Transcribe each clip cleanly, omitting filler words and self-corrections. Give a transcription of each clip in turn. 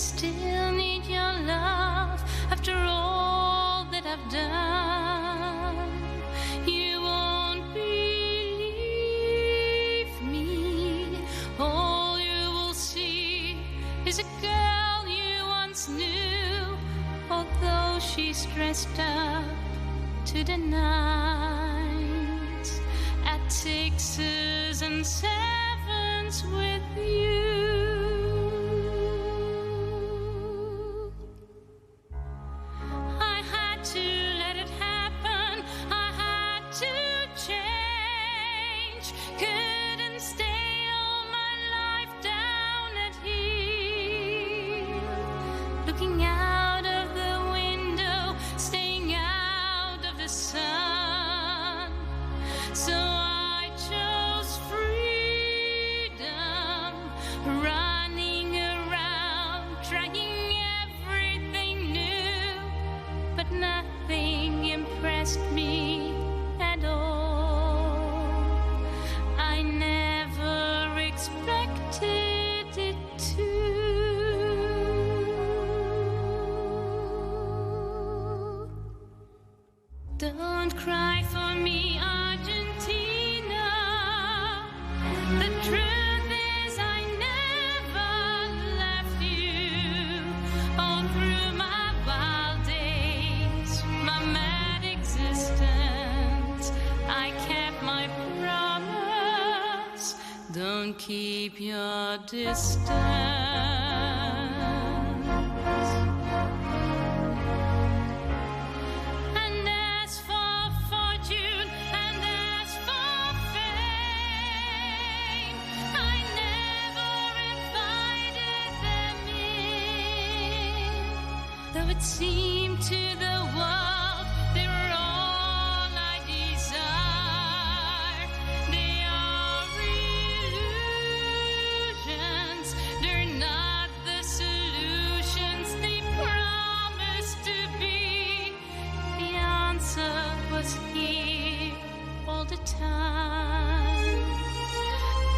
still need your love after all that I've done. You won't believe me. All you will see is a girl you once knew, although she's dressed up to the nines at 6s and 7s with you. I had to let it happen, I had to change, couldn't stay all my life down at here, looking out of the window, staying out of the sun. So I chose freedom, running around, trying everything new, but nothing impressed me at all. I never expected it to. Don't cry for me, Argentina. The truth is I never left you. All through my wild days, my mad existence, I kept my promise. Don't keep your distance. And as for fortune, and as for fame, I never invited them in. Though it seemed to the world they were all I desire, they are illusions, they're not the solutions they promised to be. The answer was here all the time.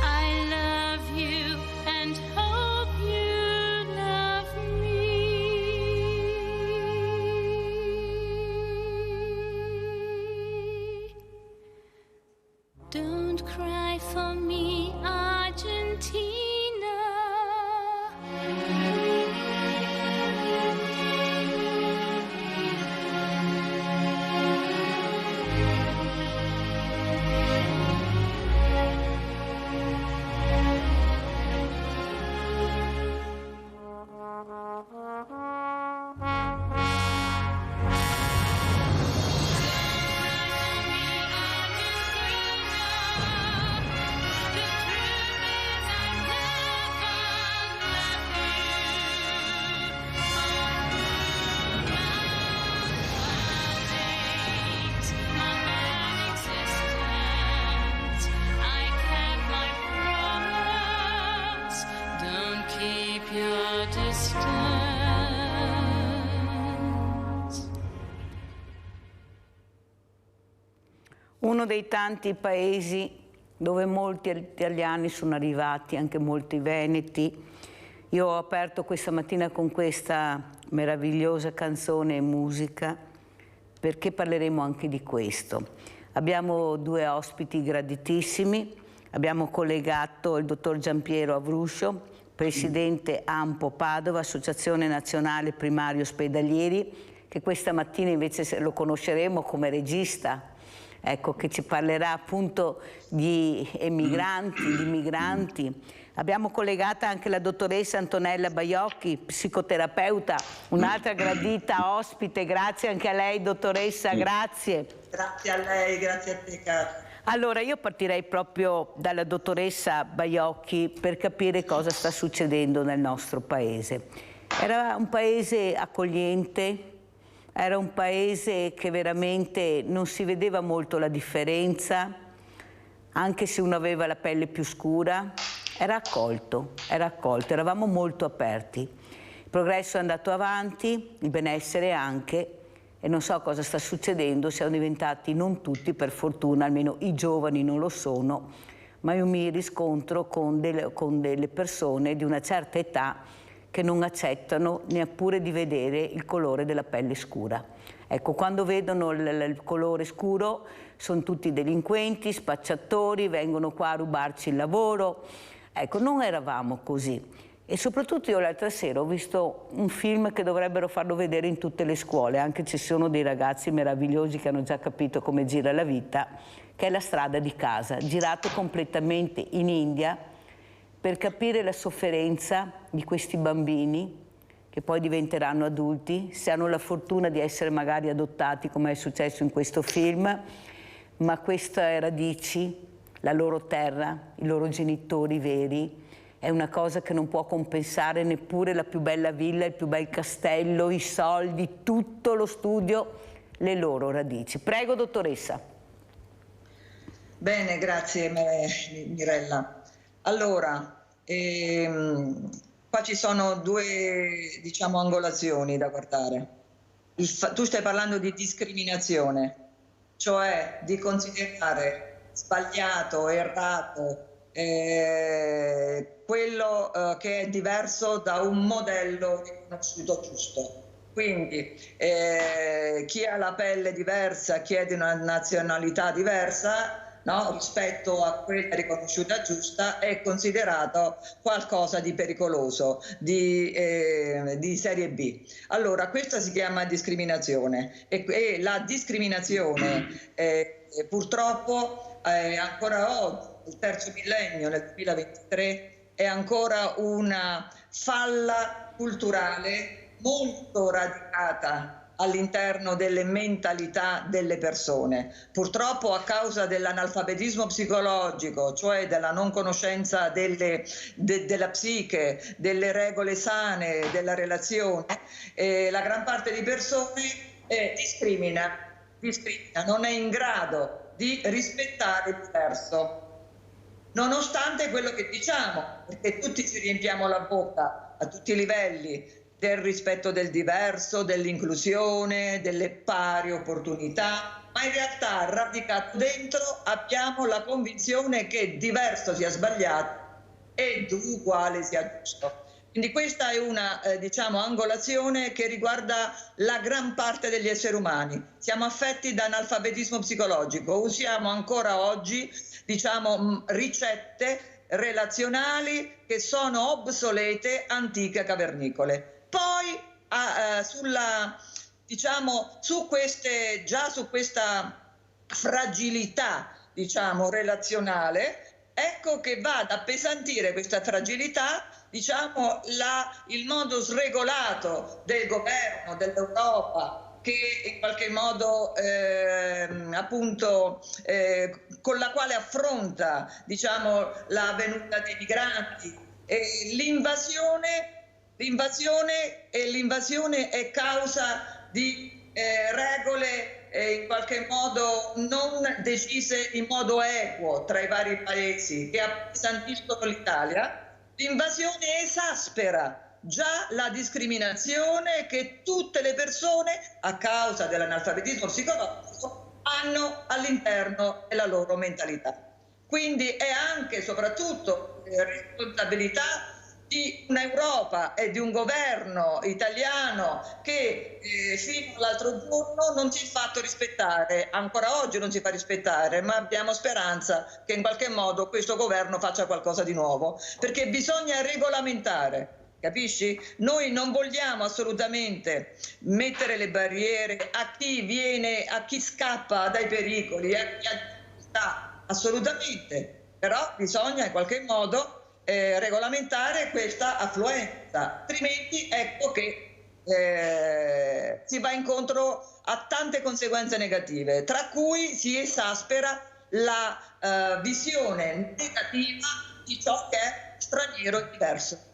I love you and hope you love me. Don't cry for me, Argentina. Your distance. Uno dei tanti paesi dove molti italiani sono arrivati, anche molti veneti. Io ho aperto questa mattina con questa meravigliosa canzone e musica perché parleremo anche di questo. Abbiamo due ospiti graditissimi, abbiamo collegato il dottor Giampiero Avruscio, presidente AMPO Padova, Associazione Nazionale Primari Ospedalieri, che questa mattina invece lo conosceremo come regista, ecco, che ci parlerà appunto di emigranti, di migranti. Abbiamo collegata anche la dottoressa Antonella Baiocchi, psicoterapeuta, un'altra gradita ospite. Grazie anche a lei, dottoressa, grazie. Grazie a lei, grazie a te, cara. Allora, io partirei proprio dalla dottoressa Baiocchi per capire cosa sta succedendo nel nostro paese. Era un paese accogliente, era un paese che veramente non si vedeva molto la differenza, anche se uno aveva la pelle più scura, era accolto, eravamo molto aperti. Il progresso è andato avanti, il benessere anche, e non so cosa sta succedendo, siamo diventati, non tutti per fortuna, almeno i giovani non lo sono, ma io mi riscontro con delle persone di una certa età che non accettano neppure di vedere il colore della pelle scura. Ecco, quando vedono il colore scuro sono tutti delinquenti, spacciatori, vengono qua a rubarci il lavoro. Ecco, non eravamo così. E soprattutto io l'altra sera ho visto un film che dovrebbero farlo vedere in tutte le scuole, anche ci sono dei ragazzi meravigliosi che hanno già capito come gira la vita, che è La strada di casa, girato completamente in India per capire la sofferenza di questi bambini che poi diventeranno adulti, se hanno la fortuna di essere magari adottati come è successo in questo film, ma queste radici, la loro terra, i loro genitori veri, è una cosa che non può compensare neppure la più bella villa, il più bel castello, i soldi, tutto lo studio, le loro radici. Prego, dottoressa. Bene, grazie Mirella. Allora, qua ci sono due, diciamo, angolazioni da guardare. Tu stai parlando di discriminazione, cioè di considerare sbagliato, errato, quello che è diverso da un modello riconosciuto giusto. Quindi chi ha la pelle diversa, chi è di una nazionalità diversa, no, rispetto a quella riconosciuta giusta, è considerato qualcosa di pericoloso, di serie B. Allora, questa si chiama discriminazione e la discriminazione purtroppo ancora oggi, il terzo millennio, nel 2023, è ancora una falla culturale molto radicata all'interno delle mentalità delle persone. Purtroppo a causa dell'analfabetismo psicologico, cioè della non conoscenza della psiche, delle regole sane della relazione, la gran parte di persone discrimina, non è in grado di rispettare il diverso. Nonostante quello che diciamo, perché tutti ci riempiamo la bocca a tutti i livelli del rispetto del diverso, dell'inclusione, delle pari opportunità, ma in realtà radicato dentro abbiamo la convinzione che diverso sia sbagliato e uguale sia giusto. Quindi questa è una diciamo, angolazione che riguarda la gran parte degli esseri umani. Siamo affetti da analfabetismo psicologico, usiamo ancora oggi diciamo, ricette relazionali che sono obsolete, antiche, cavernicole. Poi su questa fragilità diciamo, relazionale, ecco che va ad appesantire questa fragilità diciamo, il modo sregolato del governo, dell'Europa, che in qualche modo appunto con la quale affronta diciamo, la venuta dei migranti e l'invasione è causa di regole in qualche modo non decise in modo equo tra i vari paesi che appesantiscono l'Italia. L'invasione esaspera già la discriminazione che tutte le persone, a causa dell'analfabetismo psicologico, hanno all'interno della loro mentalità. Quindi è anche e soprattutto responsabilità di un'Europa e di un governo italiano che fino all'altro giorno non si è fatto rispettare, ancora oggi non si fa rispettare, ma abbiamo speranza che in qualche modo questo governo faccia qualcosa di nuovo, perché bisogna regolamentare. Capisci? Noi non vogliamo assolutamente mettere le barriere a chi viene, a chi scappa dai pericoli, a chi sta, assolutamente, però bisogna in qualche modo regolamentare questa affluenza, altrimenti ecco che si va incontro a tante conseguenze negative, tra cui si esaspera la visione negativa di ciò che è straniero e diverso.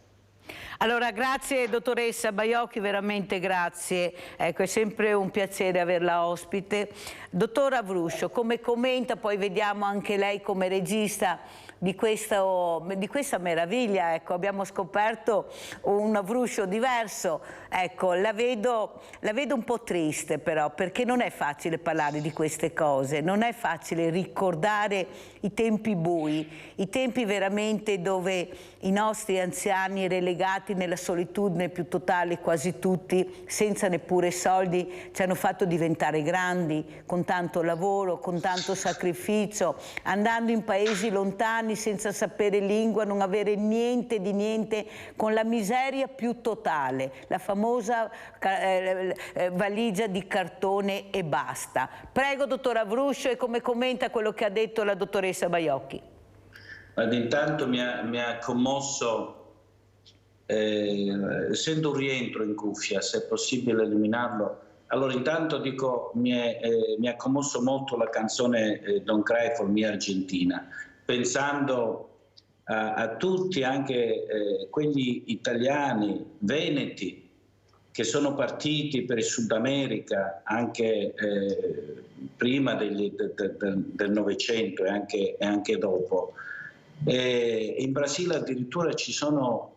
Allora, grazie dottoressa Baiocchi, veramente grazie. Ecco, è sempre un piacere averla ospite. Dottor Avruscio, come commenta, poi vediamo anche lei come regista di questa meraviglia, ecco, abbiamo scoperto un Avruscio diverso, ecco, la vedo un po' triste però, perché non è facile parlare di queste cose, non è facile ricordare i tempi bui, i tempi veramente dove i nostri anziani relegati lasciati nella solitudine più totale quasi tutti, senza neppure soldi, ci hanno fatto diventare grandi, con tanto lavoro, con tanto sacrificio, andando in paesi lontani senza sapere lingua, non avere niente di niente, con la miseria più totale, la famosa valigia di cartone e basta. Prego, dottor Avruscio, e come commenta quello che ha detto la dottoressa Baiocchi? Intanto mi ha commosso, essendo un rientro in cuffia, se è possibile eliminarlo. Allora, intanto dico, mi ha commosso molto la canzone Don't Cry for Me Argentina, pensando a tutti, anche quegli italiani, veneti, che sono partiti per il Sud America anche prima del Novecento e anche dopo. In Brasile addirittura ci sono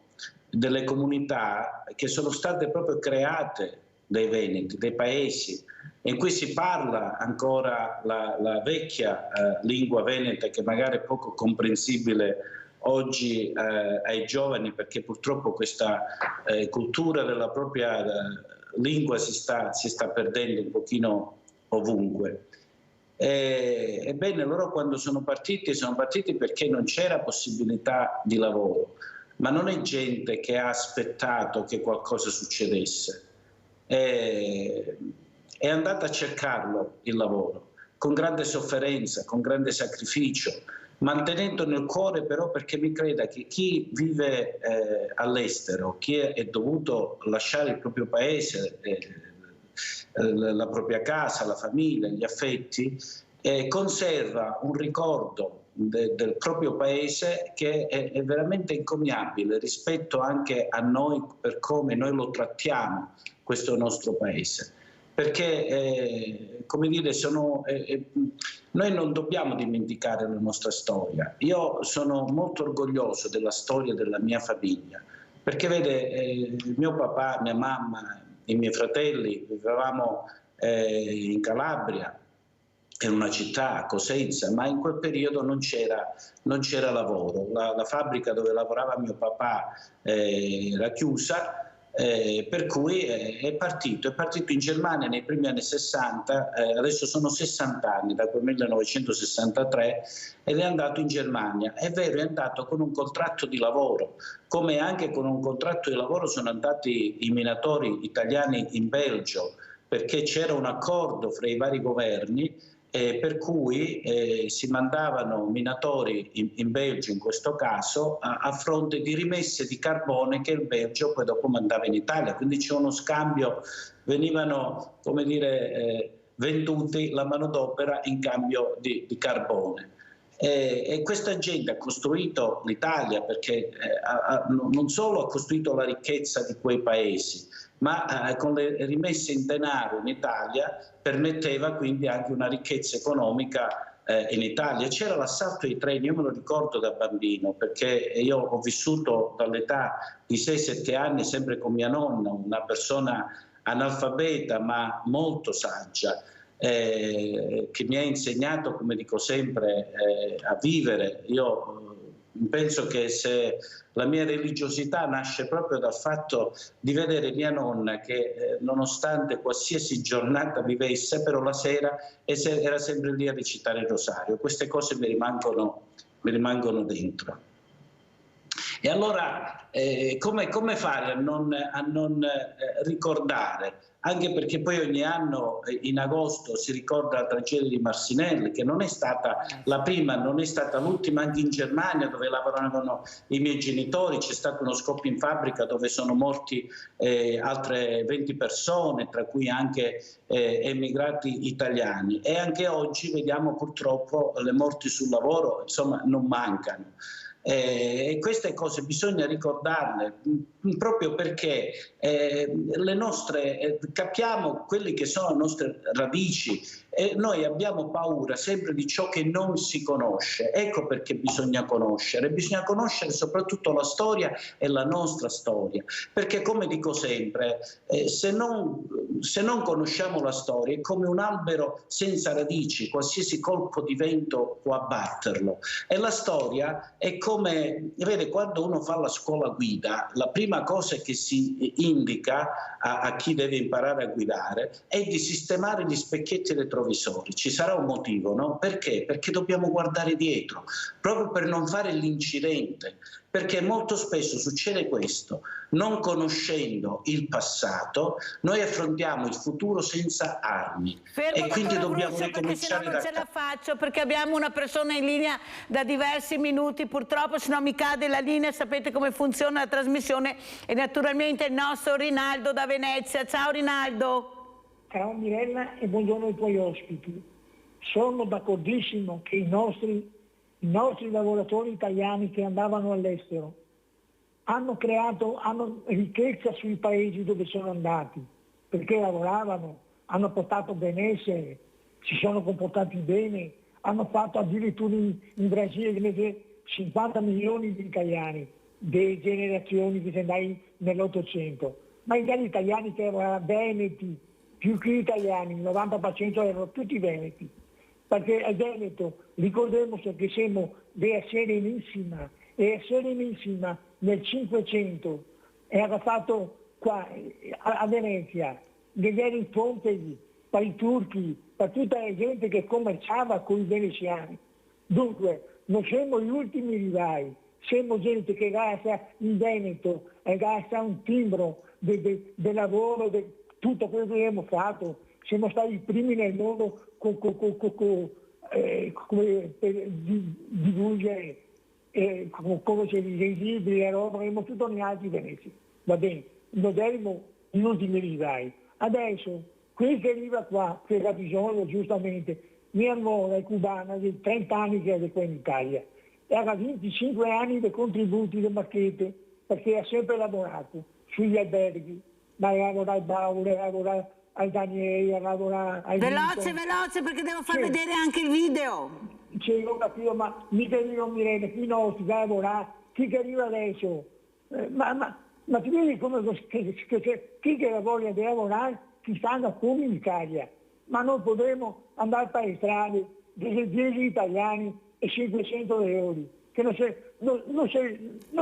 delle comunità che sono state proprio create dai veneti, dei paesi, in cui si parla ancora la vecchia lingua veneta, che magari è poco comprensibile oggi ai giovani, perché purtroppo questa cultura della propria lingua si sta perdendo un pochino ovunque. Ebbene, loro quando sono partiti perché non c'era possibilità di lavoro, ma non è gente che ha aspettato che qualcosa succedesse, è andata a cercarlo il lavoro, con grande sofferenza, con grande sacrificio, mantenendo nel cuore però, perché mi creda che chi vive all'estero, chi è dovuto lasciare il proprio paese, la propria casa, la famiglia, gli affetti, conserva un ricordo del proprio paese che è veramente incommiabile rispetto anche a noi, per come noi lo trattiamo, questo nostro paese. Perché, come dire, noi non dobbiamo dimenticare la nostra storia. Io sono molto orgoglioso della storia della mia famiglia, perché vede, mio papà, mia mamma, i miei fratelli vivevamo in Calabria, in una città, Cosenza, ma in quel periodo non c'era lavoro. La fabbrica dove lavorava mio papà era chiusa, per cui è partito in Germania nei primi anni 60, adesso sono 60 anni, da quel 1963, ed è andato in Germania. È vero, è andato con un contratto di lavoro, come anche con un contratto di lavoro sono andati i minatori italiani in Belgio, perché c'era un accordo fra i vari governi, per cui si mandavano minatori in Belgio, in questo caso, a fronte di rimesse di carbone che il Belgio poi dopo mandava in Italia. Quindi c'è uno scambio, venivano, come dire, venduti la manodopera in cambio di carbone. E questa gente ha costruito l'Italia, perché non solo ha costruito la ricchezza di quei paesi, ma con le rimesse in denaro in Italia permetteva quindi anche una ricchezza economica in Italia. C'era l'assalto ai treni, io me lo ricordo da bambino, perché io ho vissuto dall'età di 6-7 anni sempre con mia nonna, una persona analfabeta ma molto saggia, che mi ha insegnato, come dico sempre, a vivere. Io penso che se la mia religiosità nasce proprio dal fatto di vedere mia nonna che nonostante qualsiasi giornata vivesse, però la sera era sempre lì a recitare il rosario. Queste cose mi rimangono dentro. E allora come fare a non ricordare? Anche perché poi ogni anno in agosto si ricorda la tragedia di Marcinelle, che non è stata la prima, non è stata l'ultima. Anche in Germania, dove lavoravano i miei genitori, c'è stato uno scoppio in fabbrica dove sono morti altre 20 persone, tra cui anche emigrati italiani. E anche oggi vediamo purtroppo le morti sul lavoro, insomma, non mancano. E queste cose bisogna ricordarle, proprio perché le nostre capiamo quelli che sono le nostre radici, e noi abbiamo paura sempre di ciò che non si conosce. Ecco perché bisogna conoscere soprattutto la storia e la nostra storia, perché come dico sempre, se non conosciamo la storia è come un albero senza radici, qualsiasi colpo di vento può abbatterlo. E la storia è come, vede, quando uno fa la scuola guida, la prima cosa che si indica a chi deve imparare a guidare è di sistemare gli specchietti retrovisori. Ci sarà un motivo, no? Perché? Perché dobbiamo guardare dietro, proprio per non fare l'incidente, perché molto spesso succede questo: non conoscendo il passato noi affrontiamo il futuro senza armi. Fermo, e quindi dottor dobbiamo Avruscio, perché sennò ricominciare non da ce la capo. faccio, perché abbiamo una persona in linea da diversi minuti, purtroppo, se no mi cade la linea. Sapete come funziona la trasmissione, e naturalmente il nostro Rinaldo da Venezia. Ciao Rinaldo. Ciao Mirella e buongiorno ai tuoi ospiti. Sono d'accordissimo che i nostri lavoratori italiani che andavano all'estero hanno ricchezza sui paesi dove sono andati, perché lavoravano, hanno portato benessere, si sono comportati bene, hanno fatto addirittura in Brasile 50 milioni di italiani, delle generazioni che se andai nell'800, ma gli italiani che erano veneti, più che italiani, il 90% erano tutti veneti, perché a Veneto ricordiamoci che siamo della Serenissima, e la Serenissima nel 500 era fatto qua a Venezia, degli eri Pompei, per i turchi, per tutta la gente che commerciava con i veneziani. Dunque, non siamo gli ultimi rivali, siamo gente che gasta in Veneto e gasta un timbro del lavoro, tutto quello che abbiamo fatto. Siamo stati i primi nel mondo per divulgare come si dice, i libri, la roba, avremo tutto negli altri Venezia. Va bene, non saremo gli ultimi rivali. Adesso, qui che arriva qua, che ha bisogno giustamente, mia nuora è cubana di 30 anni che è qua in Italia, e ha 25 anni dei contributi del Marchete, perché ha sempre lavorato sugli alberghi, ma lavora al Baule, lavora al Daniele, lavora al Veloce, perché devo far vedere anche il video. Io capivo, ma mica io non mi rende, chi non si va a lavorare, chi che arriva adesso, ma ti vedi come chi che ha voglia di lavorare, chi stanno come in Italia, ma non potremo andare per le strade, 10 italiani e 500 euro, che non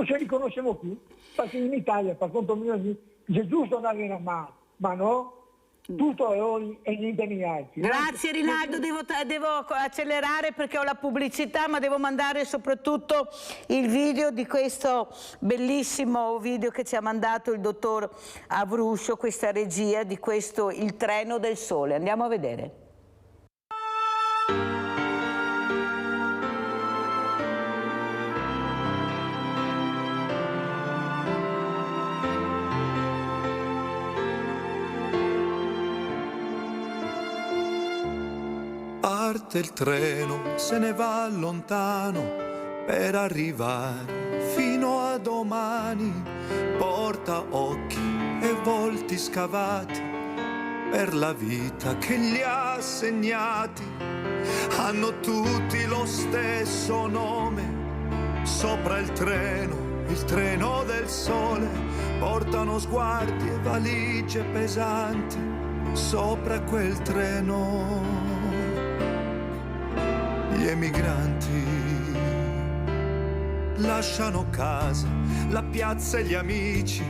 si riconosciamo più, perché in Italia, per conto mio, è giusto andare in mano, ma no, tutto euro e niente niente. Grazie Rinaldo, devo accelerare perché ho la pubblicità, ma devo mandare soprattutto il video di questo bellissimo video che ci ha mandato il dottor Avruscio, questa regia di questo Il treno del sole. Andiamo a vedere. Parte il treno, se ne va lontano per arrivare fino a domani. Porta occhi e volti scavati per la vita che li ha segnati. Hanno tutti lo stesso nome sopra il treno del sole. Portano sguardi e valigie pesanti sopra quel treno. Gli emigranti lasciano casa, la piazza e gli amici,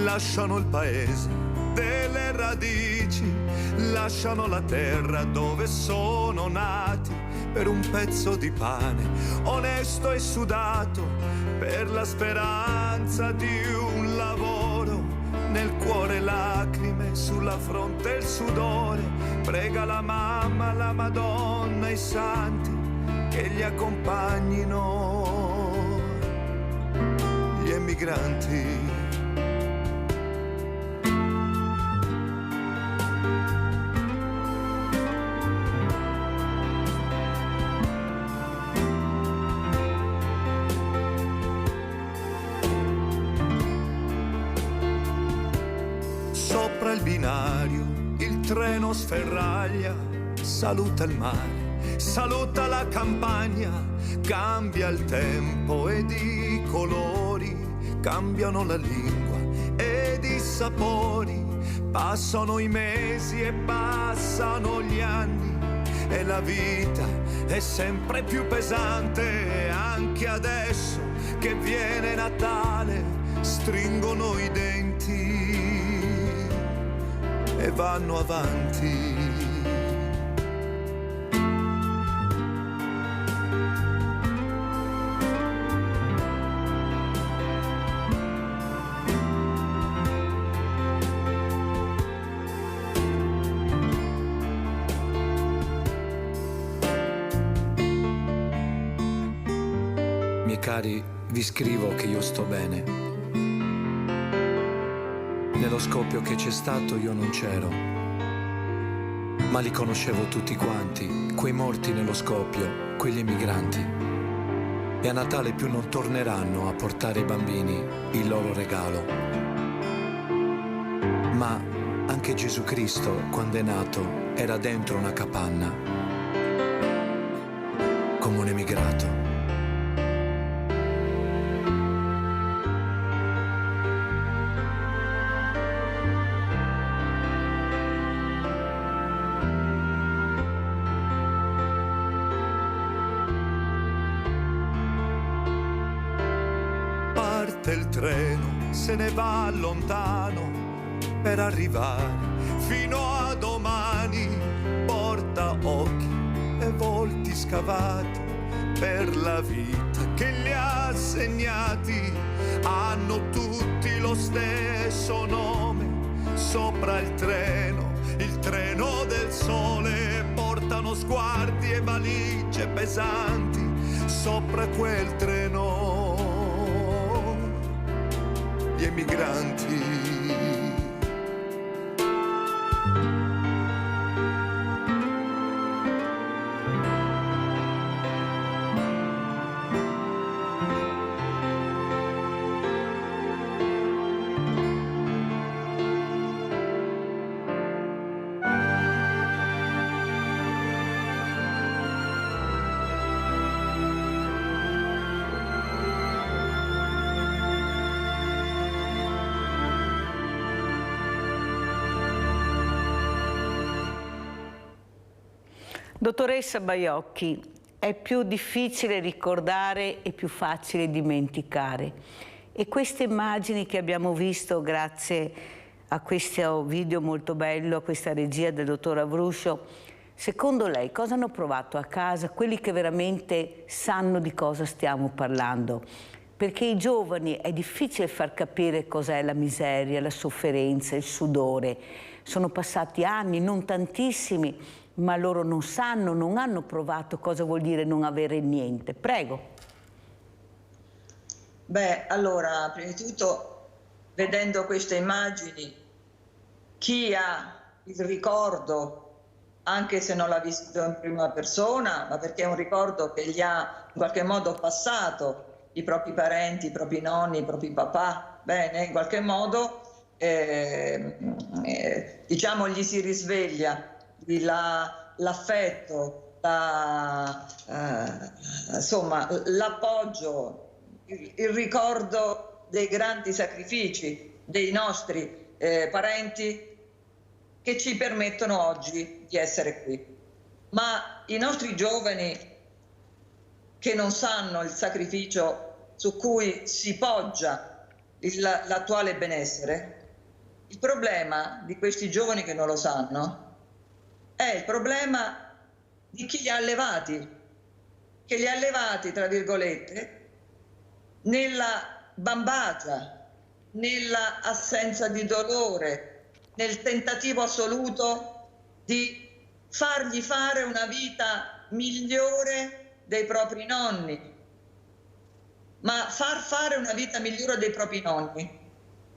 lasciano il paese delle radici, lasciano la terra dove sono nati per un pezzo di pane onesto e sudato, per la speranza di un lavoro, nel cuore lacrime, sulla fronte il sudore. Prega la mamma, la Madonna, i santi che li accompagnino. Gli emigranti. Sopra il binario il treno sferraglia saluta il mare, saluta la campagna, cambia il tempo ed i colori, cambiano la lingua ed i sapori, passano i mesi e passano gli anni e la vita è sempre più pesante. Anche adesso che viene Natale stringono i denti e vanno avanti. Cari, vi scrivo che io sto bene. Nello scoppio che c'è stato io non c'ero, ma li conoscevo tutti quanti, quei morti nello scoppio, quegli emigranti. E a Natale più non torneranno a portare ai bambini il loro regalo. Ma anche Gesù Cristo, quando è nato, era dentro una capanna, come un emigrato. Il treno se ne va lontano per arrivare fino a domani, porta occhi e volti scavati per la vita che li ha segnati, hanno tutti lo stesso nome sopra il treno del sole, portano sguardi e valigie pesanti sopra quel treno. Gli emigranti. Dottoressa Baiocchi, è più difficile ricordare e più facile dimenticare. E queste immagini che abbiamo visto grazie a questo video molto bello, a questa regia del dottor Avruscio, secondo lei cosa hanno provato a casa quelli che veramente sanno di cosa stiamo parlando? Perché ai giovani è difficile far capire cos'è la miseria, la sofferenza, il sudore. Sono passati anni, non tantissimi, ma loro non sanno, non hanno provato cosa vuol dire non avere niente. Prego. Beh, allora, prima di tutto, vedendo queste immagini, chi ha il ricordo, anche se non l'ha visto in prima persona, ma perché è un ricordo che gli ha in qualche modo passato i propri parenti, i propri nonni, i propri papà, bene, in qualche modo, diciamo, gli si risveglia l'affetto, insomma, l'appoggio, il ricordo dei grandi sacrifici dei nostri parenti che ci permettono oggi di essere qui. Ma i nostri giovani che non sanno il sacrificio su cui si poggia l'attuale benessere, il problema di questi giovani che non lo sanno è il problema di chi li ha allevati, che li ha allevati, tra virgolette, nella bambagia, nella assenza di dolore, nel tentativo assoluto di fargli fare una vita migliore dei propri nonni. Ma far fare una vita migliore dei propri nonni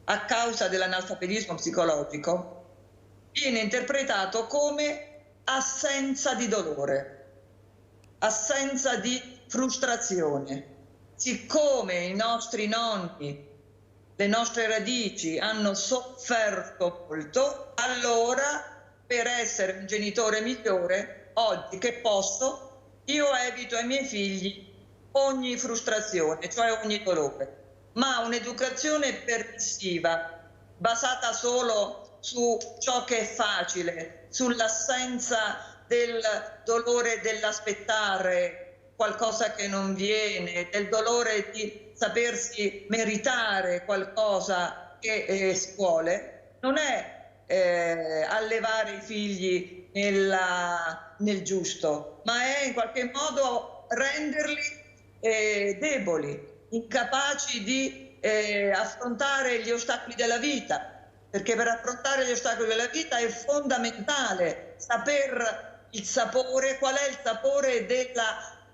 a causa dell'analfabetismo psicologico viene interpretato come assenza di dolore, assenza di frustrazione. Siccome i nostri nonni, le nostre radici hanno sofferto molto, allora per essere un genitore migliore oggi che posso, io evito ai miei figli ogni frustrazione, cioè ogni dolore, ma un'educazione permissiva, basata solo su ciò che è facile, sull'assenza del dolore dell'aspettare qualcosa che non viene, del dolore di sapersi meritare qualcosa che si vuole, non è allevare i figli nel giusto, ma è in qualche modo renderli deboli, incapaci di affrontare gli ostacoli della vita, perché per affrontare gli ostacoli della vita è fondamentale saper il sapore, qual è il sapore del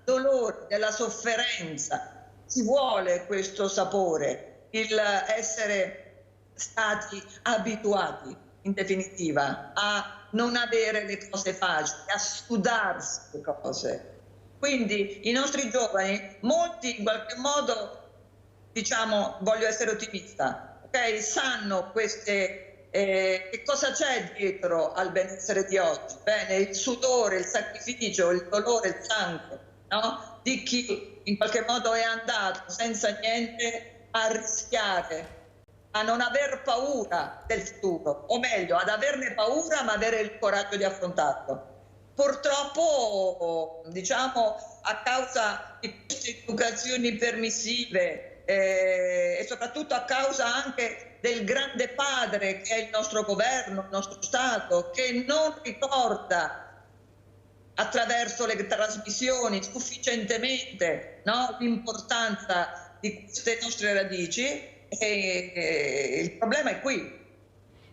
dolore, della sofferenza. Si vuole questo sapore, il essere stati abituati, in definitiva, a non avere le cose facili, a sudarsi le cose. Quindi i nostri giovani, molti in qualche modo, diciamo, voglio essere ottimista, okay? Sanno che cosa c'è dietro al benessere di oggi. Bene, il sudore, il sacrificio, il dolore, il sangue, no? Di chi in qualche modo è andato senza niente a rischiare, a non aver paura del futuro, o meglio, ad averne paura ma avere il coraggio di affrontarlo. Purtroppo, diciamo, a causa di queste educazioni permissive e soprattutto a causa anche del grande padre che è il nostro governo, il nostro Stato, che non ricorda attraverso le trasmissioni sufficientemente, no, l'importanza di queste nostre radici, il problema è qui.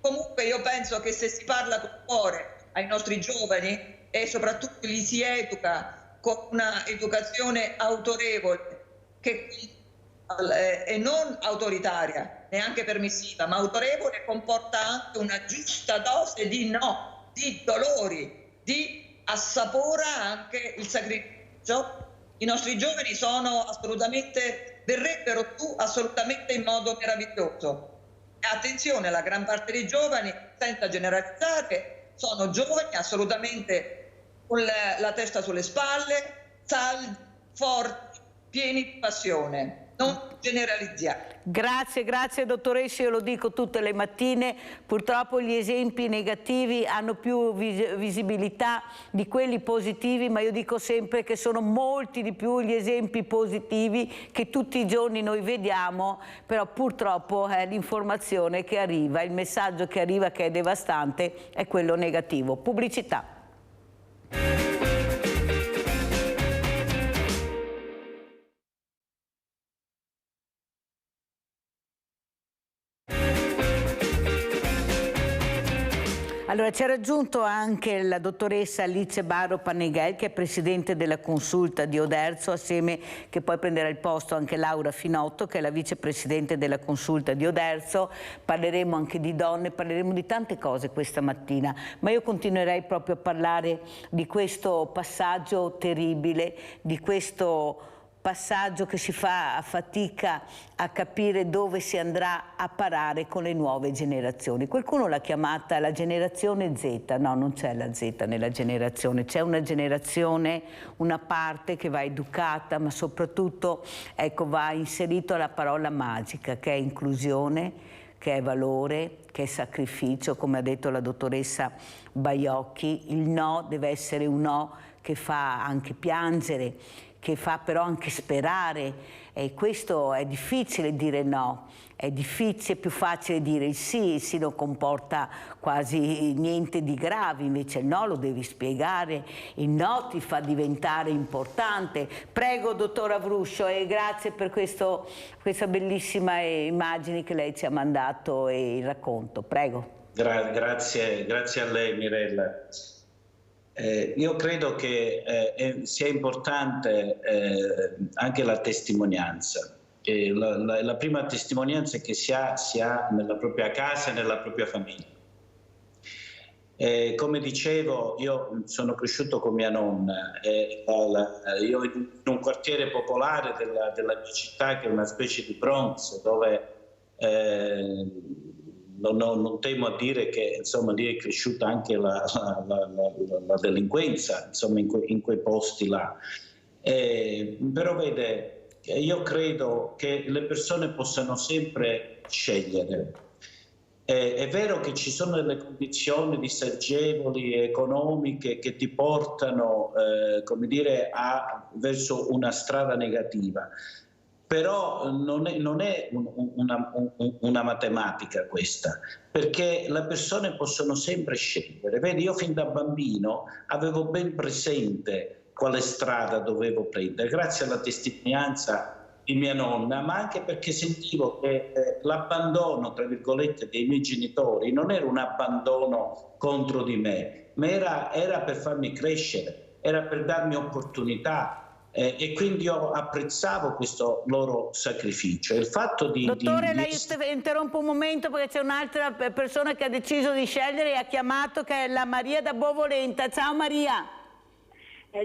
Comunque io penso che se si parla con cuore ai nostri giovani e soprattutto li si educa con una educazione autorevole e non autoritaria, neanche permissiva, ma autorevole, comporta anche una giusta dose di no, di dolori, di assapora anche il sacrificio. I nostri giovani sono assolutamente, verrebbero tu assolutamente in modo meraviglioso. Attenzione, la gran parte dei giovani, senza generalizzare, sono giovani assolutamente con la testa sulle spalle, saldi, forti, pieni di passione. Non generalizziamo. Grazie dottoressa, io lo dico tutte le mattine, purtroppo gli esempi negativi hanno più visibilità di quelli positivi, ma io dico sempre che sono molti di più gli esempi positivi che tutti i giorni noi vediamo, però purtroppo l'informazione che arriva, il messaggio che arriva che è devastante è quello negativo. Pubblicità. Allora, ci ha raggiunto anche la dottoressa Alice Barro Panighel, che è presidente della Consulta di Oderzo, assieme che poi prenderà il posto anche Laura Finotto, che è la vicepresidente della Consulta di Oderzo. Parleremo anche di donne, parleremo di tante cose questa mattina, ma io continuerei proprio a parlare di questo passaggio terribile, di questo passaggio che si fa a fatica a capire dove si andrà a parare con le nuove generazioni. Qualcuno l'ha chiamata la generazione Z, no, non c'è la Z nella generazione, c'è una generazione, una parte che va educata, ma soprattutto, ecco, va inserito la parola magica che è inclusione, che è valore, che è sacrificio, come ha detto la dottoressa Baiocchi. Il no deve essere un no che fa anche piangere, che fa però anche sperare, e questo è difficile dire no, è difficile, è più facile dire il sì non comporta quasi niente di grave, invece il no lo devi spiegare, il no ti fa diventare importante. Prego dottor Avruscio, e grazie per questa bellissima immagini che lei ci ha mandato e il racconto, prego. Grazie a lei Mirella. Io credo che sia importante anche la testimonianza. La prima testimonianza che si ha nella propria casa e nella propria famiglia. Come dicevo, io sono cresciuto con mia nonna, io in un quartiere popolare della mia città, che è una specie di Bronx, dove non temo a dire che insomma, lì è cresciuta anche la delinquenza, insomma, in quei posti là. Però vede, io credo che le persone possano sempre scegliere. È vero che ci sono delle condizioni disagevoli economiche che ti portano, come dire, verso una strada negativa, però non è una matematica questa, perché le persone possono sempre scegliere. Vedi, io fin da bambino avevo ben presente quale strada dovevo prendere, grazie alla testimonianza di mia nonna, ma anche perché sentivo che l'abbandono, tra virgolette, dei miei genitori non era un abbandono contro di me, ma era per farmi crescere, era per darmi opportunità. E quindi io apprezzavo questo loro sacrificio. Il fatto Dottore, la interrompo un momento perché c'è un'altra persona che ha deciso di scegliere e ha chiamato, che è la Maria da Bovolenta. Ciao Maria.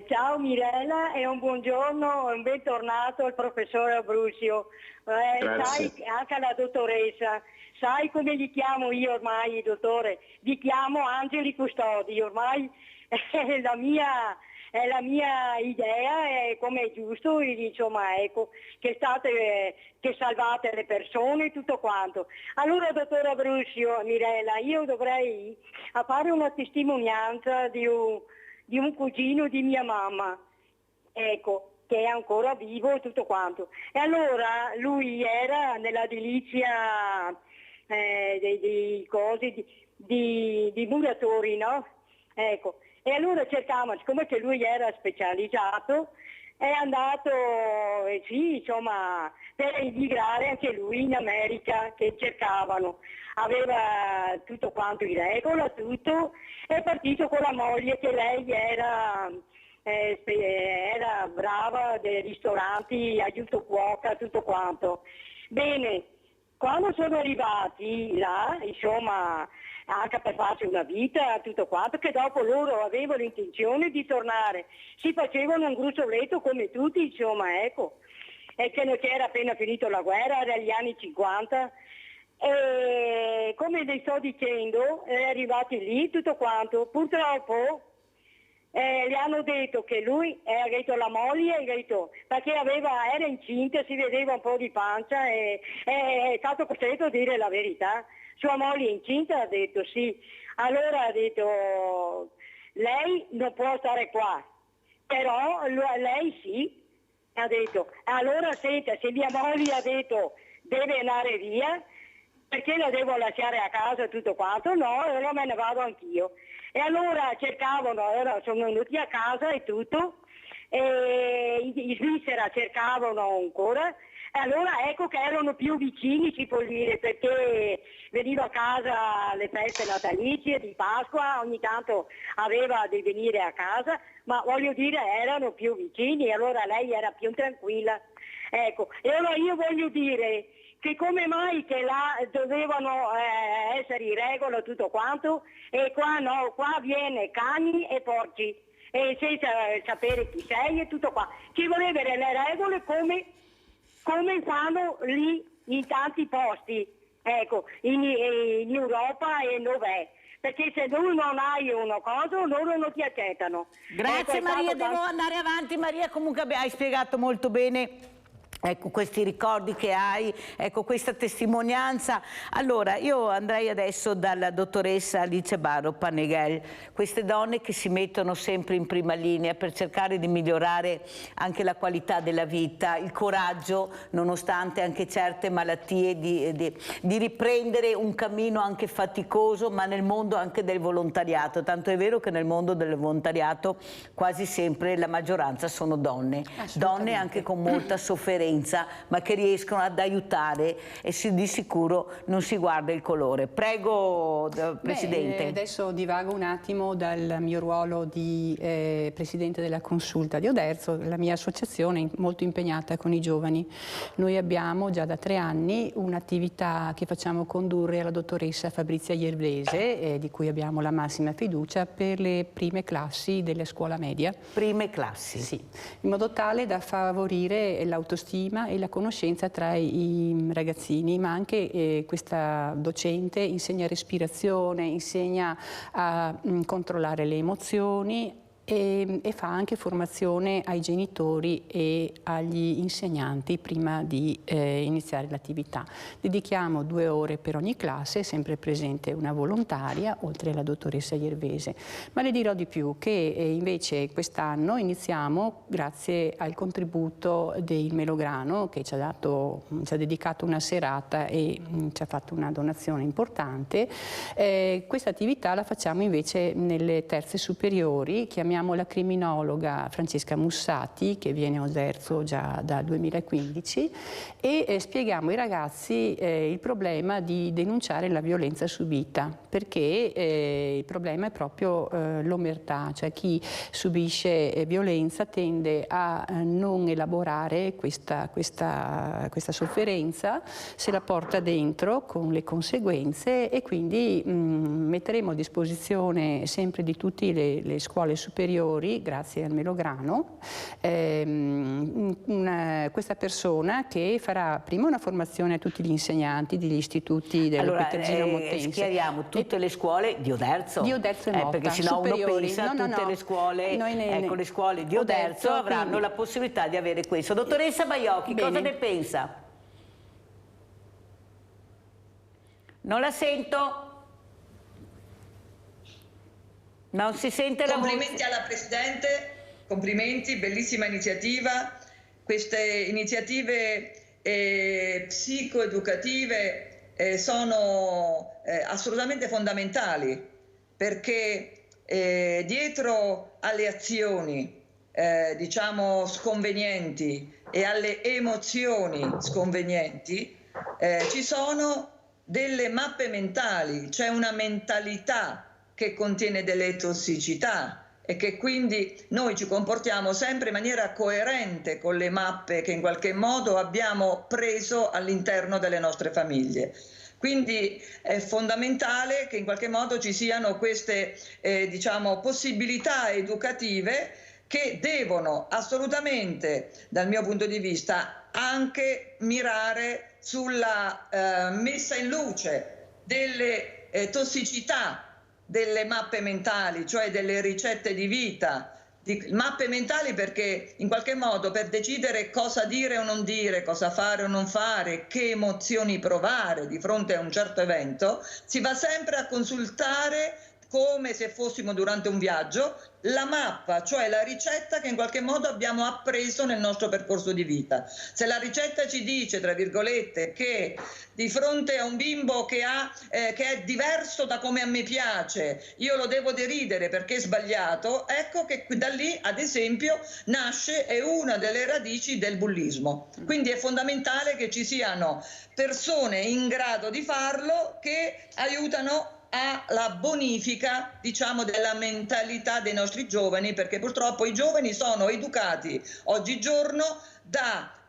Ciao Mirella e un buongiorno e un bentornato al professore Abruzio. Sai, anche alla dottoressa. Sai come li chiamo io ormai, dottore? Li chiamo angeli custodi, ormai è la mia idea, come è giusto, insomma, ecco, che salvate le persone e tutto quanto. Allora, dottor Abruzio, Mirella, io dovrei fare una testimonianza di un cugino di mia mamma, ecco, che è ancora vivo e tutto quanto. E allora lui era nell'edilizia di muratori, no? Ecco. E allora cercavamo, siccome che lui era specializzato, è andato, sì, insomma, per emigrare anche lui in America, che cercavano. Aveva tutto quanto in regola, tutto, è partito con la moglie, che lei era brava dei ristoranti, aiuto cuoca, tutto quanto. Bene, quando sono arrivati là, insomma, anche per farsi una vita, tutto quanto, che dopo loro avevano l'intenzione di tornare, si facevano un gruzzoletto come tutti, insomma, ecco, e che non c'era appena finito la guerra, era gli anni 50, e come le sto dicendo, è arrivati lì, tutto quanto, purtroppo le hanno detto che lui, ha detto la moglie, perché era incinta, si vedeva un po' di pancia e è stato costretto a dire la verità. Sua moglie è incinta, ha detto sì. Allora ha detto, lei non può stare qua, però lei sì, ha detto. Allora senta, se mia moglie ha detto deve andare via, perché la devo lasciare a casa tutto quanto? No, allora me ne vado anch'io. E allora cercavano, sono venuti a casa e tutto, e in Svizzera cercavano ancora. E allora ecco che erano più vicini, si può dire, perché veniva a casa alle feste natalizie di Pasqua, ogni tanto aveva di venire a casa, ma voglio dire erano più vicini, allora lei era più tranquilla. Ecco, e allora io voglio dire che come mai che là dovevano essere in regola tutto quanto, e qua no, qua viene cani e porci, e senza sapere chi sei e tutto qua. Ci voleva le regole come fanno lì in tanti posti, ecco, in Europa e dov'è. Perché se tu non hai una cosa, loro non ti accettano. Grazie, ecco, Maria, devo andare avanti. Maria, comunque hai spiegato molto bene. Ecco, questi ricordi che hai, ecco, questa testimonianza. Allora, io andrei adesso dalla dottoressa Alice Barro Paneghel, queste donne che si mettono sempre in prima linea per cercare di migliorare anche la qualità della vita, il coraggio, nonostante anche certe malattie, di riprendere un cammino anche faticoso, ma nel mondo anche del volontariato. Tanto è vero che nel mondo del volontariato quasi sempre la maggioranza sono donne, donne anche con molta sofferenza, ma che riescono ad aiutare, e di sicuro non si guarda il colore. Prego, Presidente. Adesso divago un attimo dal mio ruolo di Presidente della Consulta di Oderzo, la mia associazione molto impegnata con i giovani. Noi abbiamo già da 3 anni un'attività che facciamo condurre alla dottoressa Fabrizia Iervese, di cui abbiamo la massima fiducia, per le prime classi della scuola media. Prime classi? Sì, in modo tale da favorire l'autostima stima e la conoscenza tra i ragazzini, ma anche questa docente insegna respirazione, insegna a controllare le emozioni e fa anche formazione ai genitori e agli insegnanti prima di iniziare l'attività. Dedichiamo 2 ore per ogni classe, sempre presente una volontaria, oltre alla dottoressa Iervese. Ma le dirò di più, che invece quest'anno iniziamo, grazie al contributo del Melograno, che ci ha dedicato una serata e ci ha fatto una donazione importante. Questa attività la facciamo invece nelle terze superiori, chiamiamo la criminologa Francesca Mussati, che viene a Oderzo già dal 2015, e spieghiamo ai ragazzi il problema di denunciare la violenza subita, perché il problema è proprio l'omertà, cioè chi subisce violenza tende a non elaborare questa sofferenza, se la porta dentro con le conseguenze, e quindi metteremo a disposizione sempre di tutte le scuole superiori, grazie al Melograno, questa persona che farà prima una formazione a tutti gli insegnanti degli istituti dell'Ospitergino Montense. Schiariamo tutte le scuole di Oderzo. Di Oderzo e Motta, perché sennò uno superiori. pensa tutte le scuole, le scuole di Oderzo avranno quindi la possibilità di avere questo. Dottoressa Baiocchi, cosa ne pensa? Non la sento. Non si sente la voce. Complimenti alla Presidente, complimenti, bellissima iniziativa. Queste iniziative psicoeducative sono assolutamente fondamentali, perché dietro alle azioni diciamo sconvenienti e alle emozioni sconvenienti ci sono delle mappe mentali, c'è una mentalità che contiene delle tossicità e che quindi noi ci comportiamo sempre in maniera coerente con le mappe che in qualche modo abbiamo preso all'interno delle nostre famiglie. Quindi è fondamentale che in qualche modo ci siano queste diciamo, possibilità educative che devono assolutamente, dal mio punto di vista, anche mirare sulla messa in luce delle tossicità delle mappe mentali, cioè delle ricette di vita, mappe mentali, perché in qualche modo per decidere cosa dire o non dire, cosa fare o non fare, che emozioni provare di fronte a un certo evento, si va sempre a consultare, come se fossimo durante un viaggio, la mappa, cioè la ricetta che in qualche modo abbiamo appreso nel nostro percorso di vita. Se la ricetta ci dice, tra virgolette, che di fronte a un bimbo che è diverso da come a me piace, io lo devo deridere perché è sbagliato, ecco che da lì, ad esempio, nasce una delle radici del bullismo. Quindi è fondamentale che ci siano persone in grado di farlo, che aiutano alla bonifica, diciamo, della mentalità dei nostri giovani, perché purtroppo i giovani sono educati oggigiorno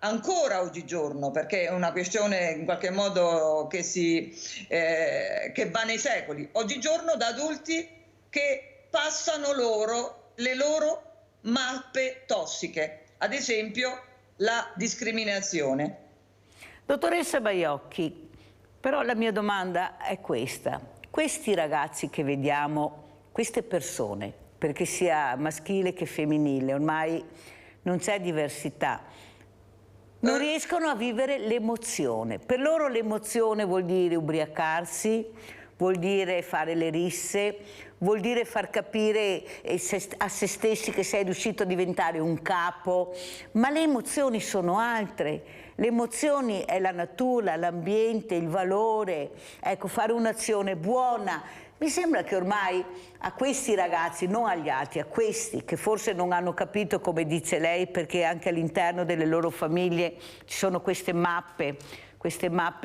ancora oggigiorno, perché è una questione in qualche modo che va nei secoli, oggigiorno da adulti che passano le loro mappe tossiche, ad esempio la discriminazione. Dottoressa Baiocchi, però la mia domanda è questa. Questi ragazzi che vediamo, queste persone, perché sia maschile che femminile, ormai non c'è diversità, non riescono a vivere l'emozione. Per loro l'emozione vuol dire ubriacarsi, vuol dire fare le risse, vuol dire far capire a se stessi che sei riuscito a diventare un capo, ma le emozioni sono altre. Le emozioni è la natura, l'ambiente, il valore, ecco, fare un'azione buona. Mi sembra che ormai a questi ragazzi, non agli altri, a questi che forse non hanno capito, come dice lei, perché anche all'interno delle loro famiglie ci sono queste mappe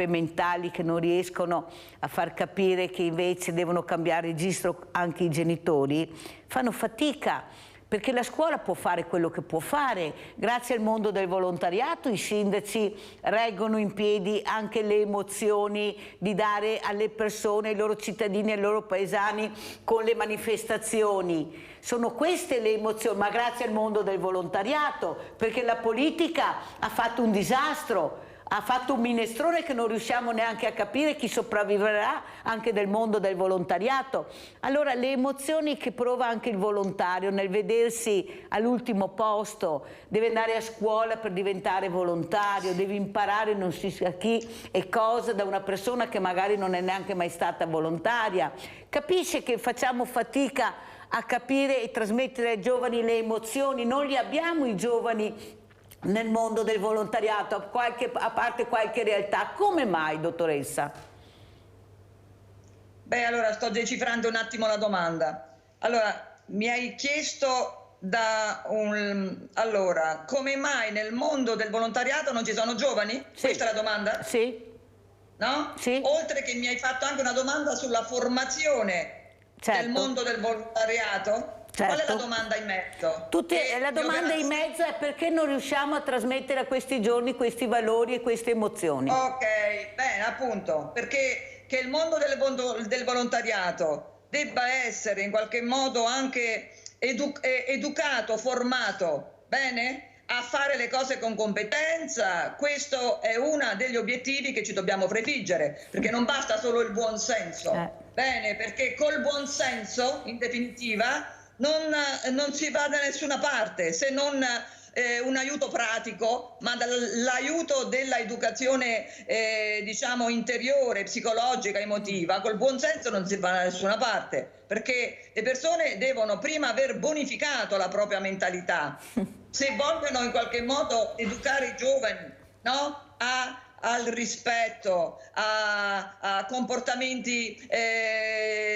mentali che non riescono a far capire che invece devono cambiare registro anche i genitori, fanno fatica perché la scuola può fare quello che può fare. Grazie al mondo del volontariato i sindaci reggono in piedi anche le emozioni di dare alle persone, ai loro cittadini, ai loro paesani con le manifestazioni. Sono queste le emozioni, ma grazie al mondo del volontariato, perché la politica ha fatto un disastro, ha fatto un minestrone che non riusciamo neanche a capire chi sopravviverà anche del mondo del volontariato. Allora le emozioni che prova anche il volontario nel vedersi all'ultimo posto, deve andare a scuola per diventare volontario, deve imparare non si sa chi e cosa da una persona che magari non è neanche mai stata volontaria. Capisce che facciamo fatica a capire e trasmettere ai giovani le emozioni, non li abbiamo i giovani nel mondo del volontariato, a parte qualche realtà. Come mai, dottoressa? Beh, allora sto decifrando un attimo la domanda. Allora, mi hai chiesto allora, come mai nel mondo del volontariato non ci sono giovani? Sì. Questa è la domanda? Sì. No? Sì. Oltre che mi hai fatto anche una domanda sulla formazione del mondo del volontariato. Certo. Qual è la domanda in mezzo? La domanda in mezzo è perché non riusciamo a trasmettere a questi giorni questi valori e queste emozioni. Ok, bene, appunto, perché che il mondo del volontariato debba essere in qualche modo anche educato, formato, bene? A fare le cose con competenza, questo è uno degli obiettivi che ci dobbiamo prefiggere, perché non basta solo il buon senso, bene? Perché col buon senso, in definitiva, non si va da nessuna parte se non un aiuto pratico, ma l'aiuto della educazione diciamo interiore, psicologica, emotiva. Col buon senso non si va da nessuna parte, perché le persone devono prima aver bonificato la propria mentalità se vogliono in qualche modo educare i giovani, no? Al rispetto, a comportamenti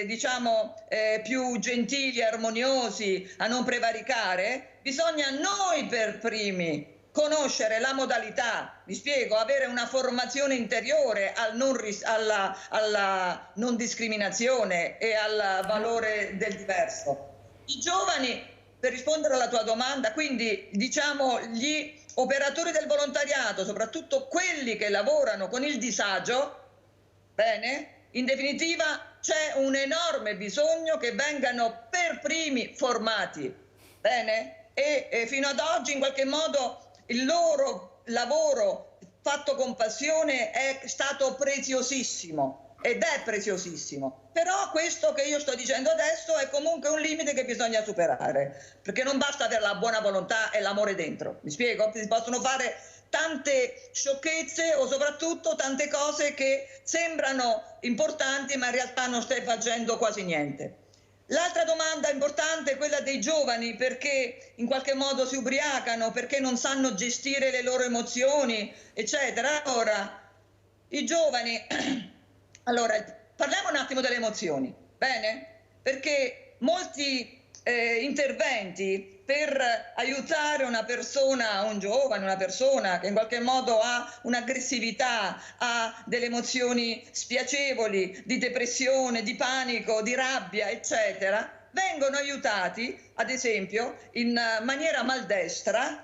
diciamo più gentili, armoniosi, a non prevaricare, bisogna noi per primi conoscere la modalità, mi spiego, avere una formazione interiore alla non discriminazione e al valore del diverso. I giovani, per rispondere alla tua domanda, quindi diciamo gli operatori del volontariato, soprattutto quelli che lavorano con il disagio, bene, in definitiva c'è un enorme bisogno che vengano per primi formati, bene, e fino ad oggi in qualche modo il loro lavoro fatto con passione è stato preziosissimo. Ed è preziosissimo, però questo che io sto dicendo adesso è comunque un limite che bisogna superare, perché non basta avere la buona volontà e l'amore dentro, mi spiego? Si possono fare tante sciocchezze o soprattutto tante cose che sembrano importanti ma in realtà non stai facendo quasi niente. L'altra domanda importante è quella dei giovani, perché in qualche modo si ubriacano, perché non sanno gestire le loro emozioni, eccetera. Allora, i giovani... Allora, parliamo un attimo delle emozioni, bene? Perché molti interventi per aiutare una persona, un giovane, una persona che in qualche modo ha un'aggressività, ha delle emozioni spiacevoli, di depressione, di panico, di rabbia, eccetera, vengono aiutati, ad esempio, in maniera maldestra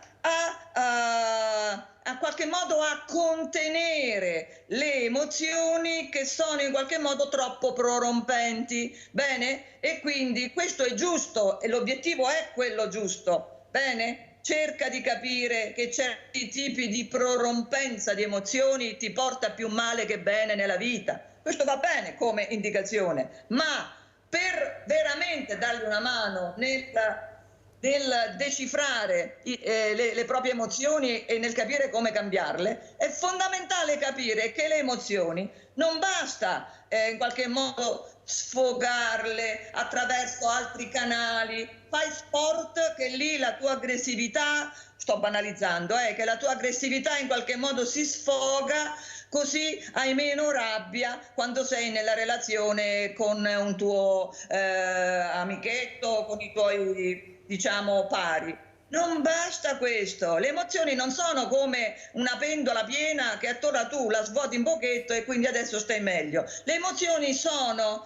a qualche modo a contenere le emozioni che sono in qualche modo troppo prorompenti, bene? E quindi questo è giusto e l'obiettivo è quello giusto, bene? Cerca di capire che certi tipi di prorompenza di emozioni ti porta più male che bene nella vita. Questo va bene come indicazione, ma per veramente dargli una mano nel decifrare le proprie emozioni e nel capire come cambiarle, è fondamentale capire che le emozioni non basta in qualche modo sfogarle attraverso altri canali. Fai sport, che lì la tua aggressività, sto banalizzando, che la tua aggressività in qualche modo si sfoga, così hai meno rabbia quando sei nella relazione con un tuo amichetto, con i tuoi diciamo pari. Non basta questo, le emozioni non sono come una pendola piena che attorno tu la svuoti un pochetto e quindi adesso stai meglio. Le emozioni sono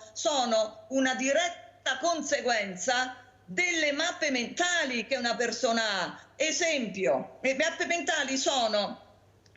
una diretta conseguenza delle mappe mentali che una persona ha. Esempio, le mappe mentali sono,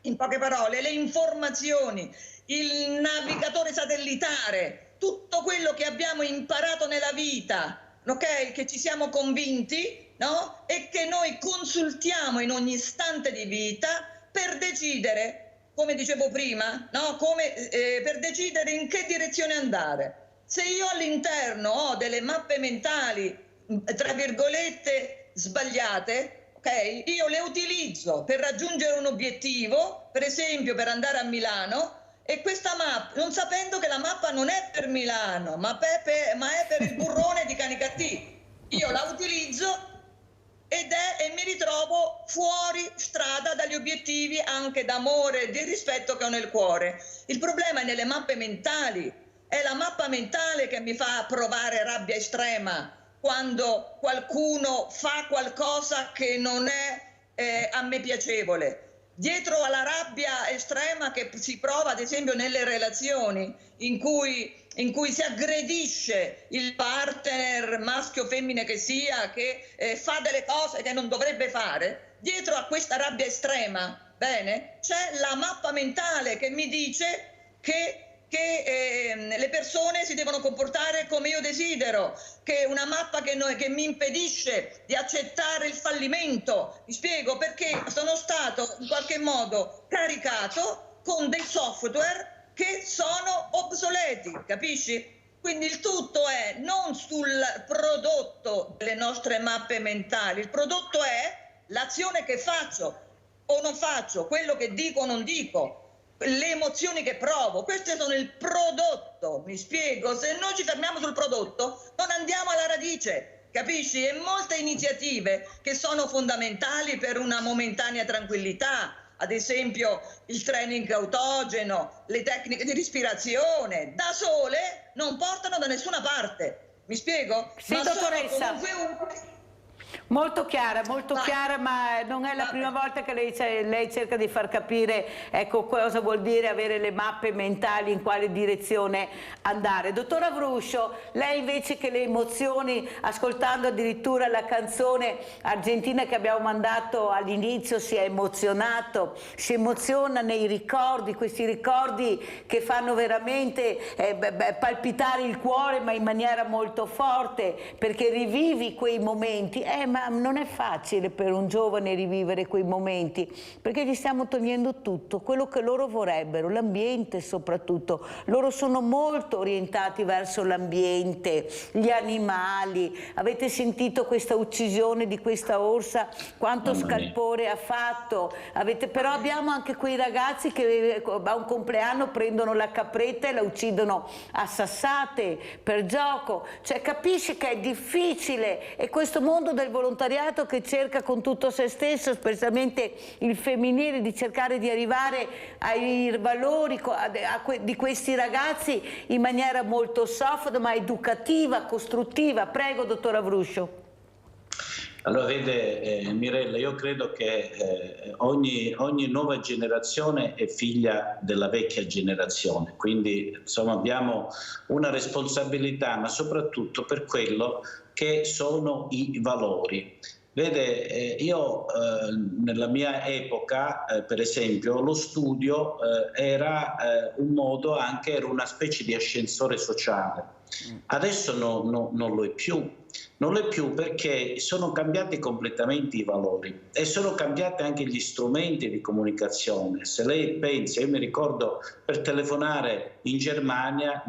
in poche parole, le informazioni, il navigatore satellitare, tutto quello che abbiamo imparato nella vita, ok? Che ci siamo convinti, no? E che noi consultiamo in ogni istante di vita per decidere, come dicevo prima, no? Per decidere in che direzione andare. Se io all'interno ho delle mappe mentali, tra virgolette, sbagliate, ok? Io le utilizzo per raggiungere un obiettivo, per esempio per andare a Milano, e questa mappa, non sapendo che la mappa non è per Milano, ma è per il burrone di Canicattì. Io la utilizzo e mi ritrovo fuori strada dagli obiettivi anche d'amore e di rispetto che ho nel cuore. Il problema è nelle mappe mentali. È la mappa mentale che mi fa provare rabbia estrema quando qualcuno fa qualcosa che non è a me piacevole. Dietro alla rabbia estrema che si prova ad esempio nelle relazioni in cui si aggredisce il partner, maschio o femmine che sia, che fa delle cose che non dovrebbe fare, dietro a questa rabbia estrema, bene, c'è la mappa mentale che mi dice che le persone si devono comportare come io desidero, che è una mappa che mi impedisce di accettare il fallimento. Mi spiego, perché sono stato in qualche modo caricato con dei software che sono obsoleti, capisci? Quindi il tutto è non sul prodotto delle nostre mappe mentali, il prodotto è l'azione che faccio o non faccio, quello che dico o non dico, le emozioni che provo. Queste sono il prodotto, mi spiego. Se noi ci fermiamo sul prodotto non andiamo alla radice, capisci? E molte iniziative che sono fondamentali per una momentanea tranquillità, ad esempio il training autogeno, le tecniche di respirazione, da sole non portano da nessuna parte, mi spiego? Sì, ma dottoressa. sono comunque Molto chiara, ma non è la prima volta che lei cerca di far capire, ecco, cosa vuol dire avere le mappe mentali, in quale direzione andare. Dottora Vruscio, lei invece che le emozioni, ascoltando addirittura la canzone argentina che abbiamo mandato all'inizio, si è emozionato, si emoziona nei ricordi, questi ricordi che fanno veramente palpitare il cuore, ma in maniera molto forte, perché rivivi quei momenti. Ma non è facile per un giovane rivivere quei momenti, perché gli stiamo togliendo tutto, quello che loro vorrebbero, l'ambiente soprattutto. Loro sono molto orientati verso l'ambiente, gli animali. Avete sentito questa uccisione di questa orsa, quanto scalpore ha fatto? Però abbiamo anche quei ragazzi che a un compleanno prendono la capretta e la uccidono a sassate per gioco. Cioè, capisci che è difficile, e questo mondo del volontariato che cerca con tutto se stesso, specialmente il femminile, di cercare di arrivare ai valori di questi ragazzi in maniera molto soft ma educativa, costruttiva. Prego, dottora Vruscio. Allora, vede Mirella, io credo che ogni nuova generazione è figlia della vecchia generazione, quindi insomma abbiamo una responsabilità, ma soprattutto per quello che sono i valori. Vede, io nella mia epoca, per esempio, lo studio era un modo, anche era una specie di ascensore sociale. Adesso non lo è più. Non lo è più perché sono cambiati completamente i valori e sono cambiati anche gli strumenti di comunicazione. Se lei pensa, io mi ricordo, per telefonare in Germania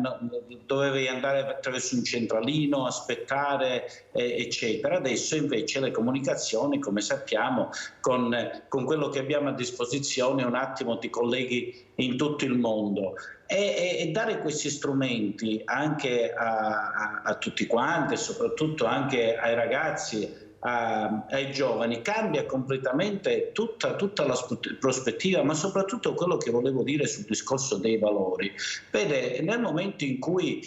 dovevi andare attraverso un centralino, aspettare, eccetera. Adesso invece le comunicazioni, come sappiamo, con quello che abbiamo a disposizione, un attimo ti colleghi in tutto il mondo. E dare questi strumenti anche a tutti quanti, soprattutto anche ai ragazzi, ai giovani, cambia completamente tutta la prospettiva, ma soprattutto quello che volevo dire sul discorso dei valori. Vede, nel momento in cui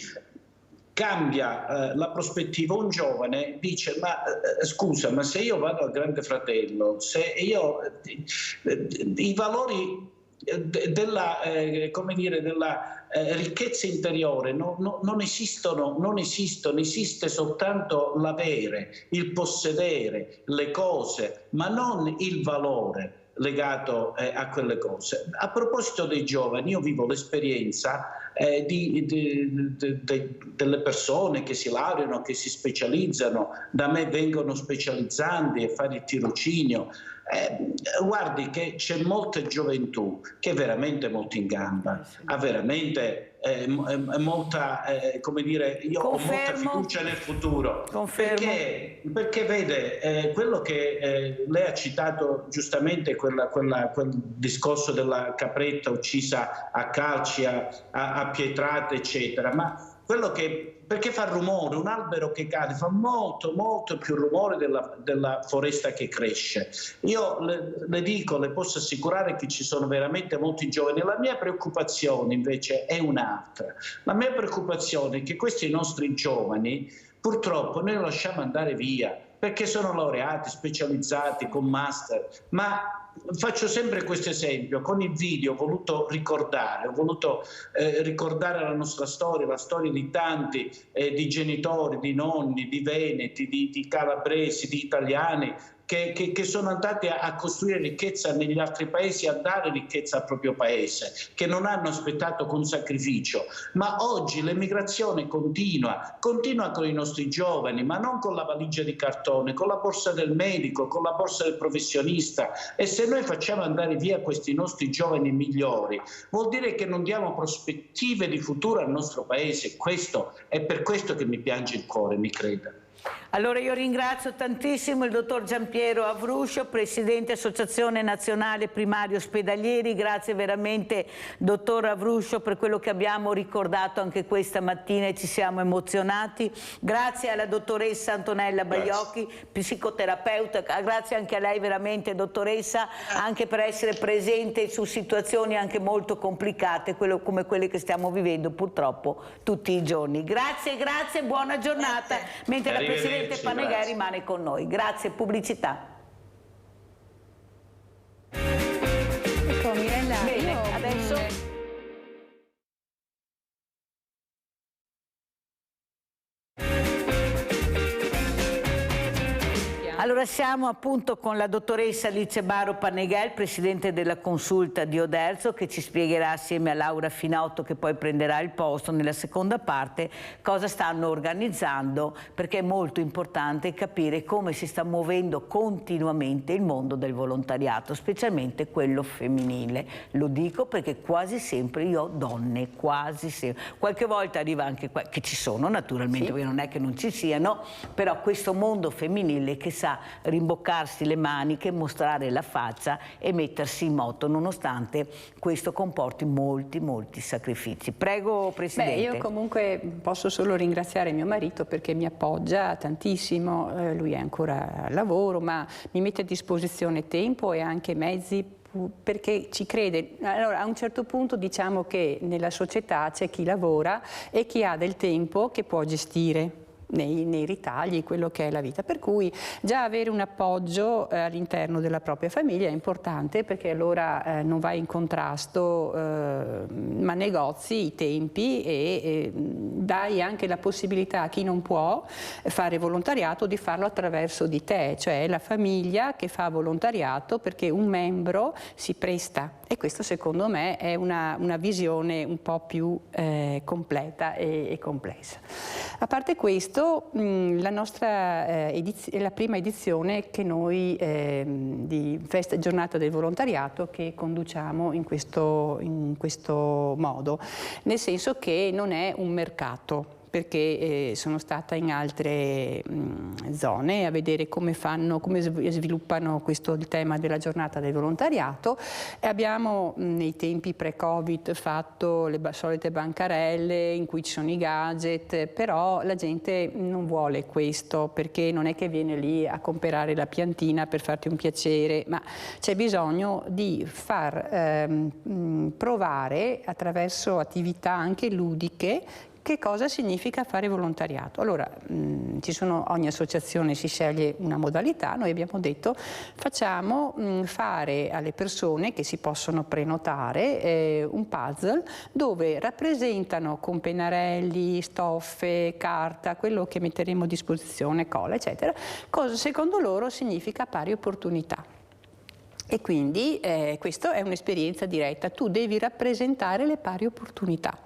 cambia la prospettiva, un giovane dice: ma scusa, ma se io vado al Grande Fratello, se io i valori come dire, della ricchezza interiore non esistono, esiste soltanto l'avere, il possedere le cose, ma non il valore legato a quelle cose. A proposito dei giovani, io vivo l'esperienza delle persone che si laureano, che si specializzano, da me vengono specializzanti e fare il tirocinio. Guardi che c'è molta gioventù che è veramente molto in gamba, ha veramente molta, come dire, io ho molta fiducia nel futuro. Perché vede, quello che lei ha citato giustamente, quel discorso della capretta uccisa a calci, a pietrate, eccetera, ma quello perché fa rumore, un albero che cade fa molto più rumore della foresta che cresce. Io le posso assicurare che ci sono veramente molti giovani. La mia preoccupazione invece è un'altra. La mia preoccupazione è che questi nostri giovani purtroppo noi li lasciamo andare via perché sono laureati, specializzati, con master, ma faccio sempre questo esempio. Con il video ho voluto ricordare la nostra storia, la storia di tanti, di genitori, di nonni, di veneti, di calabresi, di italiani che sono andati a costruire ricchezza negli altri paesi, a dare ricchezza al proprio paese, che non hanno aspettato con sacrificio. Ma oggi l'emigrazione continua con i nostri giovani, ma non con la valigia di cartone, con la borsa del medico, con la borsa del professionista. E se noi facciamo andare via questi nostri giovani migliori, vuol dire che non diamo prospettive di futuro al nostro paese. Questo è per questo che mi piange il cuore, mi creda. Allora io ringrazio tantissimo il dottor Giampiero Avruscio, Presidente Associazione Nazionale Primari Ospedalieri. Grazie veramente, dottor Avruscio, per quello che abbiamo ricordato anche questa mattina e ci siamo emozionati. Grazie alla dottoressa Antonella Baiocchi, psicoterapeuta. Grazie anche a lei veramente, dottoressa, anche per essere presente su situazioni anche molto complicate, come quelle che stiamo vivendo purtroppo tutti i giorni. Grazie, buona giornata. Mentre la Presidente Panegai rimane con noi. Grazie, pubblicità. Ecco, Mirella, bene, adesso... Allora siamo appunto con la dottoressa Alice Baro Panegai, Presidente della Consulta di Oderzo, che ci spiegherà assieme a Laura Finotto, che poi prenderà il posto nella seconda parte, cosa stanno organizzando, perché è molto importante capire come si sta muovendo continuamente il mondo del volontariato, specialmente quello femminile. Lo dico perché quasi sempre io ho donne, quasi sempre. Qualche volta arriva anche che ci sono naturalmente, perché non è che non ci siano, però questo mondo femminile che sa rimboccarsi le maniche, mostrare la faccia e mettersi in moto, nonostante questo comporti molti sacrifici. Prego, Presidente. Beh, io comunque posso solo ringraziare mio marito perché mi appoggia tantissimo, lui è ancora al lavoro, ma mi mette a disposizione tempo e anche mezzi perché ci crede. Allora, a un certo punto diciamo che nella società c'è chi lavora e chi ha del tempo che può gestire nei ritagli quello che è la vita, per cui già avere un appoggio all'interno della propria famiglia è importante, perché allora non vai in contrasto ma negozi i tempi e dai anche la possibilità a chi non può fare volontariato di farlo attraverso di te, cioè la famiglia che fa volontariato perché un membro si presta, e questo secondo me è una visione un po' più completa e complessa. A parte questo, la nostra è la prima edizione che noi di Giornata del Volontariato che conduciamo in questo modo, nel senso che non è un mercato, perché sono stata in altre zone a vedere come sviluppano il tema della giornata del volontariato, e abbiamo nei tempi pre-Covid fatto le solite bancarelle in cui ci sono i gadget, però la gente non vuole questo, perché non è che viene lì a comprare la piantina per farti un piacere, ma c'è bisogno di far provare attraverso attività anche ludiche che cosa significa fare volontariato. Allora, ogni associazione si sceglie una modalità, noi abbiamo detto facciamo fare alle persone che si possono prenotare un puzzle dove rappresentano con pennarelli, stoffe, carta, quello che metteremo a disposizione, colla, eccetera, cosa secondo loro significa pari opportunità. E quindi questa è un'esperienza diretta, tu devi rappresentare le pari opportunità.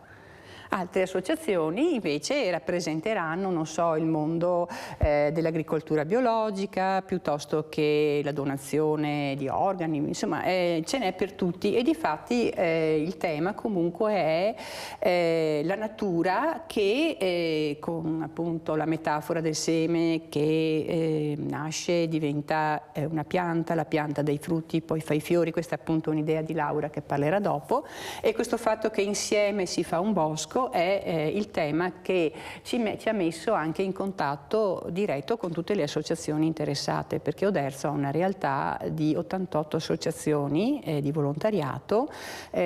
Altre associazioni invece rappresenteranno, non so, il mondo dell'agricoltura biologica, piuttosto che la donazione di organi, insomma ce n'è per tutti e difatti il tema comunque è la natura che con appunto la metafora del seme che nasce, diventa una pianta, la pianta dei frutti, poi fa i fiori, questa è appunto un'idea di Laura che parlerà dopo, e questo fatto che insieme si fa un bosco è il tema che ci ha messo anche in contatto diretto con tutte le associazioni interessate, perché Oderzo ha una realtà di 88 associazioni di volontariato,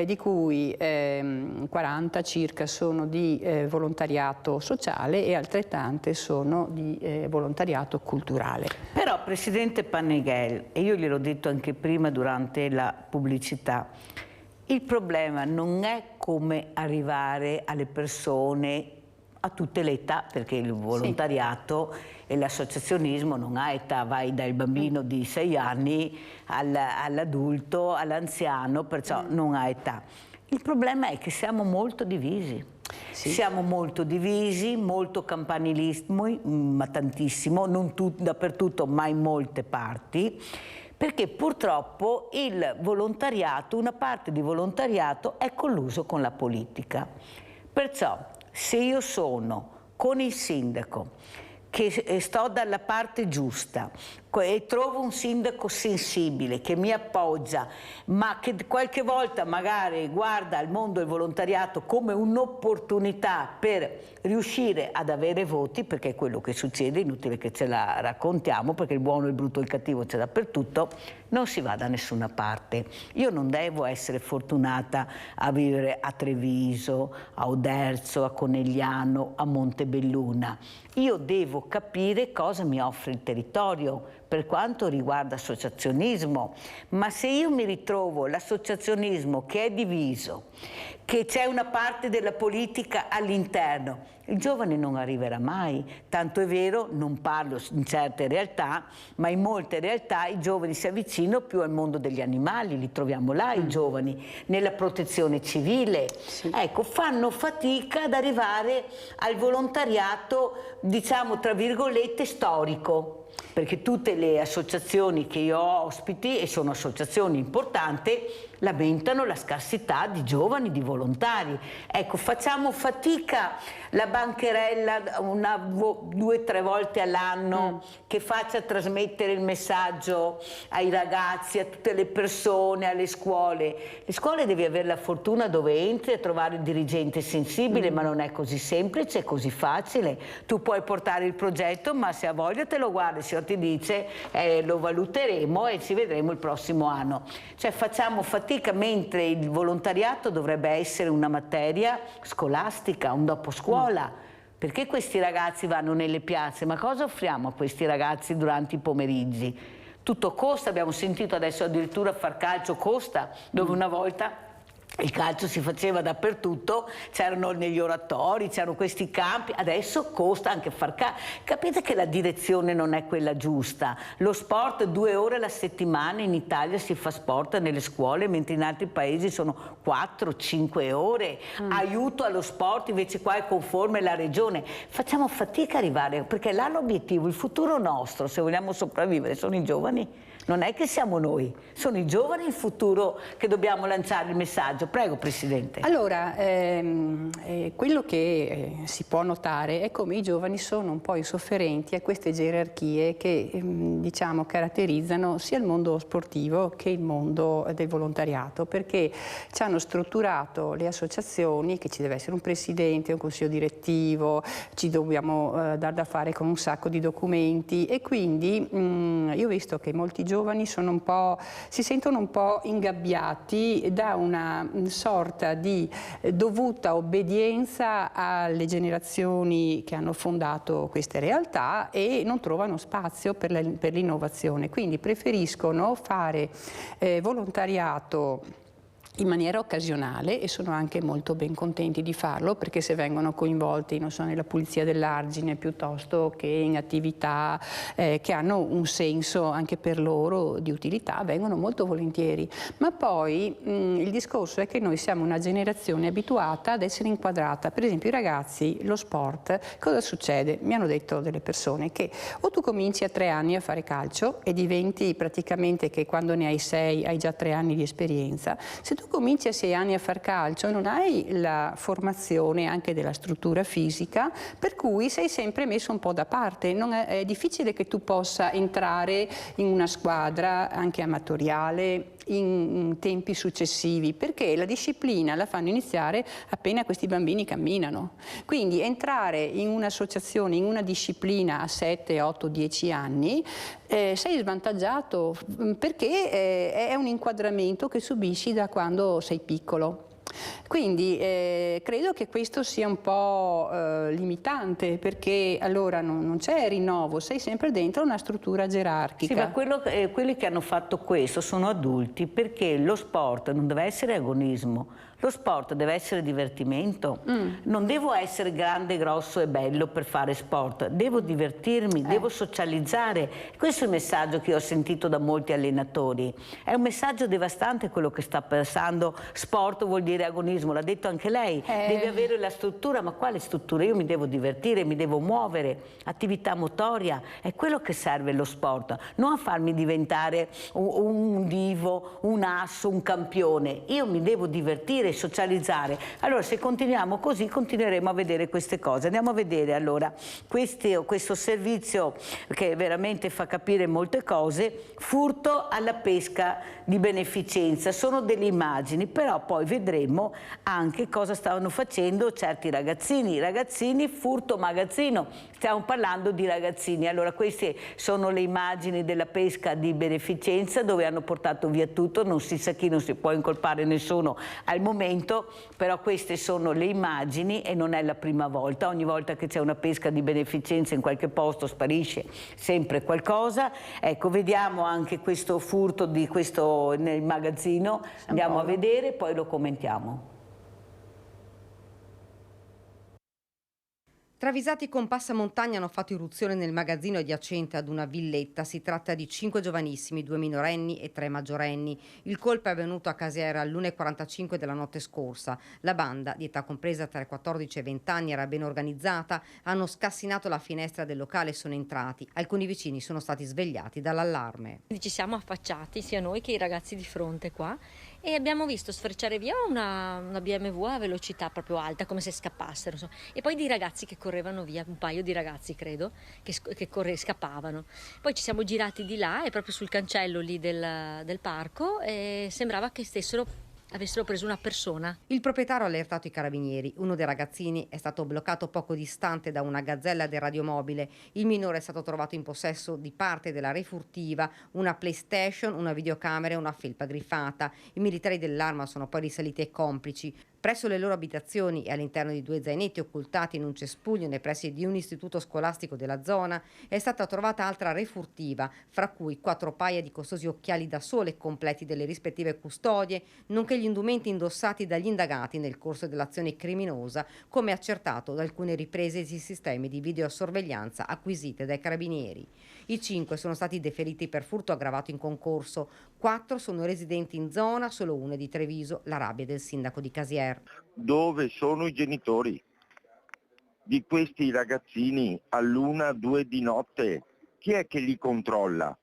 di cui 40 circa sono di volontariato sociale e altrettante sono di volontariato culturale. Però Presidente Panneghel, e io gliel'ho detto anche prima durante la pubblicità, il problema non è come arrivare alle persone a tutte le età, perché il volontariato e l'associazionismo non ha età, vai dal bambino di 6 anni all'adulto, all'anziano, perciò non ha età. Il problema è che siamo molto divisi. Sì. Siamo molto divisi, molto campanilismo, ma tantissimo, non dappertutto, ma in molte parti. Perché purtroppo il volontariato, una parte di volontariato è colluso con la politica. Perciò se io sono con il sindaco, che sto dalla parte giusta e trovo un sindaco sensibile che mi appoggia, ma che qualche volta magari guarda il mondo del volontariato come un'opportunità per riuscire ad avere voti, perché è quello che succede, inutile che ce la raccontiamo, perché il buono, il brutto e il cattivo c'è dappertutto, non si va da nessuna parte. Io non devo essere fortunata a vivere a Treviso, a Oderzo, a Conegliano, a Montebelluna. Io devo capire cosa mi offre il territorio per quanto riguarda associazionismo, ma se io mi ritrovo l'associazionismo che è diviso, che c'è una parte della politica all'interno, il giovane non arriverà mai, tanto è vero, non parlo in certe realtà, ma in molte realtà i giovani si avvicinano più al mondo degli animali, li troviamo là i giovani, nella protezione civile, ecco, fanno fatica ad arrivare al volontariato, diciamo tra virgolette, storico. Perché tutte le associazioni che io ospiti, e sono associazioni importanti, lamentano la scarsità di giovani, di volontari. Ecco, facciamo fatica la bancherella 2 o 3 volte all'anno che faccia trasmettere il messaggio ai ragazzi, a tutte le persone, alle scuole. Le scuole devi avere la fortuna dove entri a trovare il dirigente sensibile, ma non è così semplice, così facile. Tu puoi portare il progetto, ma se ha voglia te lo guardi, se ti dice lo valuteremo e ci vedremo il prossimo anno. Cioè facciamo fatica, mentre il volontariato dovrebbe essere una materia scolastica, un doposcuola. Perché questi ragazzi vanno nelle piazze? Ma cosa offriamo a questi ragazzi durante i pomeriggi? Tutto costa, abbiamo sentito adesso addirittura far calcio costa, dove una volta il calcio si faceva dappertutto, c'erano negli oratori, c'erano questi campi, adesso costa anche far calcio. Capite che la direzione non è quella giusta. Lo sport 2 ore alla settimana in Italia si fa sport nelle scuole, mentre in altri paesi sono 4-5 ore. Aiuto allo sport, invece qua è conforme la regione. Facciamo fatica a arrivare, perché là l'obiettivo, il futuro nostro, se vogliamo sopravvivere, sono i giovani. Non è che siamo noi, sono i giovani il futuro che dobbiamo lanciare il messaggio. Prego, Presidente. Allora, quello che si può notare è come i giovani sono un po' insofferenti a queste gerarchie che diciamo caratterizzano sia il mondo sportivo che il mondo del volontariato, perché ci hanno strutturato le associazioni, che ci deve essere un presidente, un consiglio direttivo, ci dobbiamo dar da fare con un sacco di documenti, e quindi io ho visto che molti giovani giovani si sentono un po' ingabbiati da una sorta di dovuta obbedienza alle generazioni che hanno fondato queste realtà e non trovano spazio per l'innovazione. Quindi preferiscono fare volontariato in maniera occasionale e sono anche molto ben contenti di farlo, perché se vengono coinvolti, non so, nella pulizia dell'argine piuttosto che in attività che hanno un senso anche per loro di utilità, vengono molto volentieri. Ma poi il discorso è che noi siamo una generazione abituata ad essere inquadrata. Per esempio i ragazzi, lo sport, cosa succede? Mi hanno detto delle persone che o tu cominci a 3 anni a fare calcio e diventi praticamente che quando ne hai 6 hai già 3 anni di esperienza. Se tu cominci a 6 anni a far calcio non hai la formazione anche della struttura fisica, per cui sei sempre messo un po' da parte. È difficile che tu possa entrare in una squadra anche amatoriale in tempi successivi, perché la disciplina la fanno iniziare appena questi bambini camminano. Quindi entrare in un'associazione, in una disciplina a 7, 8, 10 anni sei svantaggiato, perché è un inquadramento che subisci da quando sei piccolo. Quindi credo che questo sia un po' limitante, perché allora non c'è rinnovo, sei sempre dentro una struttura gerarchica. Sì, ma quelli che hanno fatto questo sono adulti, perché lo sport non deve essere agonismo, lo sport deve essere divertimento. Non devo essere grande, grosso e bello per fare sport, devo divertirmi, devo socializzare. Questo è il messaggio che ho sentito da molti allenatori. È un messaggio devastante quello che sta passando. Sport vuol dire agonismo, l'ha detto anche lei, devi avere la struttura. Ma quale struttura? Io mi devo divertire, mi devo muovere, attività motoria, è quello che serve lo sport, non a farmi diventare un divo, un asso, un campione. Io mi devo divertire, socializzare. Allora, se continuiamo così, continueremo a vedere queste cose. Andiamo a vedere allora questo servizio che veramente fa capire molte cose. Furto alla pesca di beneficenza, sono delle immagini, però poi vedremo anche cosa stavano facendo certi ragazzini, furto magazzino, stiamo parlando di ragazzini. Allora, queste sono le immagini della pesca di beneficenza, dove hanno portato via tutto, non si sa chi, non si può incolpare nessuno al momento, però queste sono le immagini e non è la prima volta. Ogni volta che c'è una pesca di beneficenza in qualche posto sparisce sempre qualcosa. Ecco, vediamo anche questo furto di questo nel magazzino, andiamo a vedere, poi lo commentiamo. Travisati con passamontagna hanno fatto irruzione nel magazzino adiacente ad una villetta. Si tratta di 5 giovanissimi, 2 minorenni e 3 maggiorenni. Il colpo è avvenuto a Casiera all'1:45 della notte scorsa. La banda, di età compresa tra i 14 e i 20 anni, era ben organizzata. Hanno scassinato la finestra del locale e sono entrati. Alcuni vicini sono stati svegliati dall'allarme. Ci siamo affacciati, sia noi che i ragazzi di fronte qua, e abbiamo visto sfrecciare via una BMW a velocità proprio alta, come se scappassero, insomma. E poi dei ragazzi che correvano via, un paio di ragazzi credo, che scappavano. Poi ci siamo girati di là e proprio sul cancello lì del parco sembrava che avessero preso una persona. Il proprietario ha allertato i carabinieri. Uno dei ragazzini è stato bloccato poco distante da una gazzella del radiomobile. Il minore è stato trovato in possesso di parte della refurtiva, una PlayStation, una videocamera e una felpa griffata. I militari dell'arma sono poi risaliti ai complici. Presso le loro abitazioni e all'interno di 2 zainetti occultati in un cespuglio nei pressi di un istituto scolastico della zona è stata trovata altra refurtiva, fra cui 4 paia di costosi occhiali da sole completi delle rispettive custodie, nonché gli indumenti indossati dagli indagati nel corso dell'azione criminosa, come accertato da alcune riprese di sistemi di videosorveglianza acquisite dai carabinieri. I 5 sono stati deferiti per furto aggravato in concorso, 4 sono residenti in zona, solo uno è di Treviso, la rabbia del sindaco di Casier. Dove sono i genitori di questi ragazzini all'1, 2 di notte? Chi è che li controlla?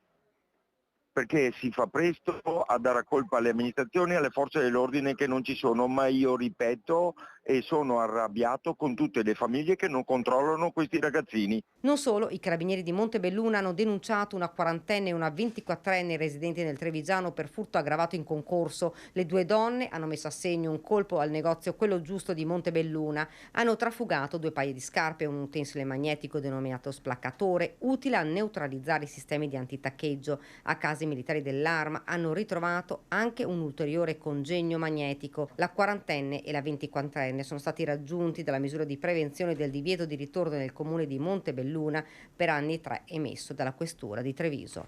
Perché si fa presto a dare colpa alle amministrazioni e alle forze dell'ordine che non ci sono, ma io ripeto e sono arrabbiato con tutte le famiglie che non controllano questi ragazzini. Non solo, i carabinieri di Montebelluna hanno denunciato una 40enne e una 24enne residenti nel Trevigiano per furto aggravato in concorso. Le due donne hanno messo a segno un colpo al negozio Quello Giusto di Montebelluna. Hanno trafugato 2 paia di scarpe e un utensile magnetico denominato splaccatore, utile a neutralizzare i sistemi di antitaccheggio. A case militari dell'Arma hanno ritrovato anche un ulteriore congegno magnetico. La 40enne e la 24enne sono stati raggiunti dalla misura di prevenzione del divieto di ritorno nel comune di Montebelluna per anni 3 emesso dalla questura di Treviso.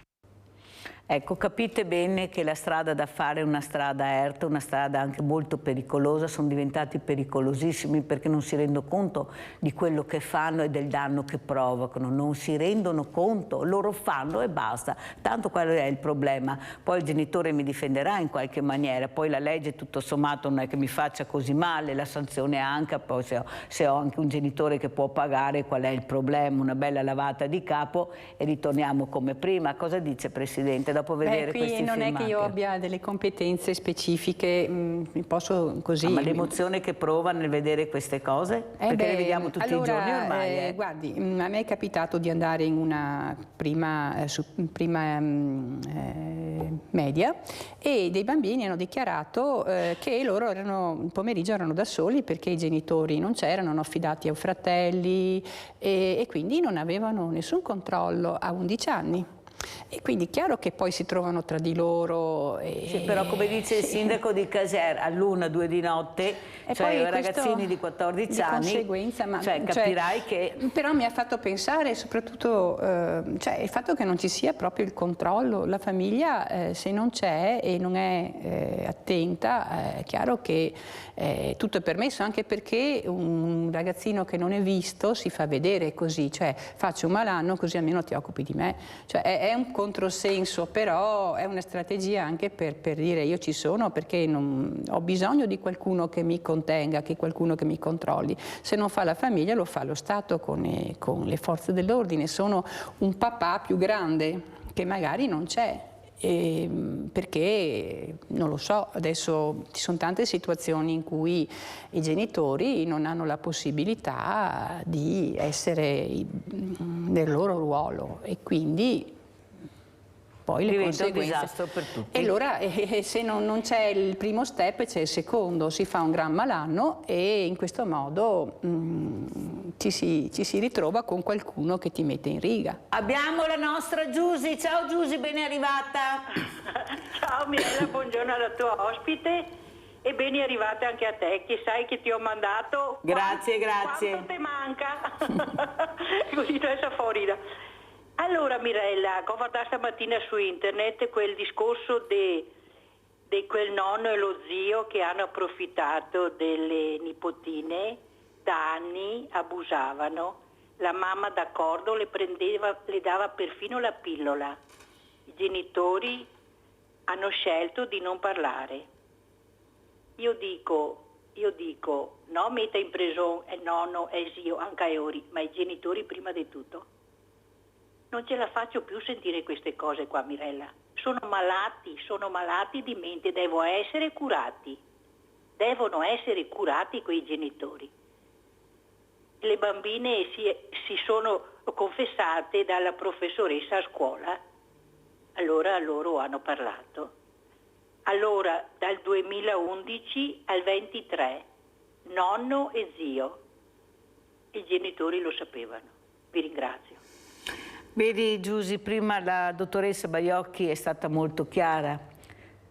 Ecco, capite bene che la strada da fare è una strada erta, una strada anche molto pericolosa, sono diventati pericolosissimi perché non si rendono conto di quello che fanno e del danno che provocano, non si rendono conto, loro fanno e basta, tanto quello è il problema. Poi il genitore mi difenderà in qualche maniera, poi la legge tutto sommato non è che mi faccia così male, la sanzione anche, poi se ho anche un genitore che può pagare, qual è il problema? Una bella lavata di capo e ritorniamo come prima. Cosa dice Presidente? Dopo vedere qui questi non filmati. è che io abbia delle competenze specifiche, mi posso così... Ma l'emozione che prova nel vedere queste cose? Perché le vediamo tutti i giorni ormai. Guardi, a me è capitato di andare in una prima media e dei bambini hanno dichiarato che loro il pomeriggio erano da soli perché i genitori non c'erano, erano affidati ai fratelli e quindi non avevano nessun controllo a 11 anni. E quindi è chiaro che poi si trovano tra di loro. Sì, però come dice il sindaco di Caser, all'1, 2 di notte, cioè ragazzini di 14 anni, conseguenza, ma, capirai che... Però mi ha fatto pensare soprattutto il fatto che non ci sia proprio il controllo, la famiglia se non c'è e non è attenta, è chiaro che tutto è permesso, anche perché un ragazzino che non è visto si fa vedere così, cioè faccio un malanno così almeno ti occupi di me, cioè è un controsenso, però è una strategia anche per dire io ci sono perché ho bisogno di qualcuno che mi contenga, che qualcuno che mi controlli. Se non fa la famiglia lo fa lo Stato con le forze dell'ordine. Sono un papà più grande che magari non c'è. Perché non lo so, adesso ci sono tante situazioni in cui i genitori non hanno la possibilità di essere nel loro ruolo e quindi poi le conseguenze. Un disastro per tutti. E allora se non c'è il primo step c'è il secondo, si fa un gran malanno e in questo modo ci si ritrova con qualcuno che ti mette in riga. Abbiamo la nostra Giusy, ciao Giusy, ben arrivata. Ciao Mirella, buongiorno alla tua ospite e ben arrivata anche a te, che sai che ti ho mandato. Grazie. Quanto ti manca? Così adesso fuori. Allora Mirella, ho guardato stamattina su internet quel discorso di quel nonno e lo zio che hanno approfittato delle nipotine, da anni abusavano, la mamma d'accordo le dava perfino la pillola, i genitori hanno scelto di non parlare. Io dico, no metta in prigione nonno e zio anche a ori, ma i genitori prima di tutto. Non ce la faccio più sentire queste cose qua, Mirella. Sono malati di mente, devono essere curati quei genitori. Le bambine si sono confessate dalla professoressa a scuola, allora loro hanno parlato. Allora, dal 2011 al 23, nonno e zio, i genitori lo sapevano. Vi ringrazio. Vedi Giusy, prima la dottoressa Baiocchi è stata molto chiara.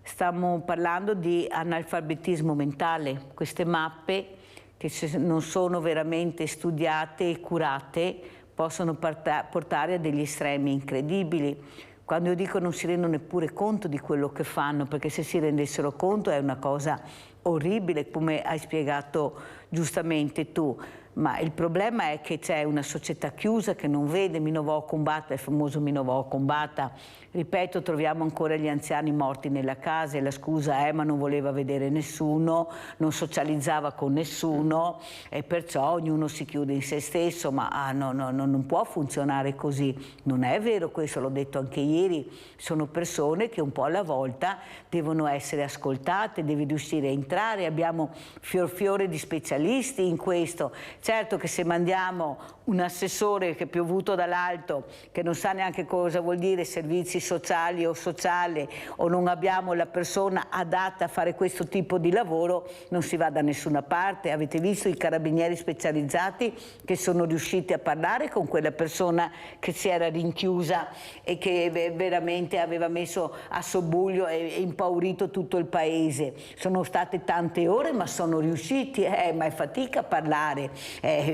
Stiamo parlando di analfabetismo mentale, queste mappe che se non sono veramente studiate e curate possono portare a degli estremi incredibili. Quando io dico non si rendono neppure conto di quello che fanno, perché se si rendessero conto è una cosa orribile, come hai spiegato giustamente tu. ma il problema è che c'è una società chiusa che non vede Minnovò Combatta, il famoso Minnovò Combatta. Ripeto, troviamo ancora gli anziani morti nella casa e la scusa è ma non voleva vedere nessuno, non socializzava con nessuno e perciò ognuno si chiude in se stesso, ma non può funzionare così. Non è vero questo, l'ho detto anche ieri, sono persone che un po' alla volta devono essere ascoltate, devi riuscire a entrare, abbiamo fiore di specialisti in questo. Certo che se mandiamo un assessore che è piovuto dall'alto, che non sa neanche cosa vuol dire servizi sociali o sociale, o non abbiamo la persona adatta a fare questo tipo di lavoro, non si va da nessuna parte. Avete visto i carabinieri specializzati che sono riusciti a parlare con quella persona che si era rinchiusa e che veramente aveva messo a sobbuglio e impaurito tutto il paese. Sono state tante ore ma sono riusciti, ma è fatica a parlare,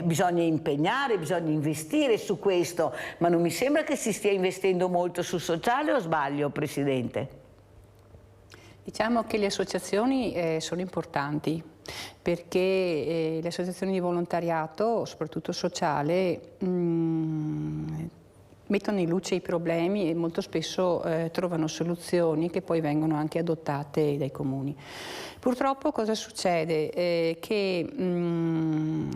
bisogna impegnare, bisogna investire su questo, ma non mi sembra che si stia investendo molto sul sociale, o sbaglio, Presidente? Diciamo che le associazioni sono importanti perché le associazioni di volontariato, soprattutto sociale, mettono in luce i problemi e molto spesso trovano soluzioni che poi vengono anche adottate dai comuni. Purtroppo cosa succede? Che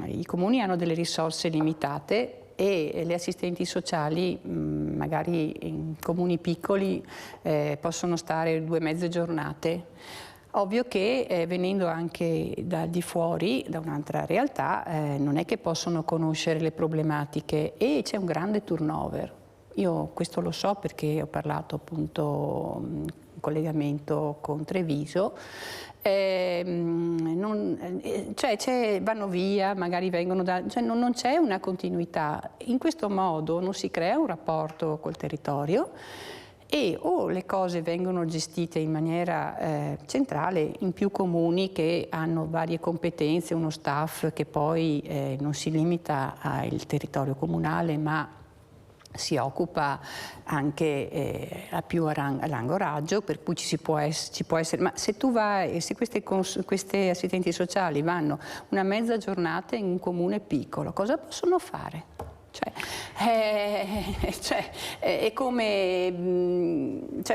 i comuni hanno delle risorse limitate e le assistenti sociali magari in comuni piccoli possono stare 2 mezze giornate. Ovvio che venendo anche da di fuori, da un'altra realtà, non è che possono conoscere le problematiche e c'è un grande turnover. Io questo lo so perché ho parlato appunto in collegamento con Treviso. Vanno via, magari vengono non c'è una continuità. In questo modo non si crea un rapporto col territorio e o le cose vengono gestite in maniera centrale in più comuni che hanno varie competenze, uno staff che poi non si limita al territorio comunale ma si occupa anche a più a largo raggio, per cui ci può essere, ma se tu vai, se queste assistenti sociali vanno una mezza giornata in un comune piccolo, cosa possono fare? È come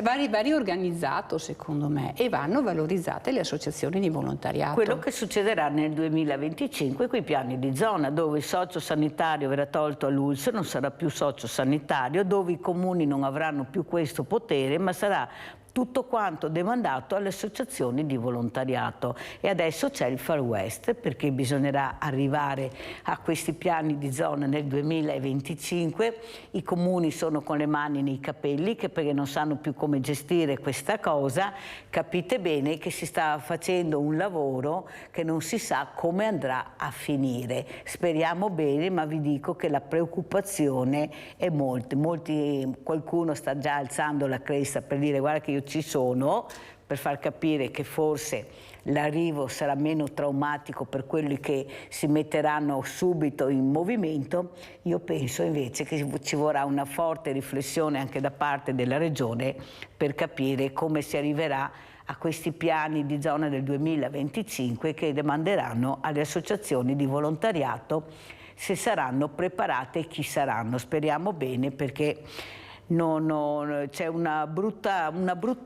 va riorganizzato secondo me e vanno valorizzate le associazioni di volontariato. Quello che succederà nel 2025 con i piani di zona, dove il socio-sanitario verrà tolto all'ULSS, non sarà più socio-sanitario, dove i comuni non avranno più questo potere, ma sarà tutto quanto demandato alle associazioni di volontariato. E adesso c'è il Far West, perché bisognerà arrivare a questi piani di zona nel 2025. I comuni sono con le mani nei capelli perché non sanno più come gestire questa cosa. Capite bene che si sta facendo un lavoro che non si sa come andrà a finire. Speriamo bene, ma vi dico che la preoccupazione è qualcuno sta già alzando la cresta per dire guarda che io ci sono, per far capire che forse l'arrivo sarà meno traumatico per quelli che si metteranno subito in movimento. Io penso invece che ci vorrà una forte riflessione anche da parte della Regione per capire come si arriverà a questi piani di zona del 2025 che demanderanno alle associazioni di volontariato se saranno preparate e chi saranno. Speriamo bene perché c'è una brutta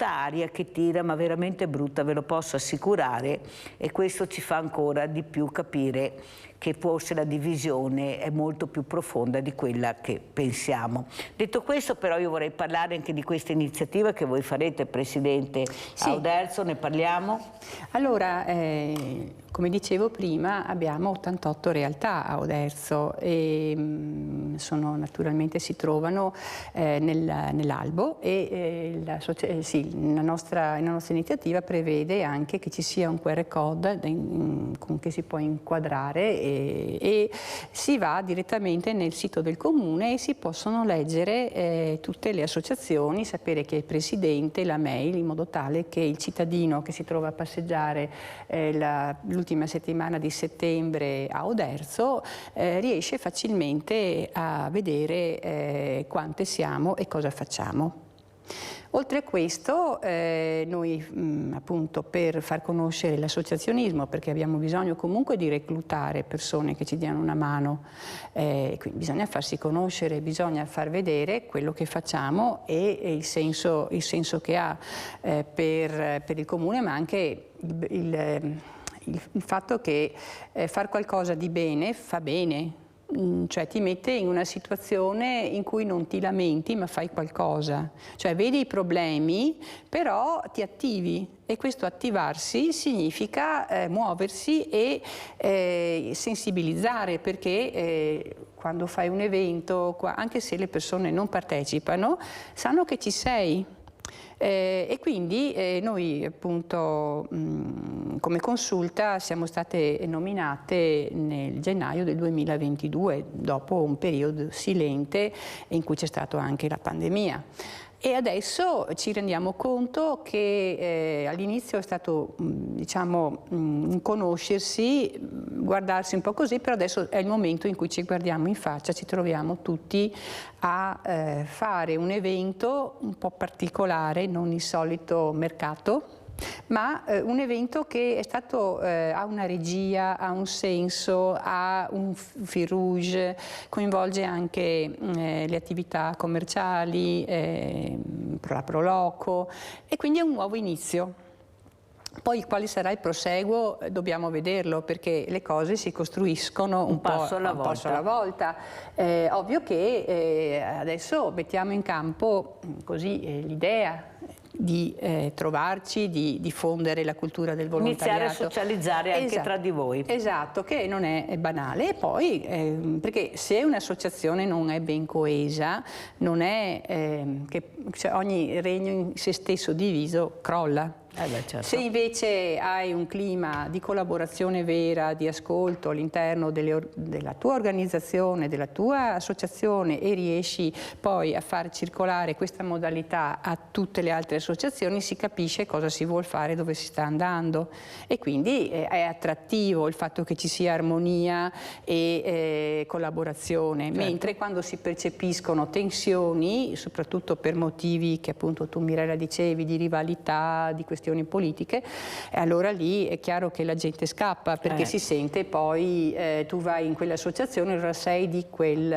aria che tira, ma veramente brutta, ve lo posso assicurare, e questo ci fa ancora di più capire che forse la divisione è molto più profonda di quella che pensiamo. Detto questo, però, io vorrei parlare anche di questa iniziativa che voi farete, Presidente, sì. A Oderzo, ne parliamo? Allora, come dicevo prima, abbiamo 88 realtà a Oderzo e naturalmente si trovano nell'albo e la nostra iniziativa prevede anche che ci sia un QR code che si può inquadrare e si va direttamente nel sito del comune e si possono leggere tutte le associazioni, sapere chi è il presidente, la mail, in modo tale che il cittadino che si trova a passeggiare l'ultima settimana di settembre a Oderzo riesce facilmente a vedere quante siamo e cosa facciamo. Oltre a questo, noi appunto per far conoscere l'associazionismo, perché abbiamo bisogno comunque di reclutare persone che ci diano una mano, quindi bisogna farsi conoscere, bisogna far vedere quello che facciamo e il senso che ha per il comune, ma anche il fatto che far qualcosa di bene fa bene. Cioè ti mette in una situazione in cui non ti lamenti ma fai qualcosa, cioè vedi i problemi però ti attivi, e questo attivarsi significa muoversi e sensibilizzare, perché quando fai un evento, anche se le persone non partecipano, sanno che ci sei. E quindi noi appunto come consulta siamo state nominate nel gennaio del 2022, dopo un periodo silente in cui c'è stata anche la pandemia. E adesso ci rendiamo conto che all'inizio è stato, diciamo, conoscersi, guardarsi un po' così, però adesso è il momento in cui ci guardiamo in faccia, ci troviamo tutti a fare un evento un po' particolare, non il solito mercato, ma un evento che è stato, ha una regia, ha un senso, ha un fil rouge, coinvolge anche le attività commerciali, la Proloco, e quindi è un nuovo inizio. Poi quale sarà il proseguo dobbiamo vederlo, perché le cose si costruiscono un passo alla volta. Ovvio che adesso mettiamo in campo così l'idea di trovarci, di diffondere la cultura del volontariato. Iniziare a socializzare anche tra di voi. Esatto, che non è banale. E poi, perché se un'associazione non è ben coesa, non è che cioè, ogni regno in se stesso diviso crolla. Certo. Se invece hai un clima di collaborazione vera, di ascolto all'interno della tua organizzazione, della tua associazione, e riesci poi a far circolare questa modalità a tutte le altre associazioni, si capisce cosa si vuol fare, dove si sta andando, e quindi è attrattivo il fatto che ci sia armonia e collaborazione, certo. Mentre quando si percepiscono tensioni, soprattutto per motivi che appunto tu Mirella dicevi, di rivalità, di questioni politiche, e allora lì è chiaro che la gente scappa, perché si sente poi tu vai in quell'associazione, allora sei di quel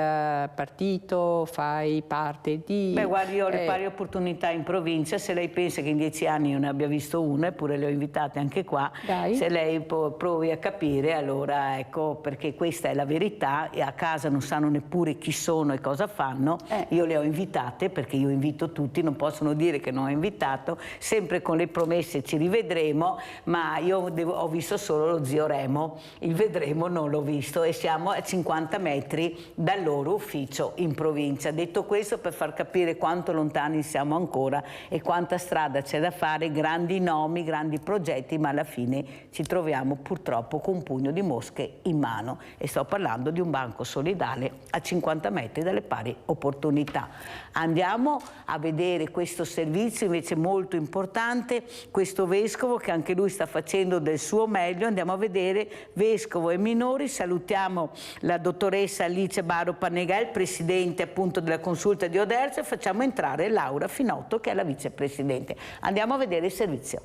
partito, fai parte di... Beh, guardi, io ho le pari opportunità in provincia, se lei pensa che in 10 anni non ne abbia visto una, eppure le ho invitate anche qua, se lei provi a capire, allora ecco, perché questa è la verità, e a casa non sanno neppure chi sono e cosa fanno. Io le ho invitate, perché io invito tutti, non possono dire che non ho invitato, sempre con le promesse ci rivedremo, ma io ho visto solo lo zio Remo, il vedremo non l'ho visto, e siamo a 50 metri dal loro ufficio in provincia. Detto questo, per far capire quanto lontani siamo ancora e quanta strada c'è da fare, grandi nomi, grandi progetti, ma alla fine ci troviamo purtroppo con un pugno di mosche in mano, e sto parlando di un banco solidale a 50 metri dalle pari opportunità. Andiamo a vedere questo servizio invece molto importante, questo vescovo che anche lui sta facendo del suo meglio. Andiamo a vedere vescovo e minori. Salutiamo la dottoressa Alice Baro Panegal, presidente appunto della consulta di Oderzo, e facciamo entrare Laura Finotto, che è la vicepresidente. Andiamo a vedere il servizio.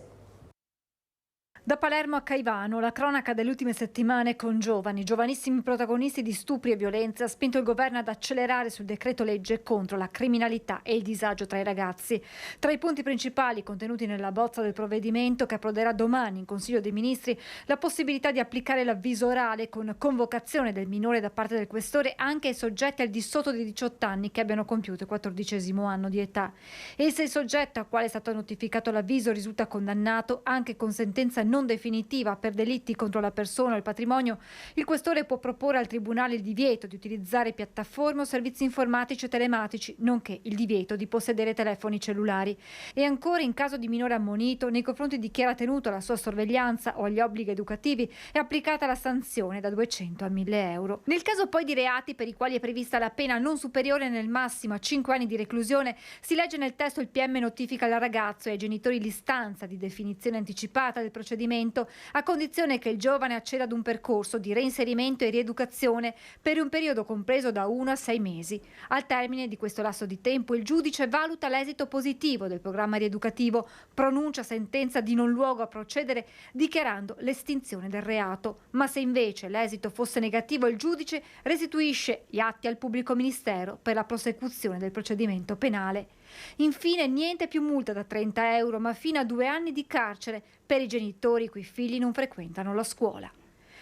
Da Palermo a Caivano, la cronaca delle ultime settimane con giovanissimi protagonisti di stupri e violenze ha spinto il governo ad accelerare sul decreto legge contro la criminalità e il disagio tra i ragazzi. Tra i punti principali contenuti nella bozza del provvedimento, che approderà domani in Consiglio dei Ministri, la possibilità di applicare l'avviso orale con convocazione del minore da parte del questore anche ai soggetti al di sotto dei 18 anni che abbiano compiuto il 14° anno di età. E se il soggetto a quale è stato notificato l'avviso risulta condannato anche con sentenza non definitiva per delitti contro la persona o il patrimonio, il questore può proporre al Tribunale il divieto di utilizzare piattaforme o servizi informatici o telematici, nonché il divieto di possedere telefoni cellulari. E ancora, in caso di minore ammonito, nei confronti di chi era tenuto alla sua sorveglianza o agli obblighi educativi, è applicata la sanzione da 200 a 1.000 euro. Nel caso poi di reati per i quali è prevista la pena non superiore nel massimo a 5 anni di reclusione, si legge nel testo il PM notifica al ragazzo e ai genitori l'istanza di definizione anticipata del procedimento procedimento, a condizione che il giovane acceda ad un percorso di reinserimento e rieducazione per un periodo compreso da 1 a 6 mesi. Al termine di questo lasso di tempo il giudice valuta l'esito positivo del programma rieducativo, pronuncia sentenza di non luogo a procedere dichiarando l'estinzione del reato. Ma se invece l'esito fosse negativo, il giudice restituisce gli atti al pubblico ministero per la prosecuzione del procedimento penale. Infine, niente più multa da 30 euro, ma fino a 2 anni di carcere per i genitori i cui figli non frequentano la scuola.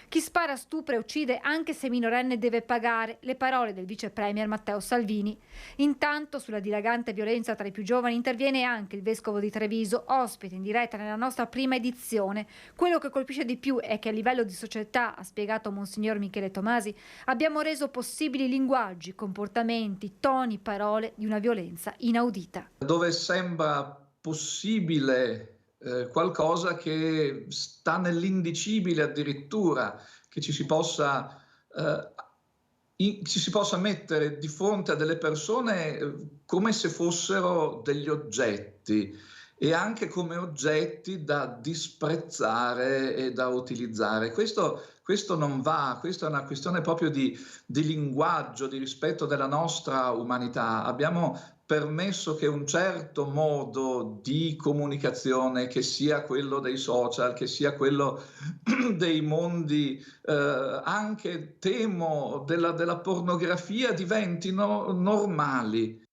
Chi spara, stupra e uccide anche se minorenne deve pagare, le parole del vice premier Matteo Salvini. Intanto sulla dilagante violenza tra i più giovani interviene anche il vescovo di Treviso, ospite in diretta nella nostra prima edizione. Quello che colpisce di più è che a livello di società, ha spiegato Monsignor Michele Tomasi, abbiamo reso possibili linguaggi, comportamenti, toni, parole di una violenza inaudita. Dove sembra possibile qualcosa che sta nell'indicibile addirittura, che ci si possa mettere di fronte a delle persone come se fossero degli oggetti e anche come oggetti da disprezzare e da utilizzare. Questo non va, questa è una questione proprio di linguaggio, di rispetto della nostra umanità. Abbiamo permesso che un certo modo di comunicazione, che sia quello dei social, che sia quello dei mondi, anche temo della pornografia, diventino normali.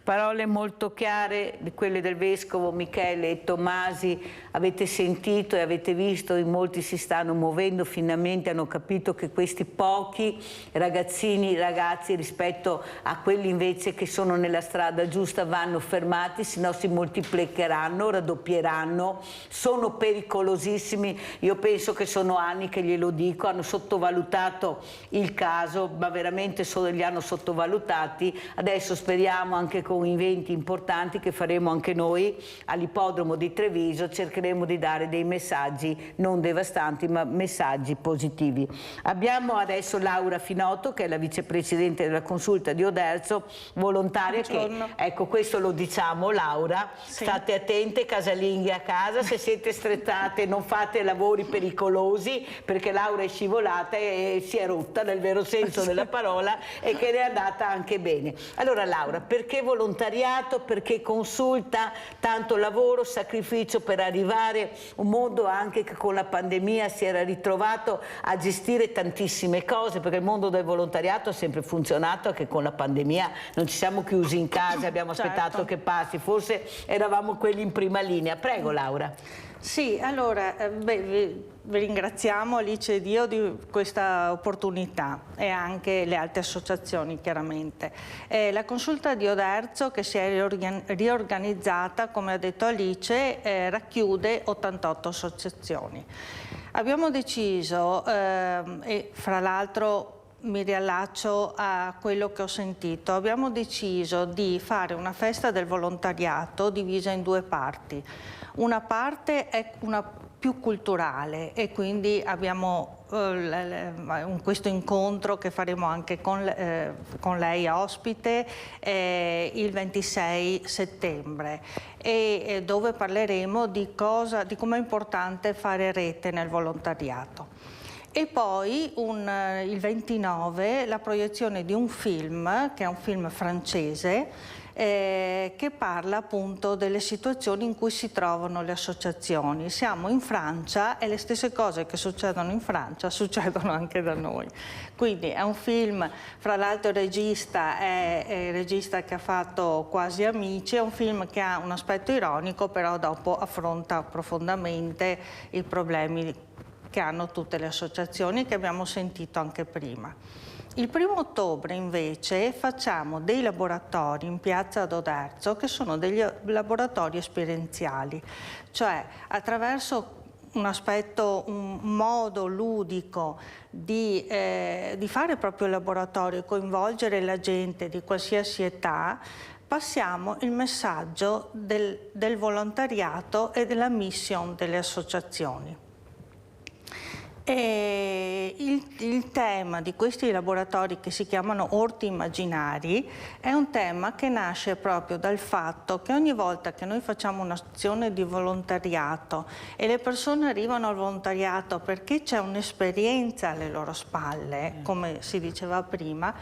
Parole molto chiare, quelle del vescovo Michele Tomasi. Avete sentito e avete visto, in molti si stanno muovendo, finalmente hanno capito che questi pochi ragazzi rispetto a quelli invece che sono nella strada giusta vanno fermati, sennò si moltiplicheranno, raddoppieranno, sono pericolosissimi. Io penso che sono anni che glielo dico, hanno sottovalutato il caso, ma veramente li hanno sottovalutati. Adesso speriamo anche con eventi importanti che faremo anche noi all'ippodromo di Treviso, cercheremo di dare dei messaggi non devastanti ma messaggi positivi. Abbiamo adesso Laura Finotto, che è la vicepresidente della Consulta di Oderzo, volontaria. Che, ecco, questo lo diciamo, Laura, sì. State attente, casalinghe a casa, se siete strettate non fate lavori pericolosi, perché Laura è scivolata e si è rotta nel vero senso della parola e che ne è andata anche bene. Allora Laura, perché volontariato, perché consulta, tanto lavoro, sacrificio per arrivare, un mondo anche che con la pandemia si era ritrovato a gestire tantissime cose, perché il mondo del volontariato ha sempre funzionato, anche con la pandemia non ci siamo chiusi in casa, abbiamo aspettato che passi, forse eravamo quelli in prima linea. Prego Laura. Sì, allora vi ringraziamo Alice ed io di questa opportunità e anche le altre associazioni chiaramente. La Consulta di Oderzo, che si è riorganizzata, come ha detto Alice, racchiude 88 associazioni. Abbiamo deciso, e fra l'altro mi riallaccio a quello che ho sentito, abbiamo deciso di fare una festa del volontariato divisa in 2 parti. Una parte è una più culturale e quindi abbiamo questo incontro che faremo anche con lei ospite il 26 settembre e dove parleremo di come è importante fare rete nel volontariato. E poi il 29 la proiezione di un film, che è un film francese, che parla appunto delle situazioni in cui si trovano le associazioni. Siamo in Francia e le stesse cose che succedono in Francia succedono anche da noi. Quindi è un film, fra l'altro il regista è il regista che ha fatto Quasi Amici, è un film che ha un aspetto ironico, però dopo affronta profondamente i problemi che hanno tutte le associazioni che abbiamo sentito anche prima. Il 1° ottobre invece facciamo dei laboratori in piazza ad Oderzo che sono degli laboratori esperienziali, cioè attraverso un modo ludico di fare proprio il laboratorio e coinvolgere la gente di qualsiasi età, passiamo il messaggio del volontariato e della mission delle associazioni. E il tema di questi laboratori, che si chiamano orti immaginari, è un tema che nasce proprio dal fatto che ogni volta che noi facciamo un'azione di volontariato e le persone arrivano al volontariato perché c'è un'esperienza alle loro spalle, come si diceva prima,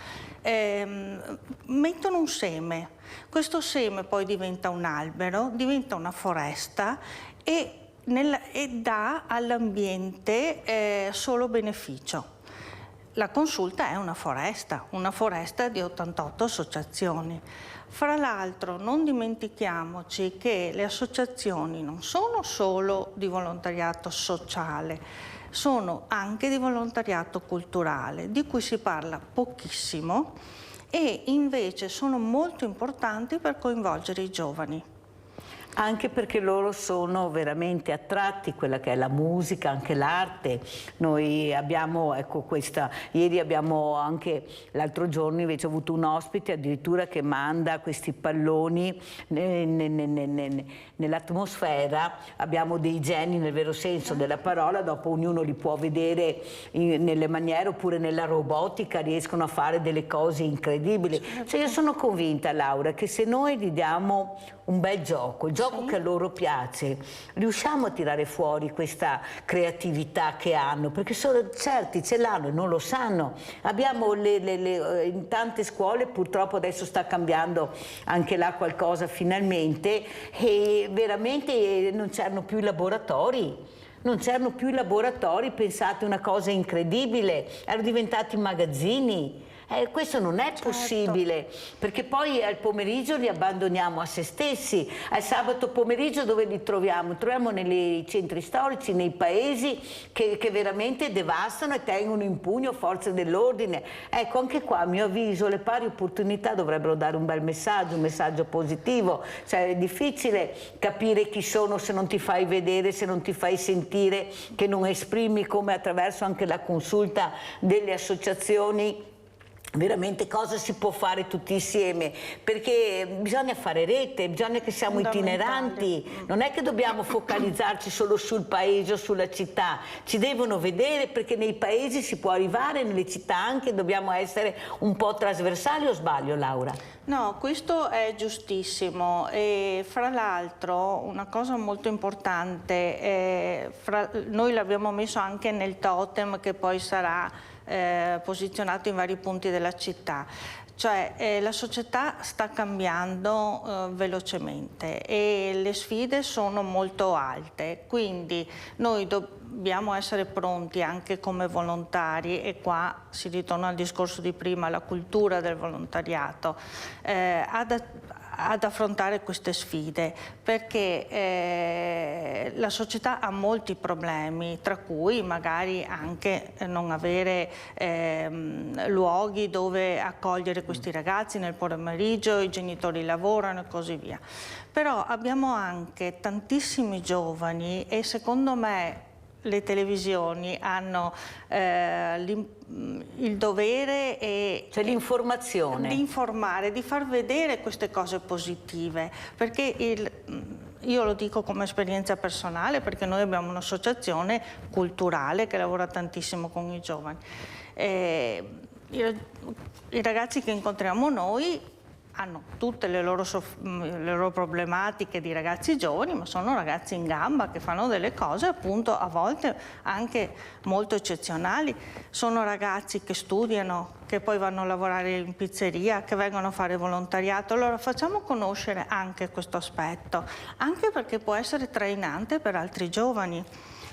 mettono un seme. Questo seme poi diventa un albero, diventa una foresta e dà all'ambiente solo beneficio. La consulta è una foresta di 88 associazioni. Fra l'altro non dimentichiamoci che le associazioni non sono solo di volontariato sociale, sono anche di volontariato culturale, di cui si parla pochissimo e invece sono molto importanti per coinvolgere i giovani. Anche perché loro sono veramente attratti, quella che è la musica, anche l'arte. Noi abbiamo, ecco, ieri abbiamo anche, l'altro giorno invece ho avuto un ospite addirittura che manda questi palloni nell'atmosfera. Abbiamo dei geni nel vero senso della parola, dopo ognuno li può vedere nelle maniere, oppure nella robotica riescono a fare delle cose incredibili. Cioè io sono convinta, Laura, che se noi gli diamo un bel gioco, il gioco che a loro piace, riusciamo a tirare fuori questa creatività che hanno, perché certi ce l'hanno e non lo sanno. Abbiamo in tante scuole, purtroppo adesso sta cambiando anche là qualcosa finalmente, e veramente non c'erano più i laboratori. Non c'erano più i laboratori, pensate, una cosa incredibile, erano diventati magazzini. Questo non è possibile, perché poi al pomeriggio li abbandoniamo a se stessi. Al sabato pomeriggio dove li troviamo? Troviamo nei centri storici, nei paesi che veramente devastano e tengono in pugno forze dell'ordine. Ecco, anche qua a mio avviso le pari opportunità dovrebbero dare un bel messaggio, un messaggio positivo. Cioè è difficile capire chi sono se non ti fai vedere, se non ti fai sentire, che non esprimi, come attraverso anche la consulta delle associazioni, veramente cosa si può fare tutti insieme, perché bisogna fare rete, bisogna che siamo itineranti, non è che dobbiamo focalizzarci solo sul paese o sulla città, ci devono vedere, perché nei paesi si può arrivare, nelle città anche, dobbiamo essere un po' trasversali, o sbaglio, Laura? No, questo è giustissimo, e fra l'altro una cosa molto importante, noi l'abbiamo messo anche nel totem che poi sarà posizionato in vari punti della città, cioè la società sta cambiando velocemente e le sfide sono molto alte, quindi noi dobbiamo essere pronti anche come volontari, e qua si ritorna al discorso di prima, la cultura del volontariato, ad affrontare queste sfide, perché la società ha molti problemi, tra cui magari anche non avere luoghi dove accogliere questi ragazzi nel pomeriggio, i genitori lavorano e così via. Però abbiamo anche tantissimi giovani, e secondo me le televisioni hanno il dovere cioè l'informazione, di informare, di far vedere queste cose positive, perché io lo dico come esperienza personale, perché noi abbiamo un'associazione culturale che lavora tantissimo con i giovani. I ragazzi che incontriamo noi hanno tutte le loro problematiche di ragazzi giovani, ma sono ragazzi in gamba che fanno delle cose appunto a volte anche molto eccezionali. Sono ragazzi che studiano, che poi vanno a lavorare in pizzeria, che vengono a fare volontariato. Allora facciamo conoscere anche questo aspetto, anche perché può essere trainante per altri giovani.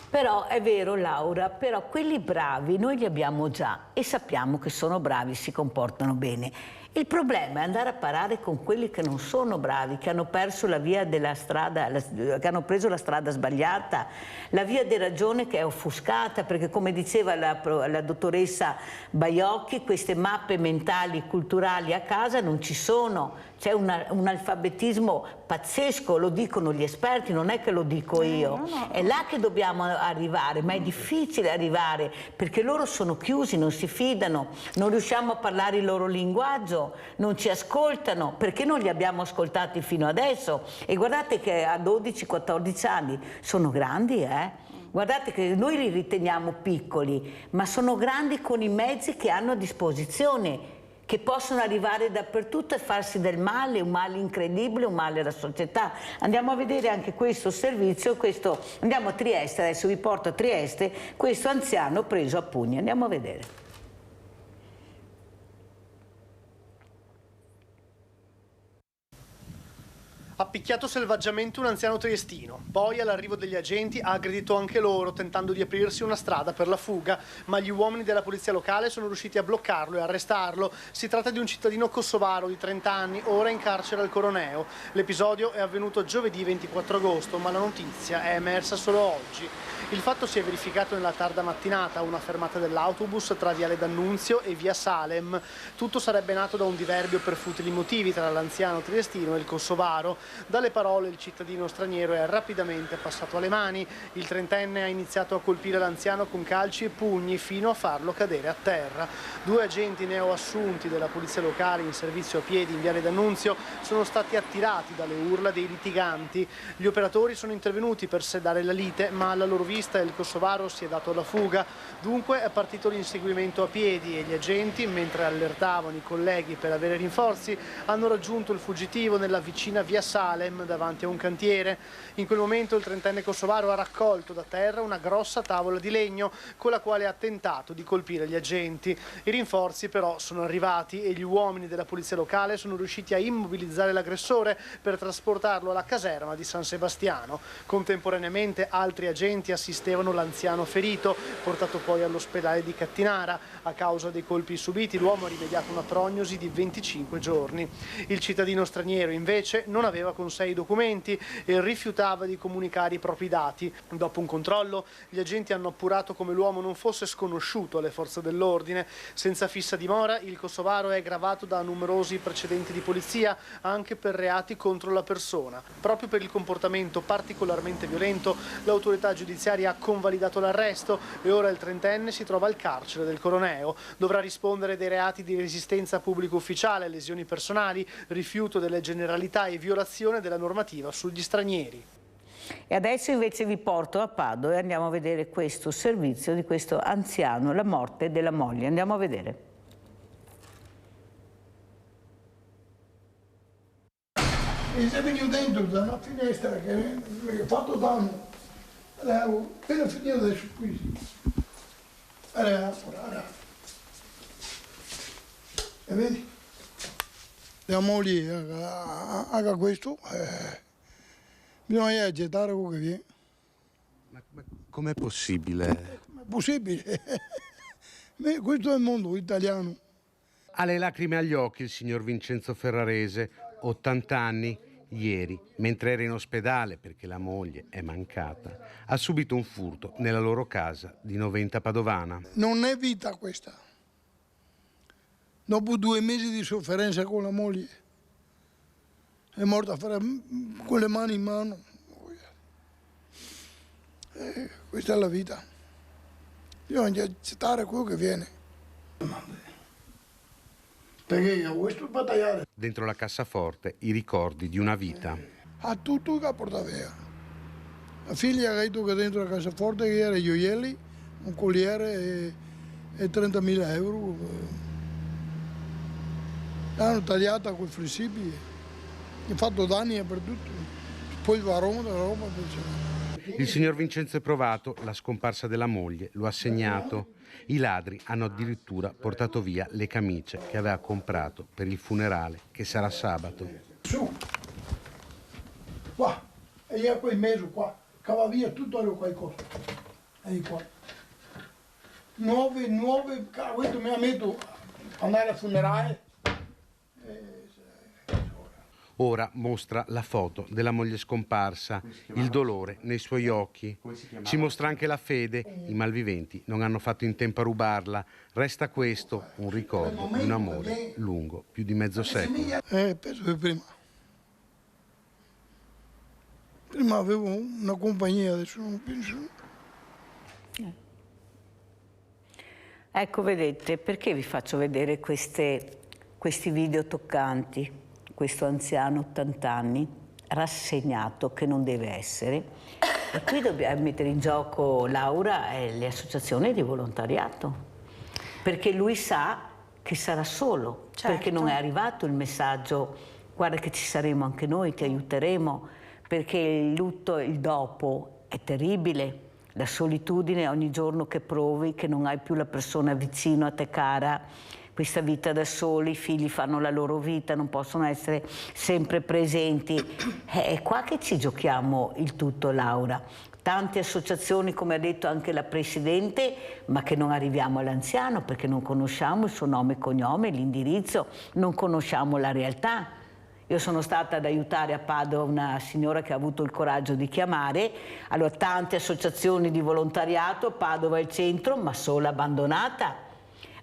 Però è vero, Laura, però quelli bravi noi li abbiamo già e sappiamo che sono bravi, si comportano bene. Il problema è andare a parare con quelli che non sono bravi, che hanno perso la via della strada, che hanno preso la strada sbagliata, la via di ragione che è offuscata, perché come diceva la dottoressa Baiocchi, queste mappe mentali, culturali a casa non ci sono. C'è un alfabetismo pazzesco, lo dicono gli esperti, non è che lo dico io. No. È là che dobbiamo arrivare, ma è difficile arrivare, perché loro sono chiusi, non si fidano, non riusciamo a parlare il loro linguaggio, non ci ascoltano, perché non li abbiamo ascoltati fino adesso. E guardate che a 12-14 anni sono grandi, Guardate che noi li riteniamo piccoli, ma sono grandi con i mezzi che hanno a disposizione, che possono arrivare dappertutto e farsi del male, un male incredibile, un male alla società. Andiamo a vedere anche questo servizio, andiamo a Trieste, adesso vi porto a Trieste, questo anziano preso a pugni, andiamo a vedere. Ha picchiato selvaggiamente un anziano triestino, poi all'arrivo degli agenti ha aggredito anche loro tentando di aprirsi una strada per la fuga, ma gli uomini della polizia locale sono riusciti a bloccarlo e arrestarlo. Si tratta di un cittadino kosovaro di 30 anni, ora in carcere al Coroneo. L'episodio è avvenuto giovedì 24 agosto, ma la notizia è emersa solo oggi. Il fatto si è verificato nella tarda mattinata a una fermata dell'autobus tra Viale D'Annunzio e Via Salem. Tutto sarebbe nato da un diverbio per futili motivi tra l'anziano triestino e il kosovaro. Dalle parole il cittadino straniero è rapidamente passato alle mani. Il trentenne ha iniziato a colpire l'anziano con calci e pugni fino a farlo cadere a terra. 2 agenti neoassunti della polizia locale in servizio a piedi in Viale D'Annunzio sono stati attirati dalle urla dei litiganti. Gli operatori sono intervenuti per sedare la lite, ma alla loro vista il kosovaro si è dato alla fuga. Dunque è partito l'inseguimento a piedi e gli agenti, mentre allertavano i colleghi per avere rinforzi, hanno raggiunto il fuggitivo nella vicina Via Salem davanti a un cantiere. In quel momento il trentenne kosovaro ha raccolto da terra una grossa tavola di legno con la quale ha tentato di colpire gli agenti. I rinforzi però sono arrivati e gli uomini della polizia locale sono riusciti a immobilizzare l'aggressore per trasportarlo alla caserma di San Sebastiano. Contemporaneamente altri agenti assistevano l'anziano ferito, portato poi all'ospedale di Cattinara. A causa dei colpi subiti l'uomo ha rimediato una prognosi di 25 giorni. Il cittadino straniero invece non aveva con sé i documenti e rifiutava di comunicare i propri dati. Dopo un controllo gli agenti hanno appurato come l'uomo non fosse sconosciuto alle forze dell'ordine. Senza fissa dimora il kosovaro è gravato da numerosi precedenti di polizia anche per reati contro la persona. Proprio per il comportamento particolarmente violento l'autorità giudiziaria ha convalidato l'arresto e ora il trentenne si trova al carcere del Coroneo. Dovrà rispondere dei reati di resistenza pubblico ufficiale, lesioni personali, rifiuto delle generalità e violazione della normativa sugli stranieri. E adesso invece vi porto a Padova e andiamo a vedere questo servizio di questo anziano, la morte della moglie. Andiamo a vedere. E se venuto dentro da una finestra che mi ha fatto danno, avevo appena finito adesso qui. E vedi? La moglie ha questo, bisogna gettare quello che viene. Ma com'è possibile? È possibile. Questo è il mondo italiano. Ha le lacrime agli occhi il signor Vincenzo Ferrarese, 80 anni, ieri, mentre era in ospedale perché la moglie è mancata, ha subito un furto nella loro casa di Noventa Padovana. Non è vita questa. Dopo 2 mesi di sofferenza con la moglie, è morta con le mani in mano. Questa è la vita. Bisogna accettare quello che viene. Perché io questo battagliare. Dentro la cassaforte i ricordi di una vita. Ha tutto che porta via. La figlia ha detto che dentro la cassaforte che era gioielli, un colliere e 30.000 euro. L'hanno tagliata con flessibile, ha fatto danni per tutto, poi il varone della roba. Il signor Vincenzo è provato, la scomparsa della moglie lo ha segnato. I ladri hanno addirittura portato via le camicie che aveva comprato per il funerale, che sarà sabato. Su, qua, e io qua in mezzo qua, cava via tutto qualcosa. E qua. Nuove, questo mi ha messo andare al funerale. Ora mostra la foto della moglie scomparsa, il dolore nei suoi occhi. Ci mostra anche la fede, i malviventi non hanno fatto in tempo a rubarla. Resta questo, un ricordo di un amore lungo più di mezzo secolo. Penso che prima avevo una compagnia, adesso non penso. Ecco, vedete, perché vi faccio vedere questi video toccanti? Questo anziano, 80 anni, rassegnato, che non deve essere, E qui dobbiamo mettere in gioco, Laura, le associazioni di volontariato, perché lui sa che sarà solo, perché non è arrivato il messaggio: guarda che ci saremo anche noi, ti aiuteremo, perché il lutto, il dopo è terribile, la solitudine ogni giorno che provi, che non hai più la persona vicino a te cara, questa vita da soli, i figli fanno la loro vita, non possono essere sempre presenti. È qua che ci giochiamo il tutto, Laura. Tante associazioni, come ha detto anche la Presidente, ma che non arriviamo all'anziano perché non conosciamo il suo nome e cognome, l'indirizzo, non conosciamo la realtà. Io sono stata ad aiutare a Padova una signora che ha avuto il coraggio di chiamare, allora tante associazioni di volontariato, Padova è il centro, ma sola, abbandonata.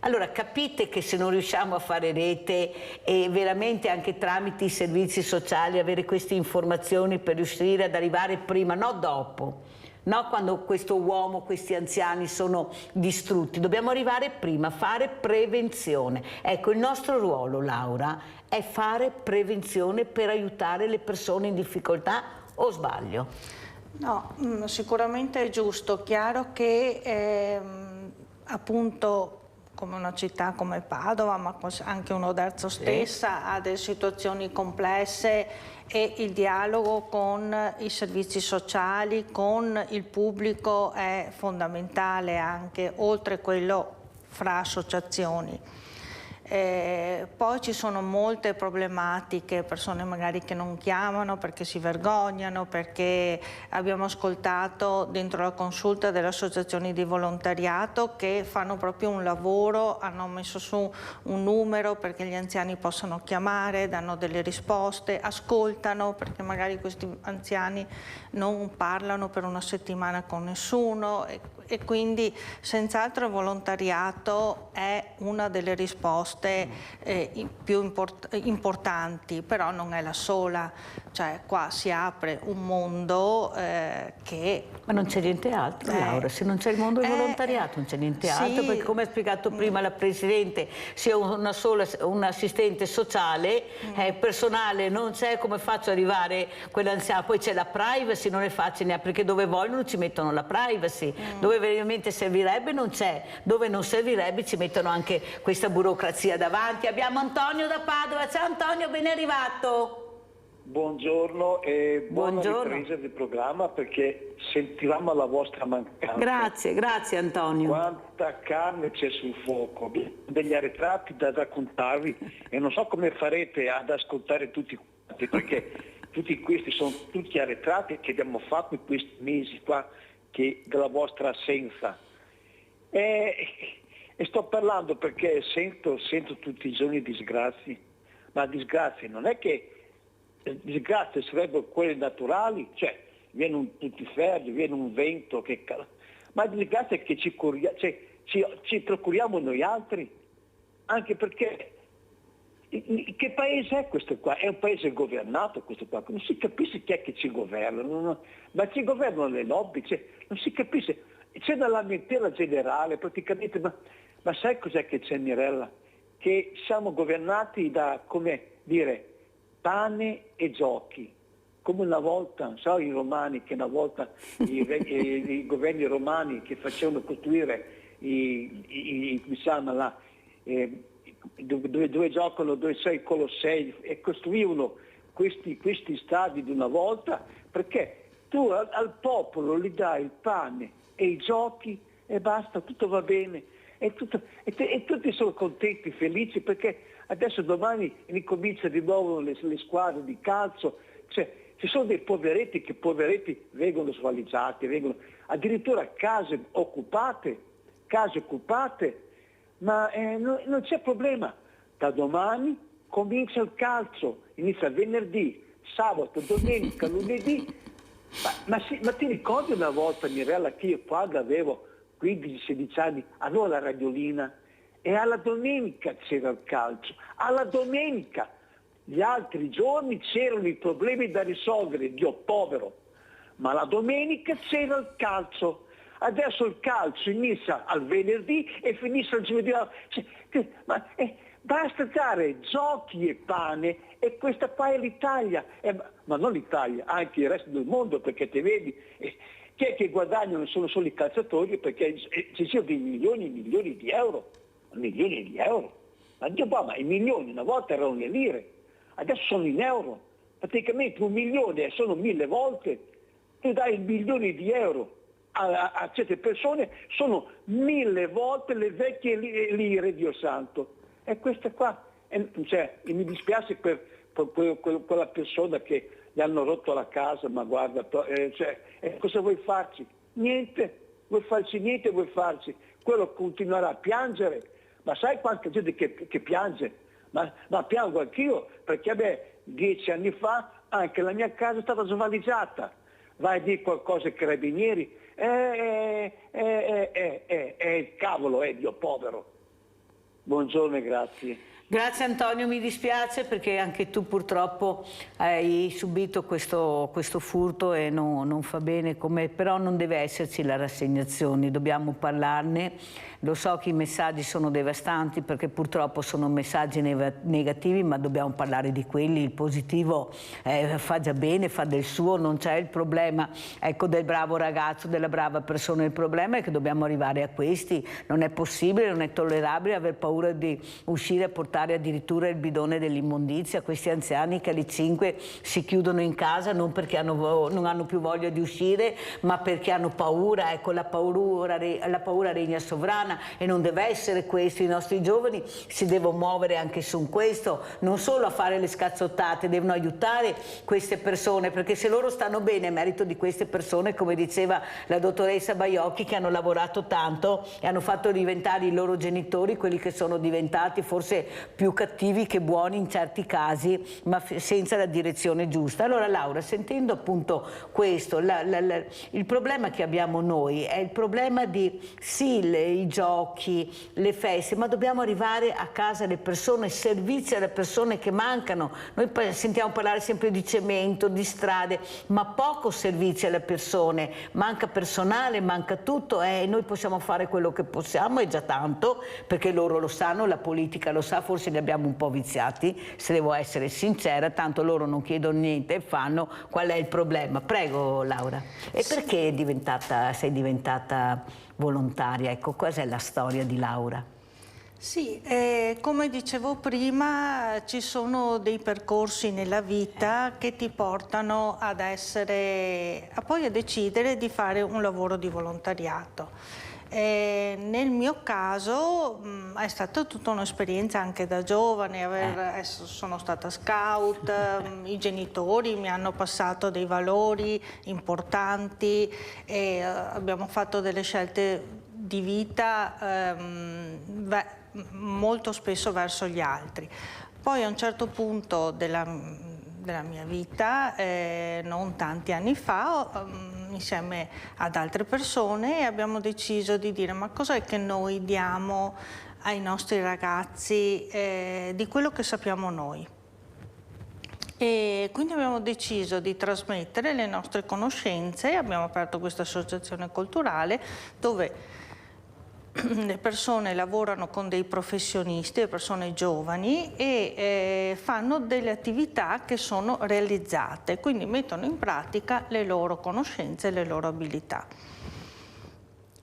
Allora capite che se non riusciamo a fare rete e veramente anche tramite i servizi sociali avere queste informazioni per riuscire ad arrivare prima, no dopo, no quando questo uomo, questi anziani sono distrutti, dobbiamo arrivare prima, fare prevenzione. Ecco, il nostro ruolo, Laura, è fare prevenzione per aiutare le persone in difficoltà, o sbaglio? No, sicuramente è giusto, chiaro che appunto come una città come Padova, ma anche un Oderzo stessa, ha delle situazioni complesse e il dialogo con i servizi sociali, con il pubblico è fondamentale anche, oltre quello fra associazioni. Poi ci sono molte problematiche, persone magari che non chiamano perché si vergognano, perché abbiamo ascoltato dentro la consulta delle associazioni di volontariato che fanno proprio un lavoro, hanno messo su un numero perché gli anziani possano chiamare, danno delle risposte, ascoltano perché magari questi anziani non parlano per una settimana con nessuno e quindi senz'altro il volontariato è una delle risposte più importanti, però non è la sola, cioè qua si apre un mondo che... Ma non c'è niente altro, Laura, se non c'è il mondo del volontariato non c'è niente altro, perché come ha spiegato prima la Presidente, se una sola, un assistente sociale, personale non c'è, come faccio ad arrivare quell'anziano? Poi c'è la privacy, non è facile, perché dove vogliono ci mettono la privacy, dove veramente servirebbe non c'è, dove non servirebbe ci mettono anche questa burocrazia davanti. Abbiamo Antonio da Padova. Ciao Antonio, ben arrivato. Buongiorno e buona ripresa del programma, perché sentivamo la vostra mancanza. Grazie Antonio. Quanta carne c'è sul fuoco, degli arretrati da raccontarvi e non so come farete ad ascoltare tutti quanti, perché tutti questi sono tutti arretrati che abbiamo fatto in questi mesi qua della vostra assenza. E sto parlando perché sento tutti i giorni disgrazie, ma disgrazie non è che disgrazie sarebbero quelle naturali, cioè viene tutti ferri, viene un vento, ma disgrazie è che ci procuriamo noi altri, anche perché che paese è questo qua? È un paese governato questo qua, non si capisce chi è che ci governa, ma ci governano le lobby, non si capisce, c'è una lamentela generale praticamente, ma sai cos'è che c'è, Mirella? Che siamo governati da, come dire, pane e giochi, come una volta, i romani, che una volta i governi romani che facevano costruire dove giocano, dove sei i Colossei, e costruivano questi stadi di una volta, perché tu al popolo gli dai il pane e i giochi e basta, tutto va bene, e tutti sono contenti, felici, perché adesso domani ricomincia di nuovo le squadre di calcio, ci sono dei poveretti vengono svaligiati, vengono addirittura case occupate, ma non c'è problema. Da domani comincia il calcio, inizia venerdì, sabato, domenica, lunedì. Ma ti ricordi una volta, Mirella, che io quando avevo 15-16 anni avevo la radiolina e alla domenica c'era il calcio, alla domenica. Gli altri giorni c'erano i problemi da risolvere, Dio povero, ma la domenica c'era il calcio. Adesso il calcio inizia al venerdì e finisce il giovedì. Basta dare giochi e pane, e questa qua è l'Italia, ma non l'Italia, anche il resto del mondo, perché te vedi, Chi è che guadagnano sono solo i calciatori, perché ci sono dei milioni e milioni di euro. Milioni di euro. Ma Dio, ma i milioni una volta erano le lire, adesso sono in euro. Praticamente 1 milione sono 1000 volte. Tu dai milioni di euro a certe persone, sono 1000 volte le vecchie lire, Dio santo. E questa qua, mi dispiace per quella persona che gli hanno rotto la casa, ma guarda, cosa vuoi farci? Niente, vuoi farci. Quello continuerà a piangere, ma sai quanta gente che piange? Ma piango anch'io, perché 10 anni fa anche la mia casa è stata svaligiata. Vai a dire qualcosa ai carabinieri, il cavolo, Dio povero. Buongiorno e grazie. Grazie Antonio, mi dispiace perché anche tu purtroppo hai subito questo furto e non fa bene, però non deve esserci la rassegnazione, dobbiamo parlarne. Lo so che i messaggi sono devastanti perché purtroppo sono messaggi negativi, ma dobbiamo parlare di quelli. Il positivo fa già bene, fa del suo, non c'è il problema del bravo ragazzo, della brava persona. Il problema è che dobbiamo arrivare a questi. Non è possibile, non è tollerabile aver paura di uscire a portare addirittura il bidone dell'immondizia. Questi anziani che alle 5 si chiudono in casa non perché non hanno più voglia di uscire, ma perché hanno paura. Ecco, la paura regna sovrana. E non deve essere questo. I nostri giovani si devono muovere anche su questo, non solo a fare le scazzottate, devono aiutare queste persone, perché se loro stanno bene è merito di queste persone, come diceva la dottoressa Baiocchi, che hanno lavorato tanto e hanno fatto diventare i loro genitori quelli che sono diventati, forse più cattivi che buoni in certi casi, ma senza la direzione giusta. Allora Laura, sentendo appunto questo, il problema che abbiamo noi è il problema di i giochi, le feste, ma dobbiamo arrivare a casa alle persone, servizi alle persone che mancano. Noi sentiamo parlare sempre di cemento, di strade, ma poco servizi alle persone, manca personale, manca tutto e noi possiamo fare quello che possiamo, è già tanto, perché loro lo sanno, la politica lo sa, forse li abbiamo un po' viziati, se devo essere sincera, tanto loro non chiedono niente e fanno. Qual è il problema? Prego Laura. E perché sei diventata volontaria? Ecco, cos'è la storia di Laura? Sì, come dicevo prima, ci sono dei percorsi nella vita che ti portano a poi a decidere di fare un lavoro di volontariato. Nel mio caso è stata tutta un'esperienza anche da giovane, sono stata scout, i genitori mi hanno passato dei valori importanti e abbiamo fatto delle scelte di vita molto spesso verso gli altri. Poi a un certo punto della mia vita, non tanti anni fa, insieme ad altre persone abbiamo deciso di dire: ma cos'è che noi diamo ai nostri ragazzi di quello che sappiamo noi? E quindi abbiamo deciso di trasmettere le nostre conoscenze e abbiamo aperto questa associazione culturale dove le persone lavorano con dei professionisti, le persone giovani e fanno delle attività che sono realizzate, quindi mettono in pratica le loro conoscenze e le loro abilità.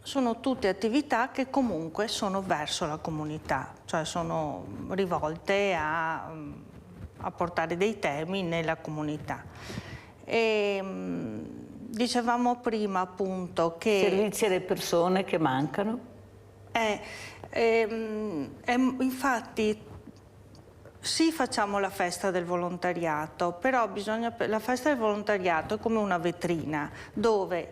Sono tutte attività che comunque sono verso la comunità, cioè sono rivolte a portare dei temi nella comunità. Dicevamo prima appunto che... Servizi alle persone che mancano? Infatti sì, facciamo la festa del volontariato, però la festa del volontariato è come una vetrina dove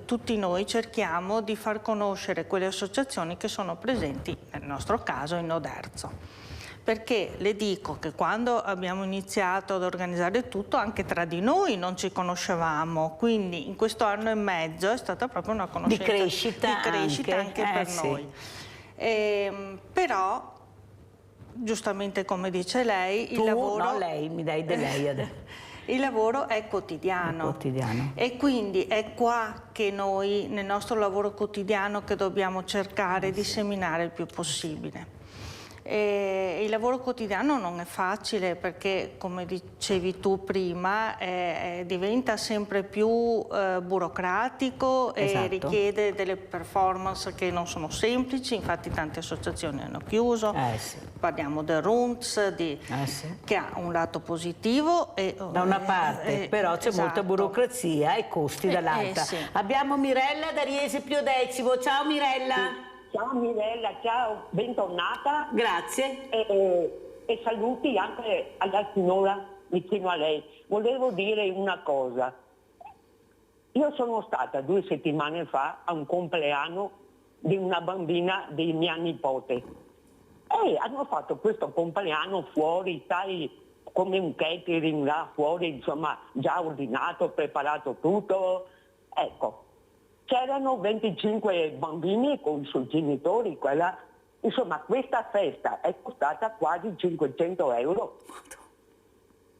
tutti noi cerchiamo di far conoscere quelle associazioni che sono presenti, nel nostro caso, in Oderzo. Perché le dico che quando abbiamo iniziato ad organizzare tutto, anche tra di noi non ci conoscevamo, quindi in questo anno e mezzo è stata proprio una conoscenza di crescita anche per noi. Però, giustamente come dice lei, il lavoro... No, lei, mi dai di lei adesso. Il lavoro è quotidiano. E quindi è qua che noi, nel nostro lavoro quotidiano, che dobbiamo cercare di seminare il più possibile. Il lavoro quotidiano non è facile perché, come dicevi tu prima, diventa sempre più burocratico e richiede delle performance che non sono semplici, infatti tante associazioni hanno chiuso. Parliamo del RUNTS che ha un lato positivo da una parte, però c'è molta burocrazia e costi dall'altra. Abbiamo Mirella da Riese Piodecimo. Ciao Mirella. Ciao Mirella, ciao, bentornata. Grazie. E saluti anche alla signora vicino a lei. Volevo dire una cosa. Io sono stata 2 settimane fa a un compleanno di una bambina di mia nipote. E hanno fatto questo compleanno fuori, sai, come un catering là fuori, insomma, già ordinato, preparato tutto. Ecco. C'erano 25 bambini con i suoi genitori, insomma questa festa è costata quasi 500 euro.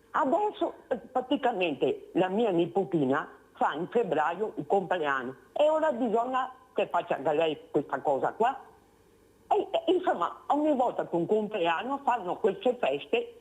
Adesso praticamente la mia nipotina fa in febbraio il compleanno e ora bisogna che faccia anche lei questa cosa qua. E, insomma ogni volta che un compleanno fanno queste feste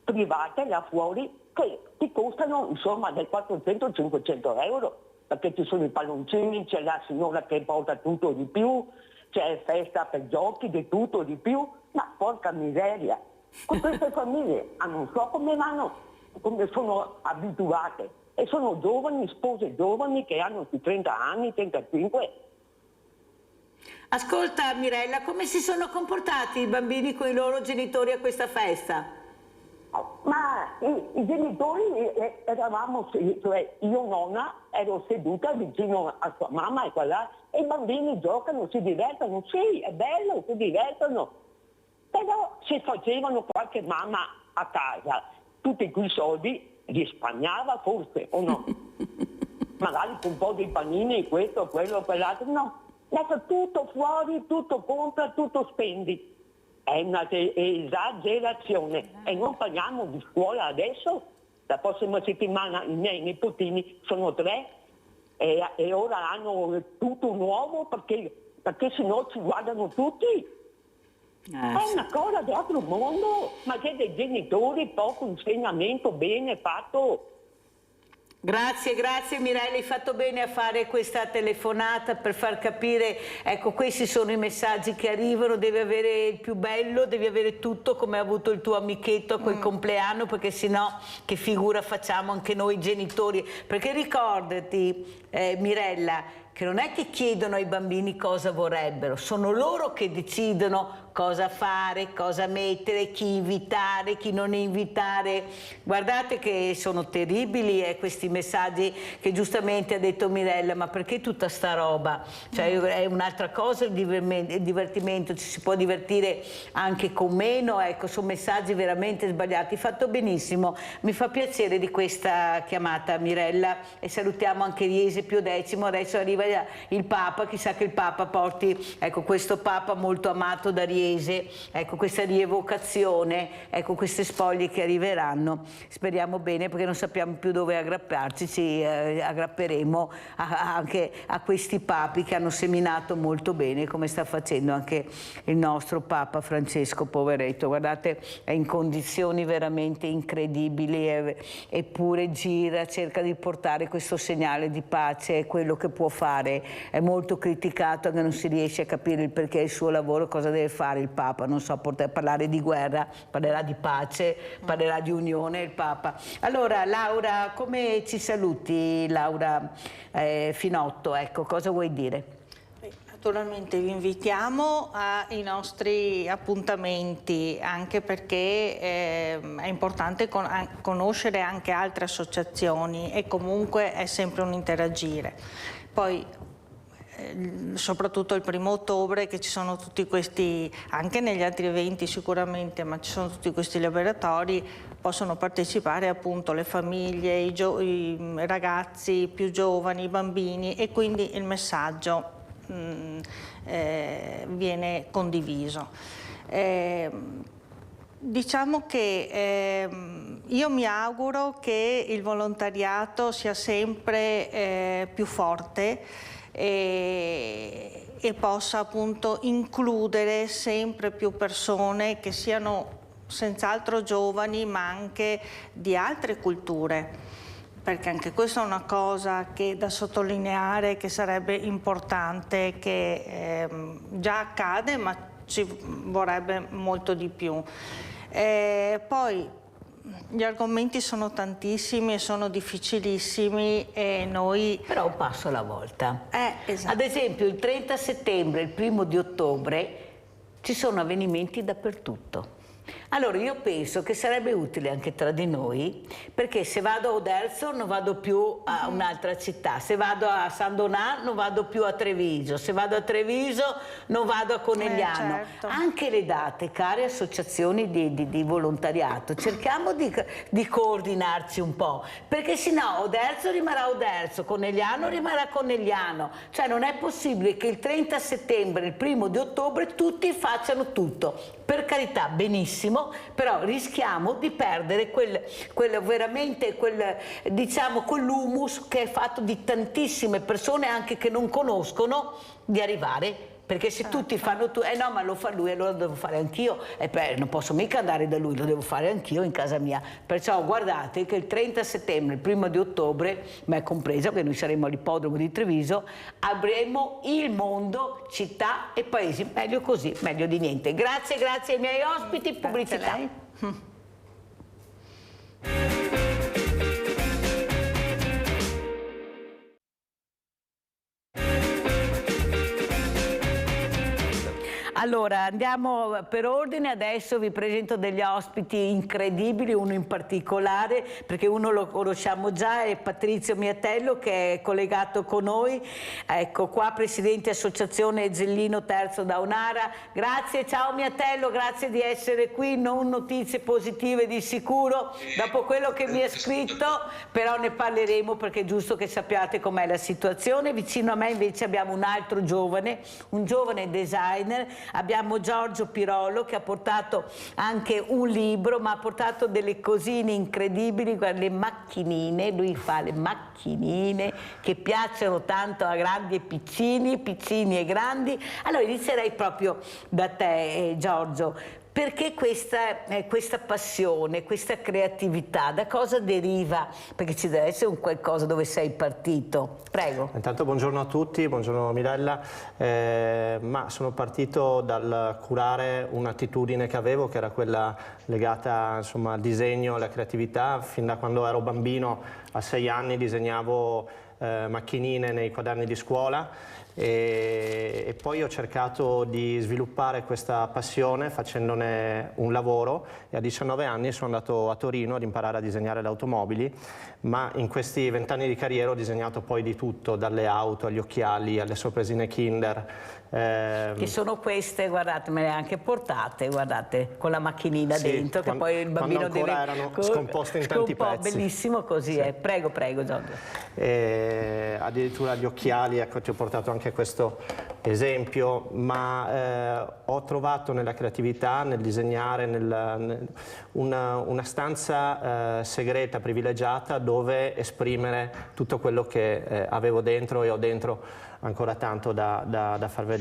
private là fuori che ti costano insomma dai 400-500 euro. Perché ci sono i palloncini, c'è la signora che porta tutto di più, c'è festa per giochi, di tutto di più, ma porca miseria, con queste famiglie non so come vanno, come sono abituate, e sono giovani, spose giovani che hanno più 30 anni, 35. Ascolta Mirella, come si sono comportati i bambini con i loro genitori a questa festa? Ma i genitori eravamo, cioè io nonna ero seduta vicino a sua mamma e qua là, e i bambini giocano, si divertono, sì è bello, si divertono, però se facevano qualche mamma a casa tutti quei soldi li spagnava forse o no? Magari con un po' di panini, questo, quello, quell'altro, no, lascia tutto fuori, tutto compra, tutto spendi. È una esagerazione e non parliamo di scuola adesso. La prossima settimana i miei nipotini sono 3 e ora hanno tutto nuovo perché sennò ci guardano tutti. È una cosa di altro mondo, ma c'è dei genitori, poco insegnamento bene fatto. Grazie Mirella, hai fatto bene a fare questa telefonata per far capire, ecco questi sono i messaggi che arrivano, devi avere il più bello, devi avere tutto come ha avuto il tuo amichetto a quel compleanno, perché sennò che figura facciamo anche noi genitori, perché ricordati Mirella che non è che chiedono ai bambini cosa vorrebbero, sono loro che decidono cosa fare, cosa mettere, chi invitare, chi non invitare. Guardate che sono terribili questi messaggi che giustamente ha detto Mirella, ma perché tutta sta roba? Cioè è un'altra cosa il divertimento, ci si può divertire anche con meno, ecco, sono messaggi veramente sbagliati. Fatto benissimo, mi fa piacere di questa chiamata Mirella e salutiamo anche Riese Piodecimo, adesso arriva il Papa, chissà che il Papa porti, ecco, questo Papa molto amato da Riese, ecco, questa rievocazione, ecco, queste spoglie che arriveranno, speriamo bene perché non sappiamo più dove aggrapparci, ci aggrapperemo anche a questi papi che hanno seminato molto bene, come sta facendo anche il nostro Papa Francesco, poveretto, guardate, è in condizioni veramente incredibili, eppure gira, cerca di portare questo segnale di pace, è quello che può fare. È molto criticato che non si riesce a capire il perché il suo lavoro, cosa deve fare il Papa, non so, parlare di guerra, parlerà di pace, parlerà di unione il Papa. Allora Laura, come ci saluti Laura Finotto, ecco, cosa vuoi dire? Naturalmente vi invitiamo ai nostri appuntamenti, anche perché è importante conoscere anche altre associazioni e comunque è sempre un interagire. Poi soprattutto il 1° ottobre che ci sono tutti questi, anche negli altri eventi sicuramente, ma ci sono tutti questi laboratori, possono partecipare appunto le famiglie, i ragazzi più giovani, i bambini, e quindi il messaggio viene condiviso. Diciamo che io mi auguro che il volontariato sia sempre più forte e e possa appunto includere sempre più persone che siano senz'altro giovani, ma anche di altre culture, perché anche questa è una cosa che da sottolineare, che sarebbe importante, che già accade, ma ci vorrebbe molto di più. Poi gli argomenti sono tantissimi e sono difficilissimi e noi... Però un passo alla volta. Esatto. Ad esempio il 30 settembre, il 1° ottobre ci sono avvenimenti dappertutto. Allora io penso che sarebbe utile anche tra di noi, perché se vado a Oderzo non vado più a un'altra città, se vado a San Donà non vado più a Treviso, se vado a Treviso non vado a Conegliano. Certo. Anche le date, care associazioni di volontariato, cerchiamo di coordinarci un po', perché sennò Oderzo rimarrà Oderzo, Conegliano rimarrà Conegliano. Cioè non è possibile che il 30 settembre, il 1° ottobre tutti facciano tutto. Per carità, benissimo, però rischiamo di perdere quell'humus che è fatto di tantissime persone anche che non conoscono, di arrivare. Perché se tutti fanno no, ma lo fa lui, allora lo devo fare anch'io, non posso mica andare da lui, lo devo fare anch'io in casa mia. Perciò guardate che il 30 settembre, il 1° ottobre, me compresa, perché noi saremo all'ippodromo di Treviso, avremo il mondo, città e paesi. Meglio così, meglio di niente. Grazie ai miei ospiti, pubblicità. Allora, andiamo per ordine, adesso vi presento degli ospiti incredibili, uno in particolare, perché uno lo conosciamo già, è Patrizio Miatello, che è collegato con noi, ecco qua, presidente associazione Zellino Terzo da Onara. Grazie, ciao Miatello, grazie di essere qui, non notizie positive di sicuro, dopo quello che mi ha scritto, però ne parleremo perché è giusto che sappiate com'è la situazione. Vicino a me invece abbiamo un altro giovane, un giovane designer. Abbiamo Giorgio Pirollo che ha portato anche un libro, ma ha portato delle cosine incredibili, le macchinine, lui fa le macchinine che piacciono tanto a grandi e piccini, piccini e grandi. Allora inizierei proprio da te, Giorgio. Perché questa passione, questa creatività, da cosa deriva? Perché ci deve essere un qualcosa dove sei partito. Prego. Intanto buongiorno a tutti, buongiorno Mirella. Ma sono partito dal curare un'attitudine che avevo, che era quella legata insomma, al disegno, alla creatività. Fin da quando ero bambino, a 6 anni, disegnavo macchinine nei quaderni di scuola. E poi ho cercato di sviluppare questa passione facendone un lavoro e a 19 anni sono andato a Torino ad imparare a disegnare le automobili, ma in questi 20 anni di carriera ho disegnato poi di tutto, dalle auto agli occhiali, alle sorpresine Kinder. Che sono queste, guardate, me le ha anche portate, guardate, con la macchinina dentro, che poi il bambino deve... erano scomposte in tanti pezzi. Bellissimo così, sì. Prego, Giorgio. Addirittura gli occhiali, ecco, ti ho portato anche questo esempio, ma ho trovato nella creatività, nel disegnare, una stanza segreta, privilegiata, dove esprimere tutto quello che avevo dentro e ho dentro ancora tanto da far vedere.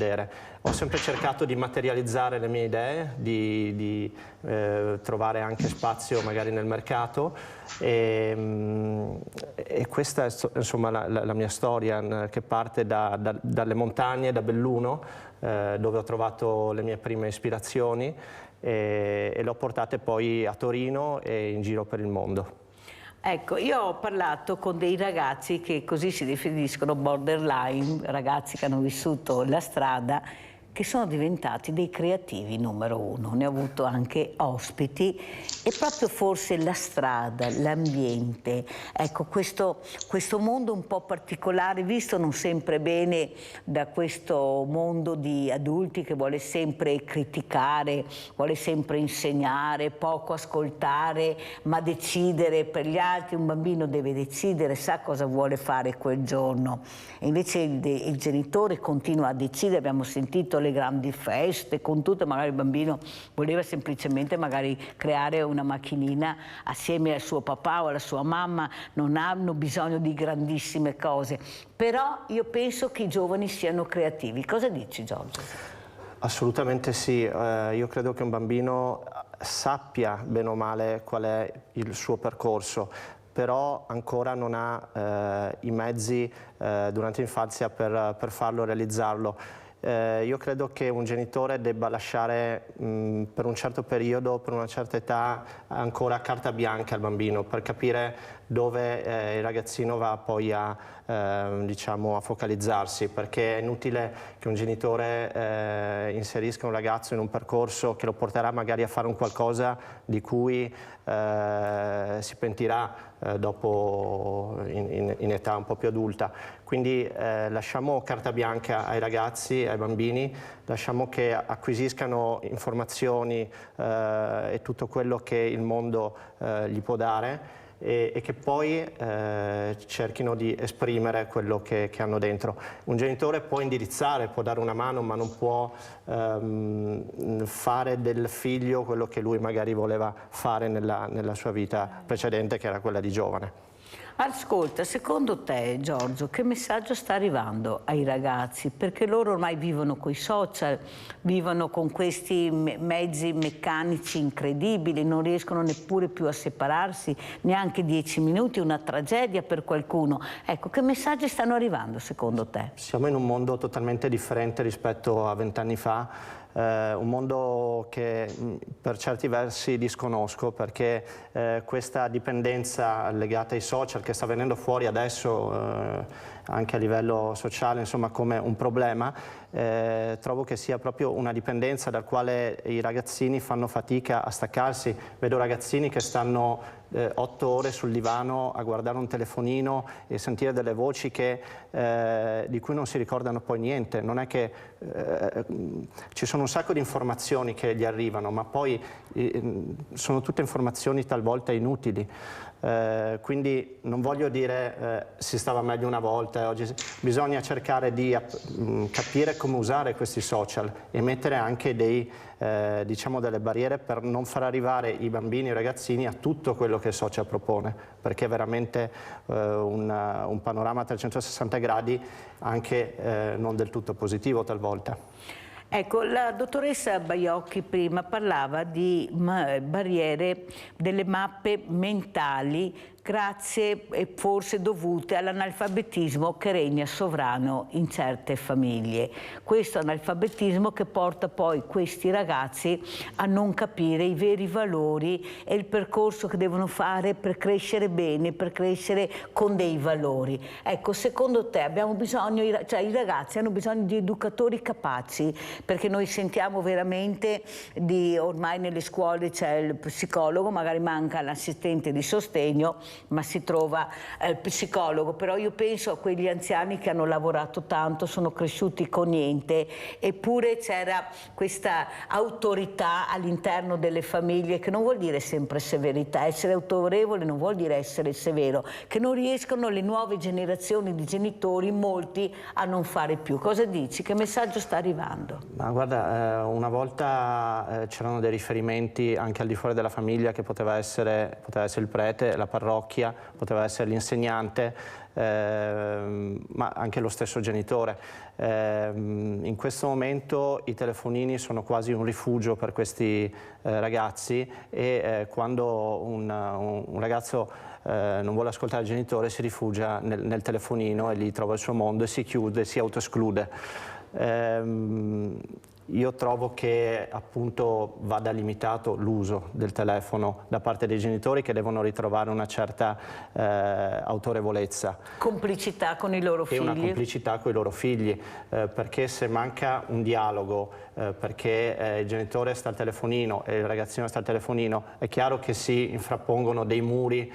Ho sempre cercato di materializzare le mie idee, di trovare anche spazio magari nel mercato e questa è insomma la mia storia, che parte dalle montagne, da Belluno, dove ho trovato le mie prime ispirazioni e le ho portate poi a Torino e in giro per il mondo. Ecco, io ho parlato con dei ragazzi che così si definiscono borderline, ragazzi che hanno vissuto la strada, che sono diventati dei creativi numero uno. Ne ho avuto anche ospiti e proprio forse la strada, l'ambiente, ecco questo mondo un po' particolare, visto non sempre bene da questo mondo di adulti che vuole sempre criticare, vuole sempre insegnare, poco ascoltare, ma decidere per gli altri. Un bambino deve decidere, sa cosa vuole fare quel giorno. E invece il genitore continua a decidere, abbiamo sentito le grandi feste, con tutto, magari il bambino voleva semplicemente magari creare una macchinina assieme al suo papà o alla sua mamma, non hanno bisogno di grandissime cose, però io penso che i giovani siano creativi. Cosa dici, Giorgio? Assolutamente sì, io credo che un bambino sappia bene o male qual è il suo percorso, però ancora non ha i mezzi durante l'infanzia per farlo, realizzarlo. Io credo che un genitore debba lasciare per un certo periodo, per una certa età, ancora carta bianca al bambino per capire dove il ragazzino va poi diciamo, a focalizzarsi, perché è inutile che un genitore inserisca un ragazzo in un percorso che lo porterà magari a fare un qualcosa di cui si pentirà dopo in età un po' più adulta. Quindi lasciamo carta bianca ai ragazzi, ai bambini, lasciamo che acquisiscano informazioni e tutto quello che il mondo gli può dare e che poi cerchino di esprimere quello che hanno dentro. Un genitore può indirizzare, può dare una mano, ma non può fare del figlio quello che lui magari voleva fare nella sua vita precedente, che era quella di giovane. Ascolta, secondo te, Giorgio, che messaggio sta arrivando ai ragazzi? Perché loro ormai vivono coi social, vivono con questi mezzi meccanici incredibili, non riescono neppure più a separarsi, neanche 10 minuti, una tragedia per qualcuno. Ecco, che messaggi stanno arrivando secondo te? Siamo in un mondo totalmente differente rispetto a 20 anni fa. Un mondo che per certi versi disconosco, perché questa dipendenza legata ai social che sta venendo fuori adesso anche a livello sociale, insomma, come un problema, trovo che sia proprio una dipendenza dal quale i ragazzini fanno fatica a staccarsi. Vedo ragazzini che stanno 8 ore sul divano a guardare un telefonino e sentire delle voci di cui non si ricordano poi niente. Non è che ci sono un sacco di informazioni che gli arrivano, ma poi sono tutte informazioni talvolta inutili. Quindi non voglio dire si stava meglio una volta, oggi bisogna cercare di capire come usare questi social e mettere anche diciamo delle barriere per non far arrivare i bambini e i ragazzini a tutto quello che il social propone, perché è veramente un panorama a 360 gradi anche non del tutto positivo talvolta. Ecco, la dottoressa Baiocchi prima parlava di barriere, delle mappe mentali, grazie e forse dovute all'analfabetismo che regna sovrano in certe famiglie. Questo analfabetismo che porta poi questi ragazzi a non capire i veri valori e il percorso che devono fare per crescere bene, per crescere con dei valori. Ecco, secondo te abbiamo bisogno, cioè i ragazzi hanno bisogno di educatori capaci, perché noi sentiamo veramente ormai nelle scuole c'è il psicologo, magari manca l'assistente di sostegno, ma si trova il psicologo. Però io penso a quegli anziani che hanno lavorato tanto, sono cresciuti con niente, eppure c'era questa autorità all'interno delle famiglie, che non vuol dire sempre severità, essere autorevole non vuol dire essere severo, che non riescono le nuove generazioni di genitori, molti, a non fare più. Cosa dici? Che messaggio sta arrivando? Ma guarda, una volta c'erano dei riferimenti anche al di fuori della famiglia, che poteva essere il prete, la parrocchia, poteva essere l'insegnante, ma anche lo stesso genitore. In questo momento i telefonini sono quasi un rifugio per questi ragazzi e quando un ragazzo non vuole ascoltare il genitore si rifugia nel telefonino e lì trova il suo mondo e si chiude, si autoesclude. Io trovo che appunto vada limitato l'uso del telefono da parte dei genitori, che devono ritrovare una certa autorevolezza. Complicità con i loro figli. E una complicità con i loro figli, perché se manca un dialogo, perché il genitore sta al telefonino e il ragazzino sta al telefonino, è chiaro che si infrappongono dei muri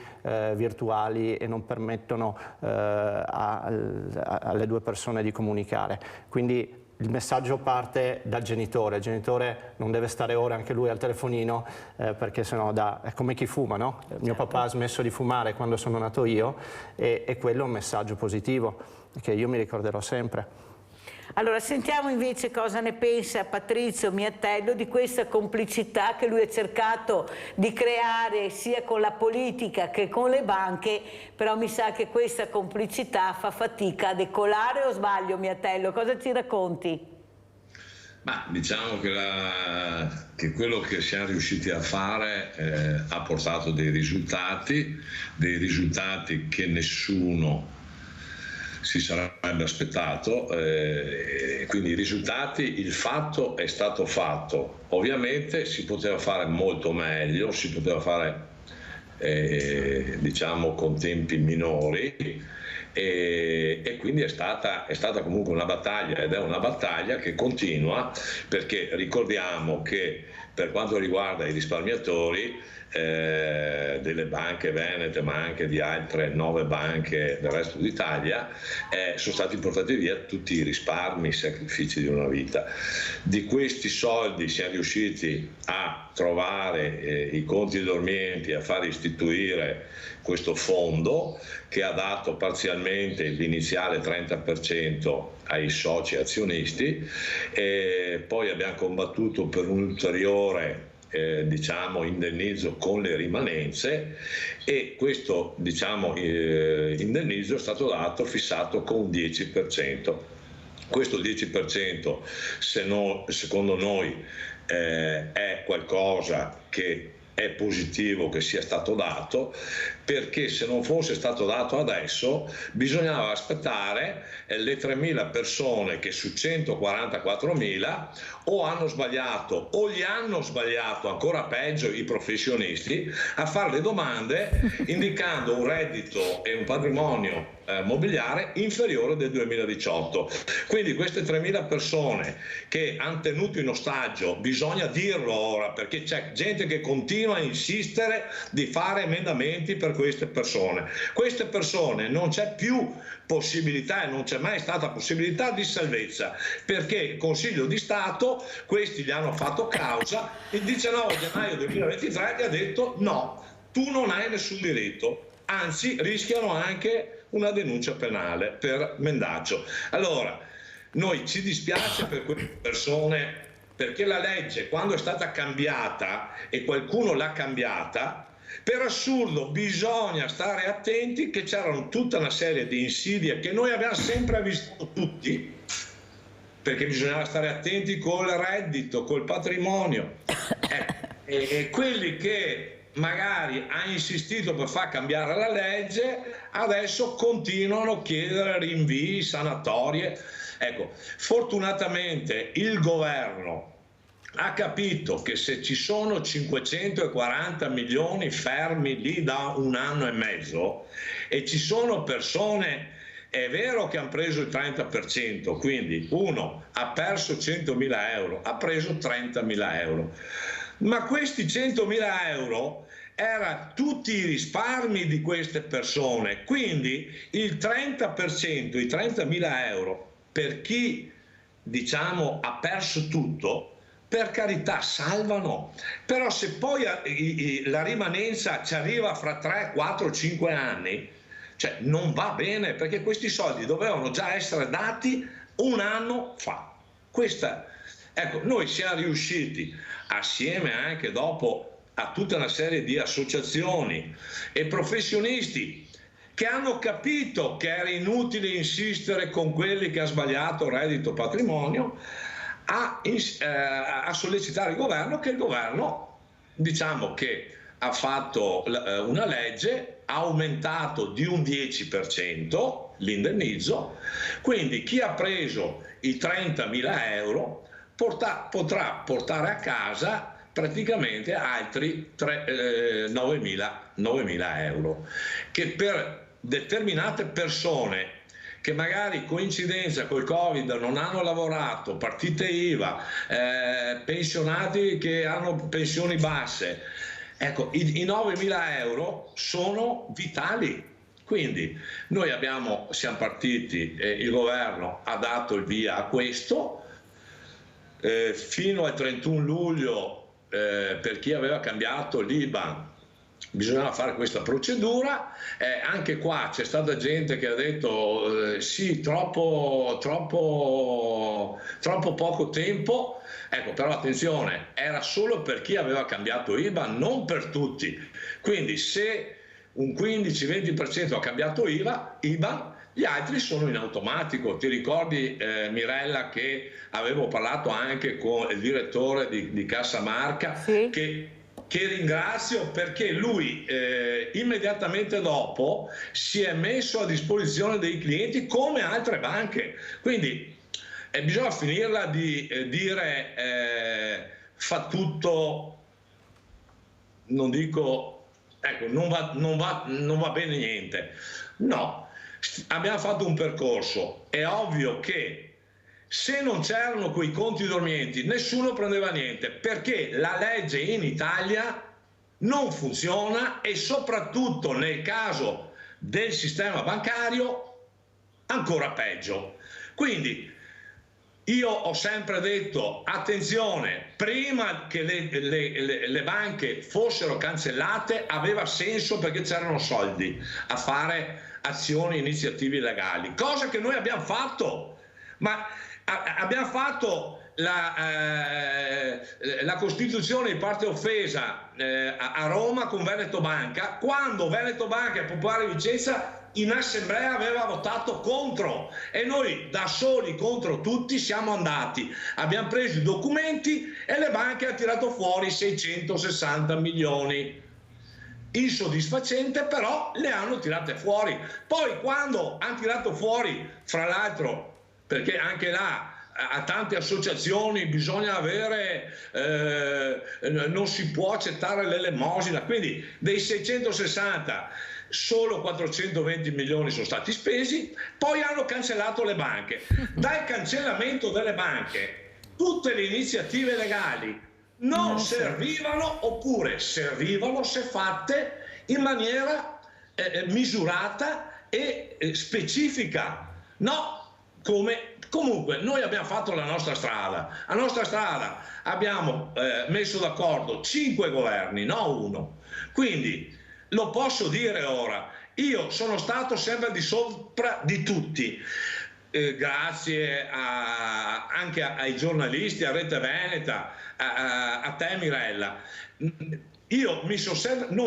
virtuali e non permettono alle due persone di comunicare. Quindi il messaggio parte dal genitore. Il genitore non deve stare ore anche lui al telefonino, perché sennò è come chi fuma, no? Mio papà ha smesso di fumare quando sono nato io, e quello è un messaggio positivo che io mi ricorderò sempre. Allora sentiamo invece cosa ne pensa Patrizio Miatello di questa complicità che lui ha cercato di creare sia con la politica che con le banche, però mi sa che questa complicità fa fatica a decolare, o sbaglio Miatello? Cosa ci racconti? Ma diciamo che quello che siamo riusciti a fare ha portato dei risultati che nessuno si sarebbe aspettato, quindi i risultati, il fatto è stato fatto. Ovviamente si poteva fare molto meglio, si poteva fare diciamo con tempi minori, e quindi è stata comunque una battaglia, ed è una battaglia che continua, perché ricordiamo che per quanto riguarda i risparmiatori delle banche venete, ma anche di altre 9 banche del resto d'Italia, sono stati portati via tutti i risparmi, i sacrifici di una vita. Di questi soldi siamo riusciti a trovare i conti dormienti, a far istituire questo fondo che ha dato parzialmente l'iniziale 30% ai soci azionisti, e poi abbiamo combattuto per un ulteriore diciamo indennizzo con le rimanenze, e questo diciamo indennizzo è stato dato fissato con 10%. Questo 10% secondo noi è qualcosa che è positivo che sia stato dato, perché se non fosse stato dato adesso bisognava aspettare le 3.000 persone che su 144.000 o hanno sbagliato o gli hanno sbagliato, ancora peggio i professionisti, a fare le domande indicando un reddito e un patrimonio mobiliare inferiore del 2018. Quindi queste 3.000 persone che hanno tenuto in ostaggio, bisogna dirlo ora, perché c'è gente che continua a insistere di fare emendamenti per queste persone. Queste persone non c'è più possibilità, e non c'è mai stata possibilità di salvezza, perché il Consiglio di Stato questi gli hanno fatto causa, il 19 gennaio 2023 gli ha detto no, tu non hai nessun diritto, anzi rischiano anche una denuncia penale per mendaggio. Allora, noi ci dispiace per quelle persone, perché la legge, quando è stata cambiata e qualcuno l'ha cambiata, per assurdo bisogna stare attenti che c'erano tutta una serie di insidie che noi abbiamo sempre visto tutti, perché bisognava stare attenti col reddito, col patrimonio, e quelli che magari ha insistito per far cambiare la legge adesso continuano a chiedere rinvii, sanatorie. Ecco, fortunatamente il governo ha capito che se ci sono 540 milioni fermi lì da 1 anno e mezzo e ci sono persone, è vero che hanno preso il 30%, quindi uno ha perso 100.000 euro, ha preso 30.000 euro, ma questi 100.000 euro erano tutti i risparmi di queste persone, quindi il 30%, i 30.000 euro per chi diciamo ha perso tutto, per carità salvano, però se poi la rimanenza ci arriva fra 3, 4, 5 anni, cioè non va bene, perché questi soldi dovevano già essere dati 1 anno fa. Ecco, noi siamo riusciti, assieme anche dopo a tutta una serie di associazioni e professionisti che hanno capito che era inutile insistere con quelli che hanno sbagliato reddito patrimonio, a sollecitare il governo, che il governo diciamo che ha fatto una legge, ha aumentato di un 10% l'indennizzo, quindi chi ha preso i 30.000 euro potrà portare a casa praticamente altri 9.000 euro, che per determinate persone che magari coincidenza col Covid non hanno lavorato, partite IVA, pensionati che hanno pensioni basse, ecco, i 9.000 euro sono vitali. Quindi noi siamo partiti, il governo ha dato il via a questo, fino al 31 luglio per chi aveva cambiato l'IBAN bisognava fare questa procedura, anche qua c'è stata gente che ha detto sì, troppo poco tempo. Ecco, però attenzione, era solo per chi aveva cambiato IBAN, non per tutti. Quindi se un 15-20% ha cambiato IBAN, gli altri sono in automatico. Ti ricordi, Mirella, che avevo parlato anche con il direttore di Cassa Marca, sì, che ringrazio, perché lui immediatamente dopo si è messo a disposizione dei clienti come altre banche. Quindi bisogna finirla di dire fa tutto, non dico, ecco, non va bene niente. No, abbiamo fatto un percorso. È ovvio che se non c'erano quei conti dormienti nessuno prendeva niente, perché la legge in Italia non funziona, e soprattutto nel caso del sistema bancario ancora peggio. Quindi io ho sempre detto attenzione, prima che le banche fossero cancellate aveva senso, perché c'erano soldi a fare azioni, iniziative illegali, cosa che noi abbiamo fatto, ma abbiamo fatto la costituzione di parte offesa a Roma con Veneto Banca, quando Veneto Banca e Popolare Vicenza in assemblea aveva votato contro, e noi da soli contro tutti siamo andati, abbiamo preso i documenti e le banche hanno tirato fuori 660 milioni. Insoddisfacente, però le hanno tirate fuori. Poi quando hanno tirato fuori, fra l'altro, perché anche là a tante associazioni bisogna avere, non si può accettare l'elemosina, quindi dei 660 solo 420 milioni sono stati spesi, poi hanno cancellato le banche. Dal cancellamento delle banche tutte le iniziative legali non servivano, oppure servivano se fatte in maniera misurata e specifica, no come. Comunque noi abbiamo fatto la nostra strada, abbiamo messo d'accordo 5 governi, no uno. Quindi lo posso dire ora, io sono stato sempre di sopra di tutti, grazie anche ai giornalisti, a Rete Veneta, a te Mirella. Noi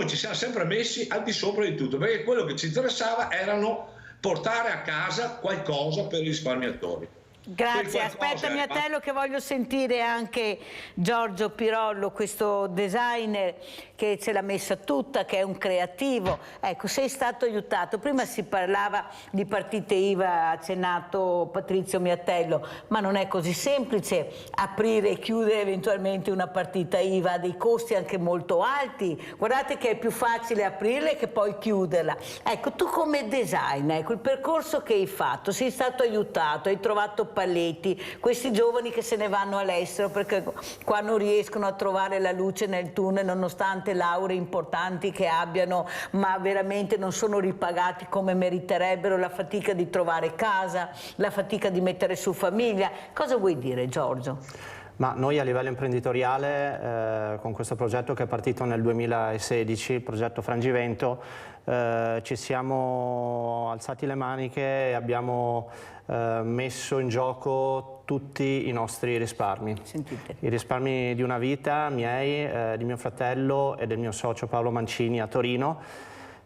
ci siamo sempre messi al di sopra di tutto, perché quello che ci interessava erano portare a casa qualcosa per i risparmiatori. Grazie, aspetta Miatello che voglio sentire anche Giorgio Pirollo, questo designer che ce l'ha messa tutta, che è un creativo. Ecco, sei stato aiutato, prima si parlava di partite IVA, ha accennato Patrizio Miatello, ma non è così semplice aprire e chiudere eventualmente una partita IVA, ha dei costi anche molto alti. Guardate che è più facile aprirla che poi chiuderla. Ecco, tu come designer, ecco, il percorso che hai fatto, sei stato aiutato, hai trovato paletti, questi giovani che se ne vanno all'estero perché qua non riescono a trovare la luce nel tunnel nonostante lauree importanti che abbiano, ma veramente non sono ripagati come meriterebbero, la fatica di trovare casa, la fatica di mettere su famiglia. Cosa vuoi dire, Giorgio? Ma noi a livello imprenditoriale, con questo progetto che è partito nel 2016, il progetto Frangivento, ci siamo alzati le maniche e abbiamo messo in gioco tutti i nostri risparmi. Sentite. I risparmi di una vita, miei, di mio fratello e del mio socio Paolo Mancini a Torino,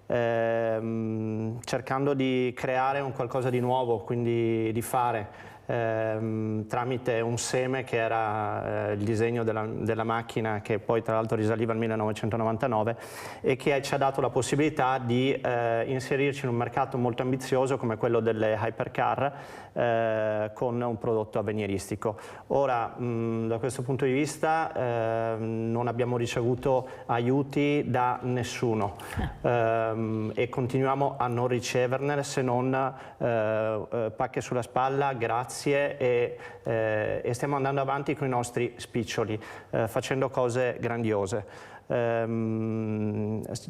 cercando di creare un qualcosa di nuovo, quindi di fare tramite un seme che era il disegno della macchina, che poi tra l'altro risaliva al 1999 e che ci ha dato la possibilità di inserirci in un mercato molto ambizioso come quello delle hypercar, con un prodotto avveniristico. Ora, da questo punto di vista non abbiamo ricevuto aiuti da nessuno e continuiamo a non riceverne, se non pacche sulla spalla, grazie, e stiamo andando avanti con i nostri spiccioli, facendo cose grandiose.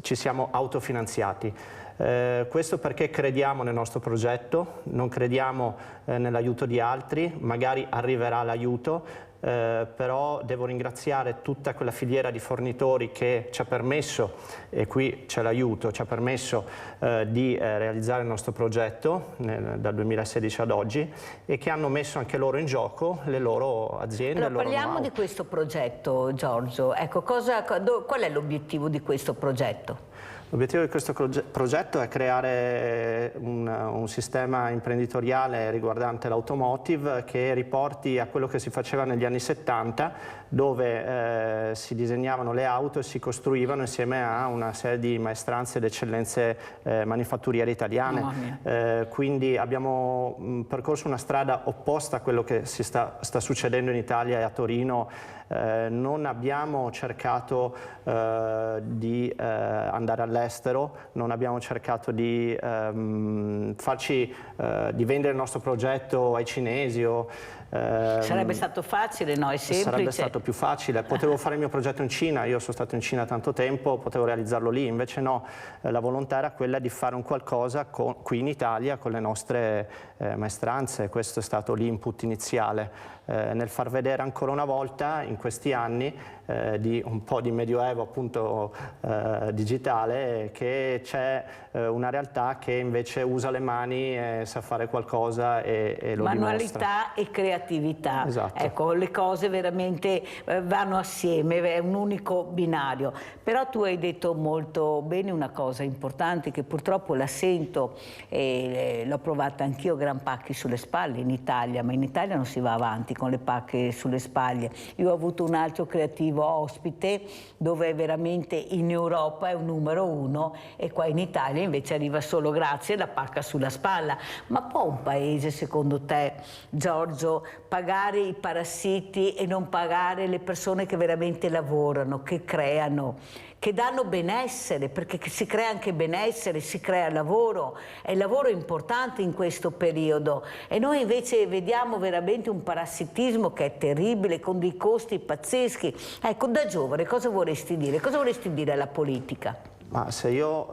Ci siamo autofinanziati. Questo perché crediamo nel nostro progetto, non crediamo nell'aiuto di altri, magari arriverà l'aiuto, però devo ringraziare tutta quella filiera di fornitori che ci ha permesso, e qui c'è l'aiuto, ci ha permesso di realizzare il nostro progetto dal 2016 ad oggi, e che hanno messo anche loro in gioco le loro aziende. Allora, parliamo di questo progetto, Giorgio. Ecco, qual è l'obiettivo di questo progetto? L'obiettivo di questo progetto è creare un sistema imprenditoriale riguardante l'automotive che riporti a quello che si faceva negli anni 70, dove si disegnavano le auto e si costruivano insieme a una serie di maestranze ed eccellenze manifatturiere italiane. Quindi abbiamo percorso una strada opposta a quello che sta succedendo in Italia e a Torino. Non abbiamo cercato di andare all'estero, non abbiamo cercato di vendere il nostro progetto ai cinesi sarebbe stato facile, no? È semplice. Sarebbe stato più facile. Potevo fare il mio progetto in Cina, io sono stato in Cina tanto tempo, potevo realizzarlo lì, invece no, la volontà era quella di fare un qualcosa qui in Italia con le nostre maestranze. Questo è stato l'input iniziale, nel far vedere ancora una volta in questi anni di un po' di medioevo appunto digitale, che c'è una realtà che invece usa le mani e sa fare qualcosa e lo manualità dimostra. E creatività. Esatto. Ecco, le cose veramente vanno assieme, è un unico binario. Però tu hai detto molto bene una cosa importante che purtroppo la sento e l'ho provata anch'io, gran pacchi sulle spalle in Italia, ma in Italia non si va avanti con le pacche sulle spalle. Io ho avuto un altro creativo ospite dove veramente in Europa è un numero 1 e qua in Italia invece arriva solo grazie alla pacca sulla spalla. Ma può un paese, secondo te, Giorgio, pagare i parassiti e non pagare le persone che veramente lavorano, che creano, che danno benessere, perché si crea anche benessere, si crea lavoro, e il lavoro è importante in questo periodo, e noi invece vediamo veramente un parassitismo che è terribile, con dei costi pazzeschi. Ecco, da giovane cosa vorresti dire? Cosa vorresti dire alla politica? Ma se io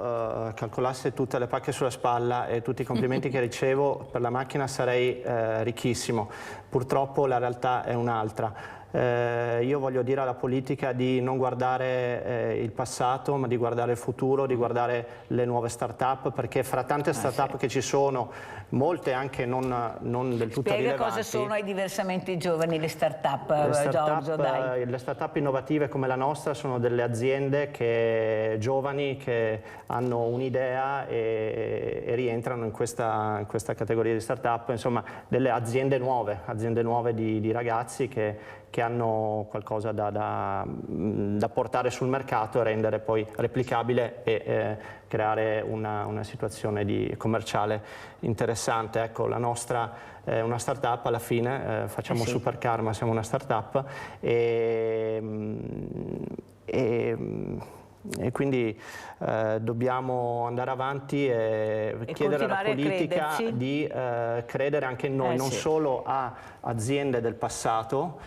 calcolassi tutte le pacche sulla spalla e tutti i complimenti che ricevo per la macchina sarei ricchissimo. Purtroppo la realtà è un'altra. Io voglio dire alla politica di non guardare il passato, ma di guardare il futuro, di guardare le nuove start-up, perché fra tante start-up che ci sono, molte anche non del tutto rilevanti. Spiega cosa sono ai diversamente giovani le start-up, Giorgio, dai. Le start-up innovative come la nostra sono delle aziende giovani che hanno un'idea e rientrano in questa categoria di start-up, insomma delle aziende nuove di ragazzi che hanno qualcosa da portare sul mercato e rendere poi replicabile e creare una situazione commerciale interessante. Ecco, la nostra è una start-up alla fine, facciamo Supercar ma siamo una start-up e quindi dobbiamo andare avanti e chiedere alla politica di credere anche in noi, non solo a aziende del passato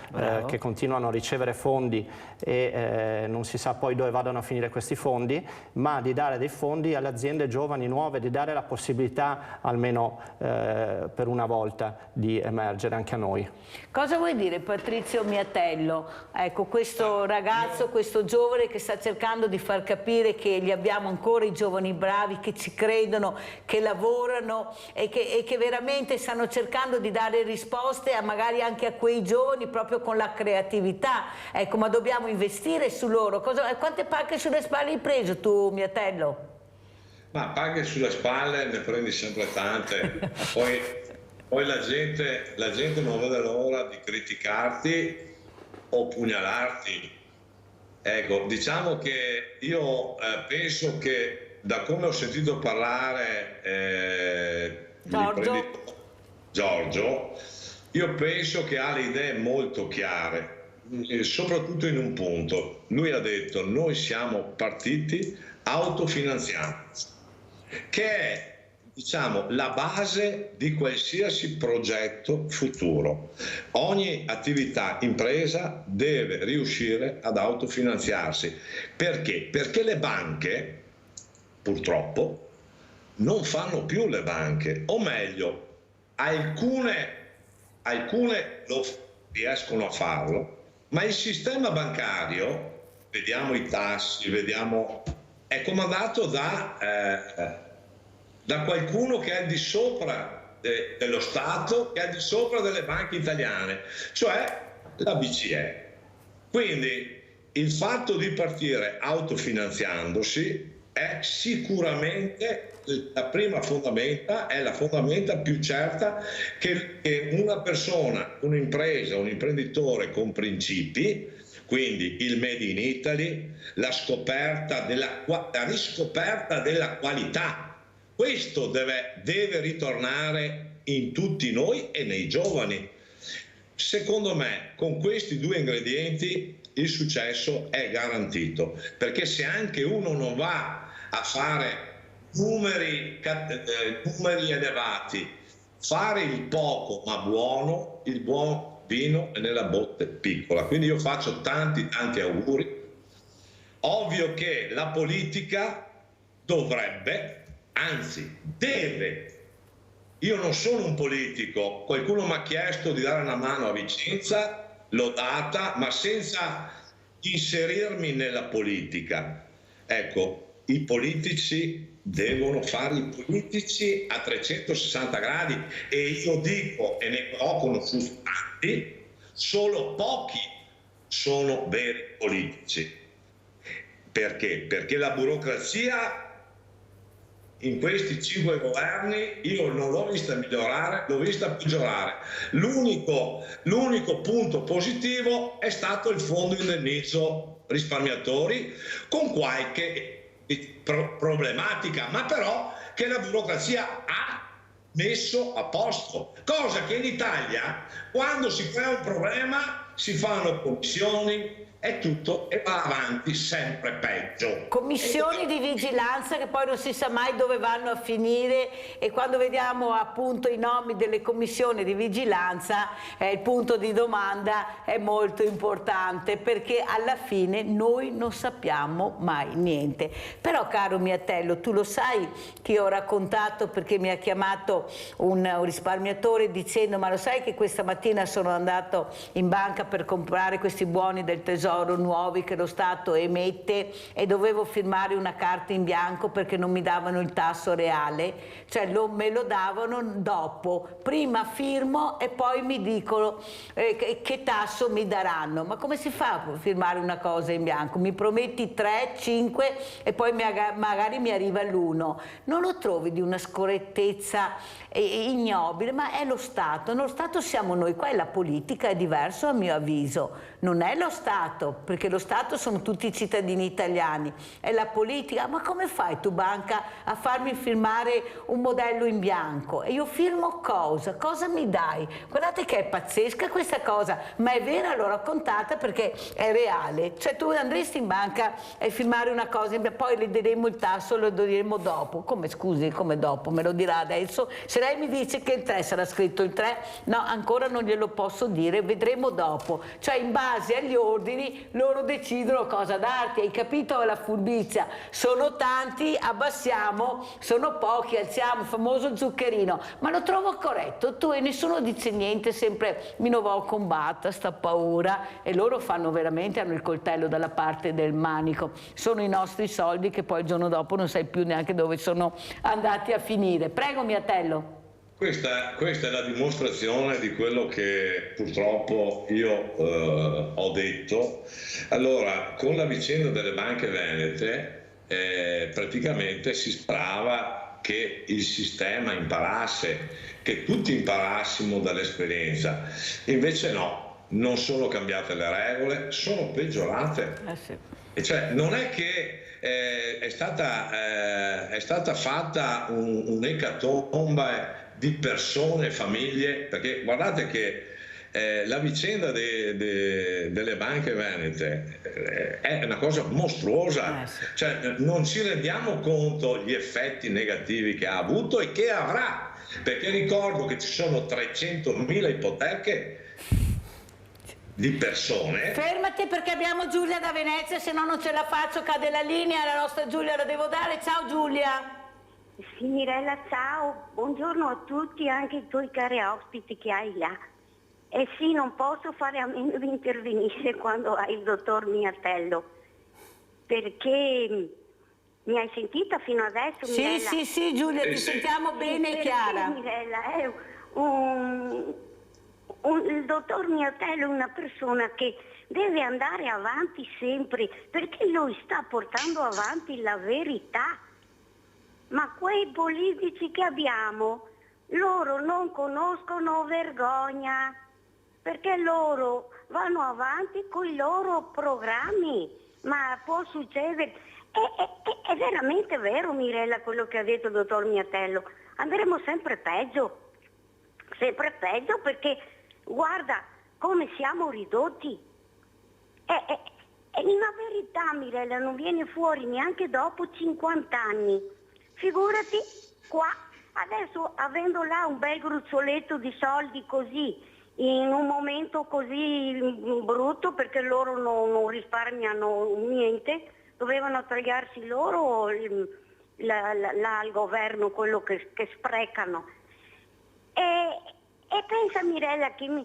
che continuano a ricevere fondi e non si sa poi dove vadano a finire questi fondi, ma di dare dei fondi alle aziende giovani nuove, di dare la possibilità almeno per una volta di emergere anche a noi. Cosa vuoi dire, Patrizio Miatello? Ecco, questo ragazzo, questo giovane che sta cercando di far capire che gli abbiamo ancora i giovani bravi, che ci credono, che lavorano e che veramente stanno cercando di dare risposte magari anche a quei giovani proprio con la creatività. Ecco, ma dobbiamo investire su loro. Quante pacche sulle spalle hai preso tu, Miatello? Ma paghe sulle spalle ne prendi sempre tante. Poi la gente non vede l'ora di criticarti o pugnalarti. Ecco, diciamo che io penso che da come ho sentito parlare Giorgio, io penso che ha le idee molto chiare, soprattutto in un punto. Lui ha detto: noi siamo partiti autofinanzianti, che è, diciamo, la base di qualsiasi progetto futuro. Ogni attività impresa deve riuscire ad autofinanziarsi. Perché? Perché le banche, purtroppo, non fanno più le banche, o meglio, alcune riescono a farlo, ma il sistema bancario, vediamo i tassi, è comandato da qualcuno che è al di sopra dello Stato, che è al di sopra delle banche italiane, cioè la BCE. Quindi il fatto di partire autofinanziandosi è sicuramente la prima fondamenta, è la fondamenta più certa che una persona, un'impresa, un imprenditore con principi, quindi il Made in Italy, la riscoperta della qualità, questo deve ritornare in tutti noi e nei giovani. Secondo me, con questi due ingredienti il successo è garantito, perché se anche uno non va a fare numeri elevati, fare il poco ma buono, il buon vino è nella botte piccola. Quindi io faccio tanti auguri. Ovvio che la politica dovrebbe, anzi deve. Io non sono un politico, qualcuno mi ha chiesto di dare una mano a Vicenza, l'ho data, ma senza inserirmi nella politica. Ecco, i politici devono fare i politici a 360 gradi e io dico, e ne ho conosciuti tanti, solo pochi sono veri politici. Perché? Perché la burocrazia in questi 5 governi io non l'ho vista migliorare, l'ho vista peggiorare. L'unico punto positivo è stato il fondo indennizzo risparmiatori, con qualche problematica, ma però che la burocrazia ha messo a posto, cosa che in Italia quando si crea un problema si fanno commissioni e tutto e va avanti sempre peggio. Commissioni di vigilanza che poi non si sa mai dove vanno a finire, e quando vediamo appunto i nomi delle commissioni di vigilanza il punto di domanda è molto importante, perché alla fine noi non sappiamo mai niente. Però caro Miatello, tu lo sai che io ho raccontato, perché mi ha chiamato un risparmiatore dicendo: ma lo sai che questa mattina sono andato in banca per comprare questi buoni del tesoro nuovi che lo Stato emette e dovevo firmare una carta in bianco perché non mi davano il tasso reale, cioè me lo davano dopo, prima firmo e poi mi dicono che tasso mi daranno. Ma come si fa a firmare una cosa in bianco? Mi prometti 3, 5 e poi magari mi arriva l'1. Non lo trovi di una scorrettezza ignobile? Ma è lo Stato, lo Stato siamo noi, qua è la politica, è diverso a mio avviso. Non è lo Stato, perché lo Stato sono tutti i cittadini italiani, è la politica. Ma come fai tu, banca, a farmi firmare un modello in bianco? E io firmo cosa? Cosa mi dai? Guardate che è pazzesca questa cosa, ma è vera, l'ho raccontata perché è reale. Cioè tu andresti in banca e firmare una cosa, poi le diremo il tasso, lo diremo dopo. Come, scusi, come dopo? Me lo dirà adesso? Se lei mi dice che il 3 sarà scritto il 3, no, ancora non glielo posso dire, vedremo dopo. Cioè in base agli ordini loro decidono cosa darti, hai capito la furbizia? Sono tanti, abbassiamo, sono pochi, alziamo, il famoso zuccherino. Ma lo trovo corretto, tu, e nessuno dice niente, sempre mi vo combatta sta paura, e loro fanno veramente, hanno il coltello dalla parte del manico. Sono i nostri soldi che poi il giorno dopo non sai più neanche dove sono andati a finire. Prego Miatello. Questa è la dimostrazione di quello che purtroppo io ho detto. Allora, con la vicenda delle banche venete praticamente si sperava che il sistema imparasse, che tutti imparassimo dall'esperienza. Invece no, non sono cambiate le regole, sono peggiorate. Sì. E cioè non è che è stata fatta un'ecatombe di persone, famiglie, perché guardate che la vicenda delle banche venete è una cosa mostruosa, cioè non ci rendiamo conto gli effetti negativi che ha avuto e che avrà, perché ricordo che ci sono 300.000 ipoteche di persone. Fermati, perché abbiamo Giulia da Venezia, se no non ce la faccio, cade la linea, la nostra Giulia la devo dare. Ciao Giulia. Sì, Mirella, ciao, buongiorno a tutti, anche i tuoi cari ospiti che hai là. sì, non posso fare a meno di intervenire quando hai il dottor Miatello, perché mi hai sentita fino adesso, Mirella? Sì, Giulia, ti sentiamo bene e chiara. Mirella, il dottor Miatello è una persona che deve andare avanti sempre, perché lui sta portando avanti la verità. Ma quei politici che abbiamo, loro non conoscono vergogna, perché loro vanno avanti con i loro programmi, ma può succedere. È veramente vero, Mirella, quello che ha detto il dottor Miatello. Andremo sempre peggio perché guarda come siamo ridotti. È una verità, Mirella, non viene fuori neanche dopo 50 anni. Figurati qua, adesso avendo là un bel gruzzoletto di soldi così, in un momento così brutto, perché loro non risparmiano niente, dovevano tagliarsi loro al governo quello che sprecano. E pensa, Mirella, che mi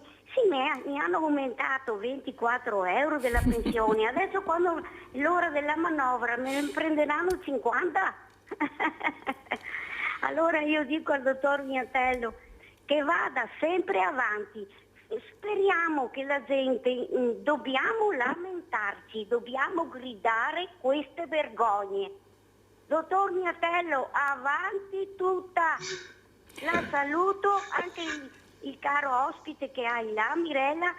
hanno aumentato 24 euro della pensione, adesso quando l'ora della manovra me ne prenderanno 50. Allora io dico al dottor Miatello che vada sempre avanti, speriamo che la gente, dobbiamo lamentarci, dobbiamo gridare queste vergogne. Dottor Miatello, avanti tutta, la saluto, anche il caro ospite che hai là, Mirella,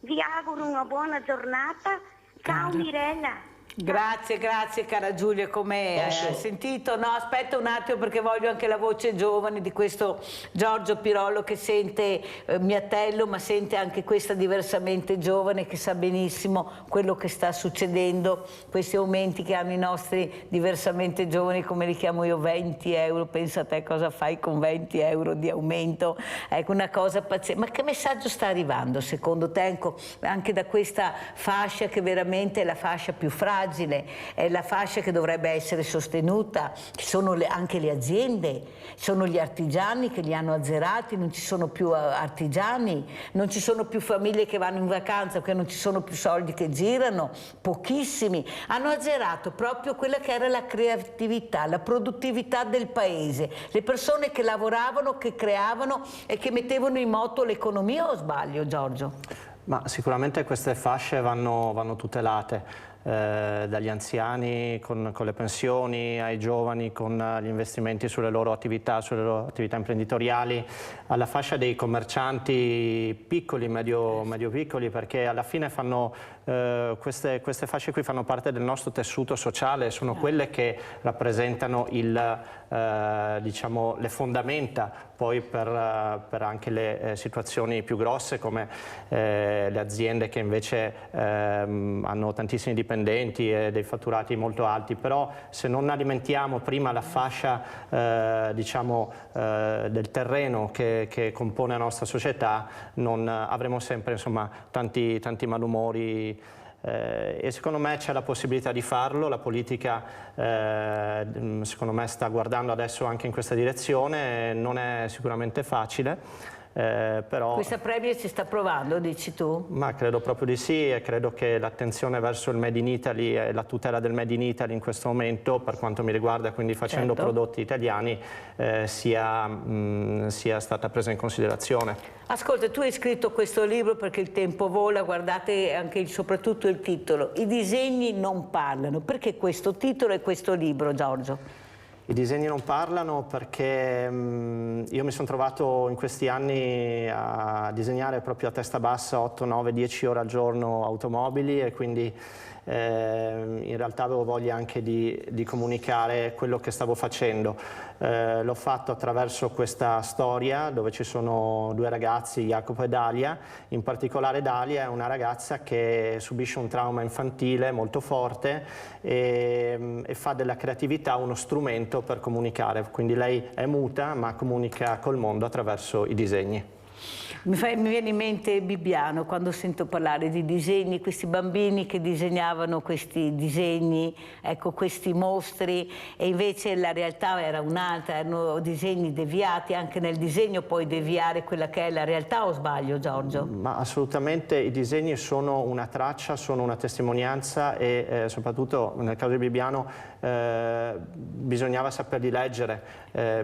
vi auguro una buona giornata, ciao Mirella. Grazie cara Giulia, come hai sentito? No, aspetta un attimo perché voglio anche la voce giovane di questo Giorgio Pirollo che sente Miatello, ma sente anche questa diversamente giovane che sa benissimo quello che sta succedendo, questi aumenti che hanno i nostri diversamente giovani, come li chiamo io, 20 euro, pensa a te cosa fai con 20 euro di aumento, ecco una cosa pazzesca. Ma che messaggio sta arrivando secondo te anche da questa fascia che veramente è la fascia più fragile? È la fascia che dovrebbe essere sostenuta, sono anche le aziende, sono gli artigiani che li hanno azzerati, non ci sono più artigiani, non ci sono più famiglie che vanno in vacanza perché non ci sono più soldi che girano, pochissimi, hanno azzerato proprio quella che era la creatività, la produttività del paese, le persone che lavoravano, che creavano e che mettevano in moto l'economia, o sbaglio Giorgio? Ma sicuramente queste fasce vanno tutelate. Dagli anziani con le pensioni, ai giovani con gli investimenti sulle loro attività imprenditoriali, alla fascia dei commercianti piccoli, medio piccoli, perché alla fine queste fasce qui fanno parte del nostro tessuto sociale, sono quelle che rappresentano diciamo, le fondamenta poi per anche le situazioni più grosse come le aziende che invece hanno tantissimi dipendenti e dei fatturati molto alti, però se non alimentiamo prima la fascia diciamo, del terreno che compone la nostra società, avremo sempre insomma, tanti malumori. E secondo me c'è la possibilità di farlo, la politica secondo me sta guardando adesso anche in questa direzione, non è sicuramente facile. Però, questa premia ci sta provando, dici tu? Ma credo proprio di sì, e credo che l'attenzione verso il Made in Italy e la tutela del Made in Italy in questo momento, per quanto mi riguarda, quindi facendo prodotti italiani, sia stata presa in considerazione. Ascolta, tu hai scritto questo libro perché il tempo vola, guardate anche soprattutto il titolo, I disegni non parlano. Perché questo titolo e questo libro, Giorgio? I disegni non parlano perché io mi sono trovato in questi anni a disegnare proprio a testa bassa 8, 9, 10 ore al giorno automobili, e quindi in realtà avevo voglia anche di comunicare quello che stavo facendo. L'ho fatto attraverso questa storia dove ci sono due ragazzi, Jacopo e Dalia. In particolare Dalia è una ragazza che subisce un trauma infantile molto forte e fa della creatività uno strumento per comunicare, quindi lei è muta ma comunica col mondo attraverso i disegni. Mi viene in mente Bibbiano quando sento parlare di disegni, questi bambini che disegnavano questi disegni, ecco, questi mostri, e invece la realtà era un'altra, erano disegni deviati, anche nel disegno puoi deviare quella che è la realtà, o sbaglio, Giorgio? Ma assolutamente, i disegni sono una traccia, sono una testimonianza e soprattutto nel caso di Bibbiano bisognava saperli leggere,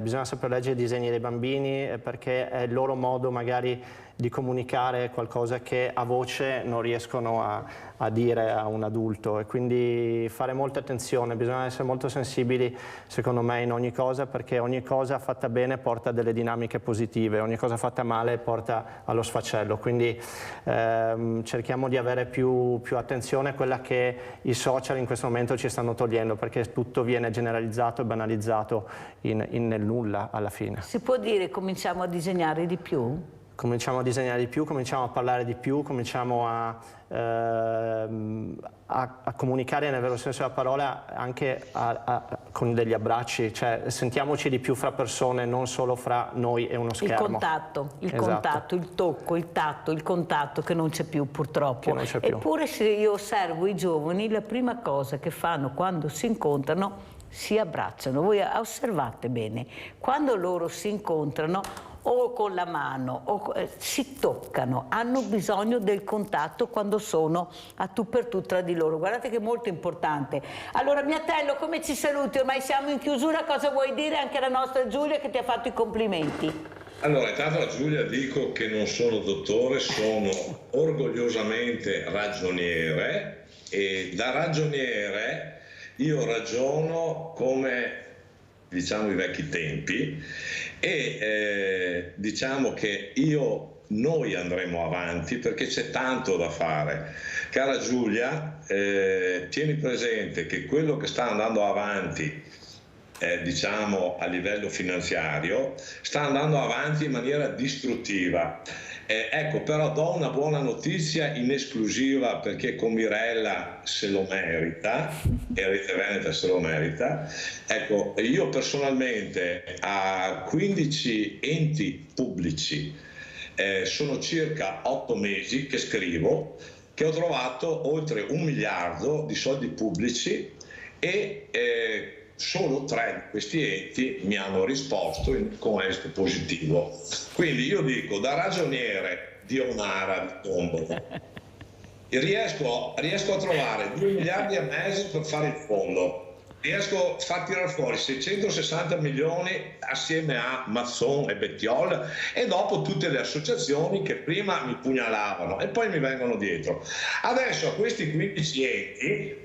bisogna saper leggere i disegni dei bambini perché è il loro modo magari di comunicare qualcosa che a voce non riescono a dire a un adulto, e quindi fare molta attenzione, bisogna essere molto sensibili secondo me in ogni cosa, perché ogni cosa fatta bene porta a delle dinamiche positive, ogni cosa fatta male porta allo sfaccello, quindi cerchiamo di avere più attenzione a quella che i social in questo momento ci stanno togliendo, perché tutto viene generalizzato e banalizzato nel nulla alla fine. Si può dire cominciamo a disegnare di più? Cominciamo a disegnare di più, cominciamo a parlare di più, cominciamo a comunicare nel vero senso della parola anche con degli abbracci, cioè sentiamoci di più fra persone, non solo fra noi e uno schermo. Il contatto, il tocco, il tatto, il contatto che non c'è più purtroppo. Non c'è più. Eppure se io osservo i giovani, la prima cosa che fanno quando si incontrano si abbracciano. Voi osservate bene, quando loro si incontrano o con la mano o si toccano, hanno bisogno del contatto quando sono a tu per tu tra di loro. Guardate che è molto importante. Allora Miatello, come ci saluti? Ormai siamo in chiusura, cosa vuoi dire anche alla nostra Giulia che ti ha fatto i complimenti? Allora, intanto a Giulia dico che non sono dottore, sono orgogliosamente ragioniere, e da ragioniere io ragiono come diciamo i vecchi tempi, e diciamo che noi andremo avanti perché c'è tanto da fare. Cara Giulia, tieni presente che quello che sta andando avanti diciamo a livello finanziario sta andando avanti in maniera distruttiva. Ecco, però do una buona notizia in esclusiva, perché con Mirella se lo merita e Rete Veneta se lo merita. Ecco, io personalmente a 15 enti pubblici sono circa 8 mesi che scrivo, che ho trovato oltre 1 miliardo di soldi pubblici e solo 3 di questi enti mi hanno risposto con esito positivo. Quindi io dico, da ragioniere di Onara, di Tombola, riesco a trovare 2 miliardi e mezzo per fare il fondo, riesco a far tirare fuori 660 milioni assieme a Mazzon e Bettiol, e dopo tutte le associazioni che prima mi pugnalavano e poi mi vengono dietro. Adesso a questi 15 enti,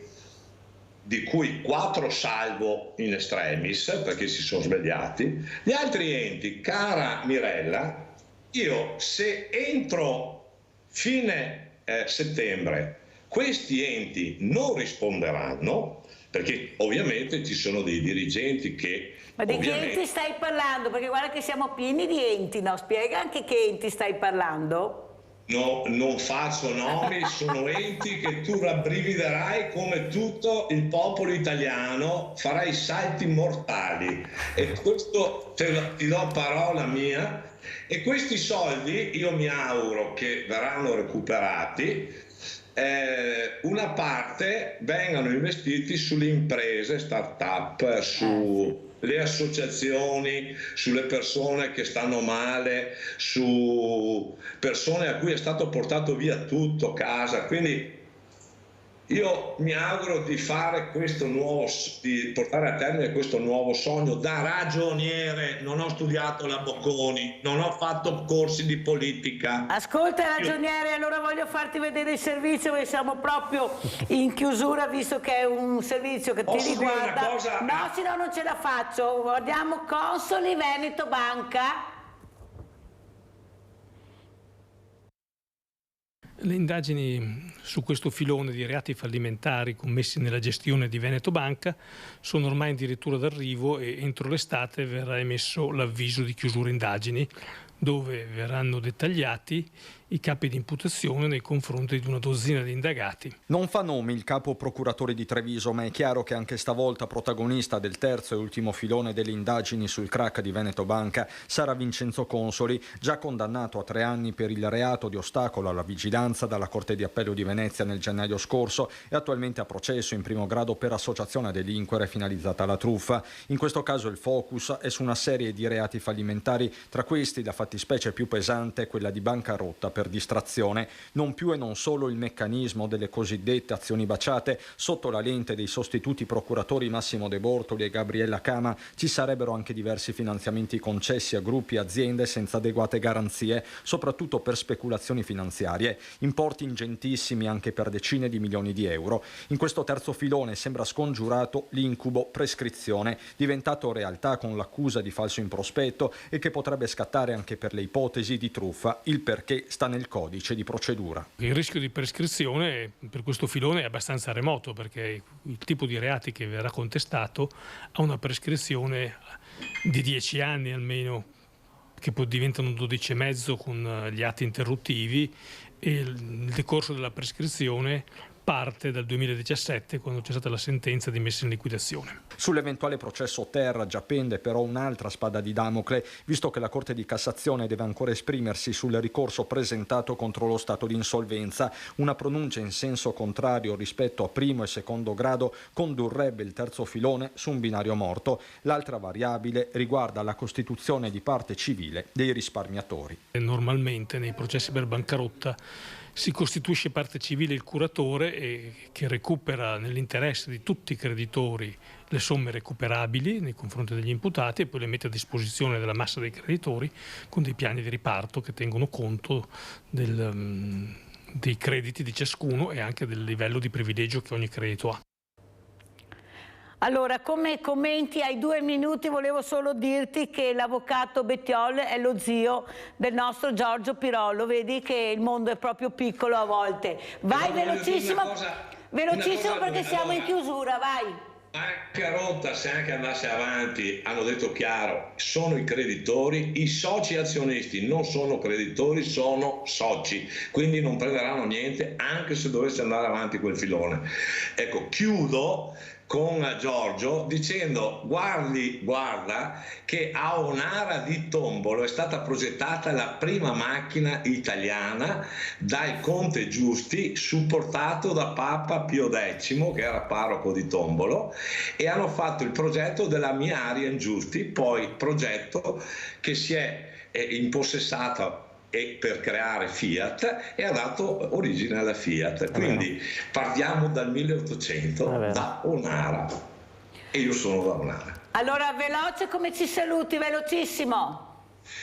di cui 4 salvo in extremis perché si sono svegliati, gli altri enti, cara Mirella, io se entro fine settembre questi enti non risponderanno, perché ovviamente ci sono dei dirigenti che... Ma di che enti stai parlando? Perché guarda che siamo pieni di enti, no? Spiega anche che enti stai parlando. No, non faccio nomi, sono enti che tu rabbrividerai come tutto il popolo italiano, farai salti mortali, e questo ti do parola mia. E questi soldi io mi auguro che verranno recuperati, una parte vengano investiti sulle imprese, start-up, sulle associazioni, sulle persone che stanno male, su persone a cui è stato portato via tutto, casa. Quindi io mi auguro di fare di portare a termine questo nuovo sogno da ragioniere. Non ho studiato la Bocconi, non ho fatto corsi di politica. Ascolta ragioniere, allora voglio farti vedere il servizio, perché siamo proprio in chiusura, visto che è un servizio che ti riguarda. No, se no non ce la faccio. Guardiamo Consoli Veneto Banca. Le indagini su questo filone di reati fallimentari commessi nella gestione di Veneto Banca sono ormai addirittura d'arrivo, e entro l'estate verrà emesso l'avviso di chiusura indagini, dove verranno dettagliati i capi di imputazione nei confronti di una dozzina di indagati. Non fa nomi il capo procuratore di Treviso, ma è chiaro che anche stavolta protagonista del terzo e ultimo filone delle indagini sul crack di Veneto Banca sarà Vincenzo Consoli, già condannato a 3 anni per il reato di ostacolo alla vigilanza dalla Corte di Appello di Venezia nel gennaio scorso e attualmente a processo in primo grado per associazione a delinquere finalizzata alla truffa. In questo caso il focus è su una serie di reati fallimentari, tra questi la fattispecie più pesante è quella di bancarotta per distrazione. Non più e non solo il meccanismo delle cosiddette azioni baciate. Sotto la lente dei sostituti procuratori Massimo De Bortoli e Gabriella Cama ci sarebbero anche diversi finanziamenti concessi a gruppi e aziende senza adeguate garanzie, soprattutto per speculazioni finanziarie, importi ingentissimi anche per decine di milioni di euro. In questo terzo filone sembra scongiurato l'incubo prescrizione, diventato realtà con l'accusa di falso in prospetto e che potrebbe scattare anche per le ipotesi di truffa. Il perché sta nel codice di procedura. Il rischio di prescrizione per questo filone è abbastanza remoto, perché il tipo di reati che verrà contestato ha una prescrizione di 10 anni almeno, che poi diventano 12,5 con gli atti interruttivi, e il decorso della prescrizione parte dal 2017, quando c'è stata la sentenza di messa in liquidazione. Sull'eventuale processo Terra già pende però un'altra spada di Damocle, visto che la Corte di Cassazione deve ancora esprimersi sul ricorso presentato contro lo stato di insolvenza. Una pronuncia in senso contrario rispetto a primo e secondo grado condurrebbe il terzo filone su un binario morto. L'altra variabile riguarda la costituzione di parte civile dei risparmiatori. Normalmente nei processi per bancarotta si costituisce parte civile il curatore, che recupera nell'interesse di tutti i creditori le somme recuperabili nei confronti degli imputati e poi le mette a disposizione della massa dei creditori con dei piani di riparto che tengono conto dei crediti di ciascuno e anche del livello di privilegio che ogni credito ha. Allora, come commenti ai 2 minuti volevo solo dirti che l'avvocato Bettiol è lo zio del nostro Giorgio Pirollo. Vedi che il mondo è proprio piccolo a volte. Vai velocissimo, velocissimo perché siamo in chiusura, vai. Bancarotta, se anche andasse avanti, hanno detto chiaro, sono i creditori, i soci azionisti non sono creditori, sono soci, quindi non prenderanno niente anche se dovesse andare avanti quel filone. Ecco, chiudo con Giorgio dicendo guarda che a Onara di Tombolo è stata progettata la prima macchina italiana dal Conte Giusti, supportato da Papa Pio X, che era parroco di Tombolo, e hanno fatto il progetto della mia Arien Giusti, poi progetto che si è impossessato e per creare Fiat e ha dato origine alla Fiat. Quindi partiamo dal 1800 da Onara e io sono da Onara. Allora veloce, come ci saluti? Velocissimo.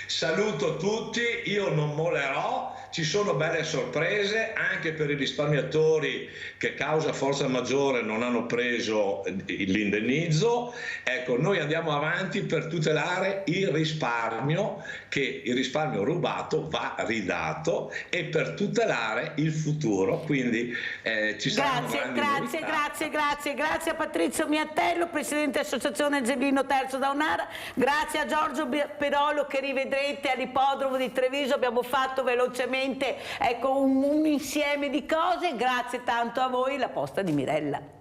Saluto tutti, io non mollerò, ci sono belle sorprese anche per i risparmiatori che causa forza maggiore non hanno preso l'indennizzo. Ecco, noi andiamo avanti per tutelare il risparmio, che il risparmio rubato va ridato, e per tutelare il futuro, quindi ci saranno grazie a Patrizio Miattello, presidente dell'Associazione Gelino Terzo da Onara, grazie a Giorgio Pirollo che rivedrete all'Ippodromo di Treviso. Abbiamo fatto velocemente un insieme di cose. Grazie tanto a voi, la posta di Mirella.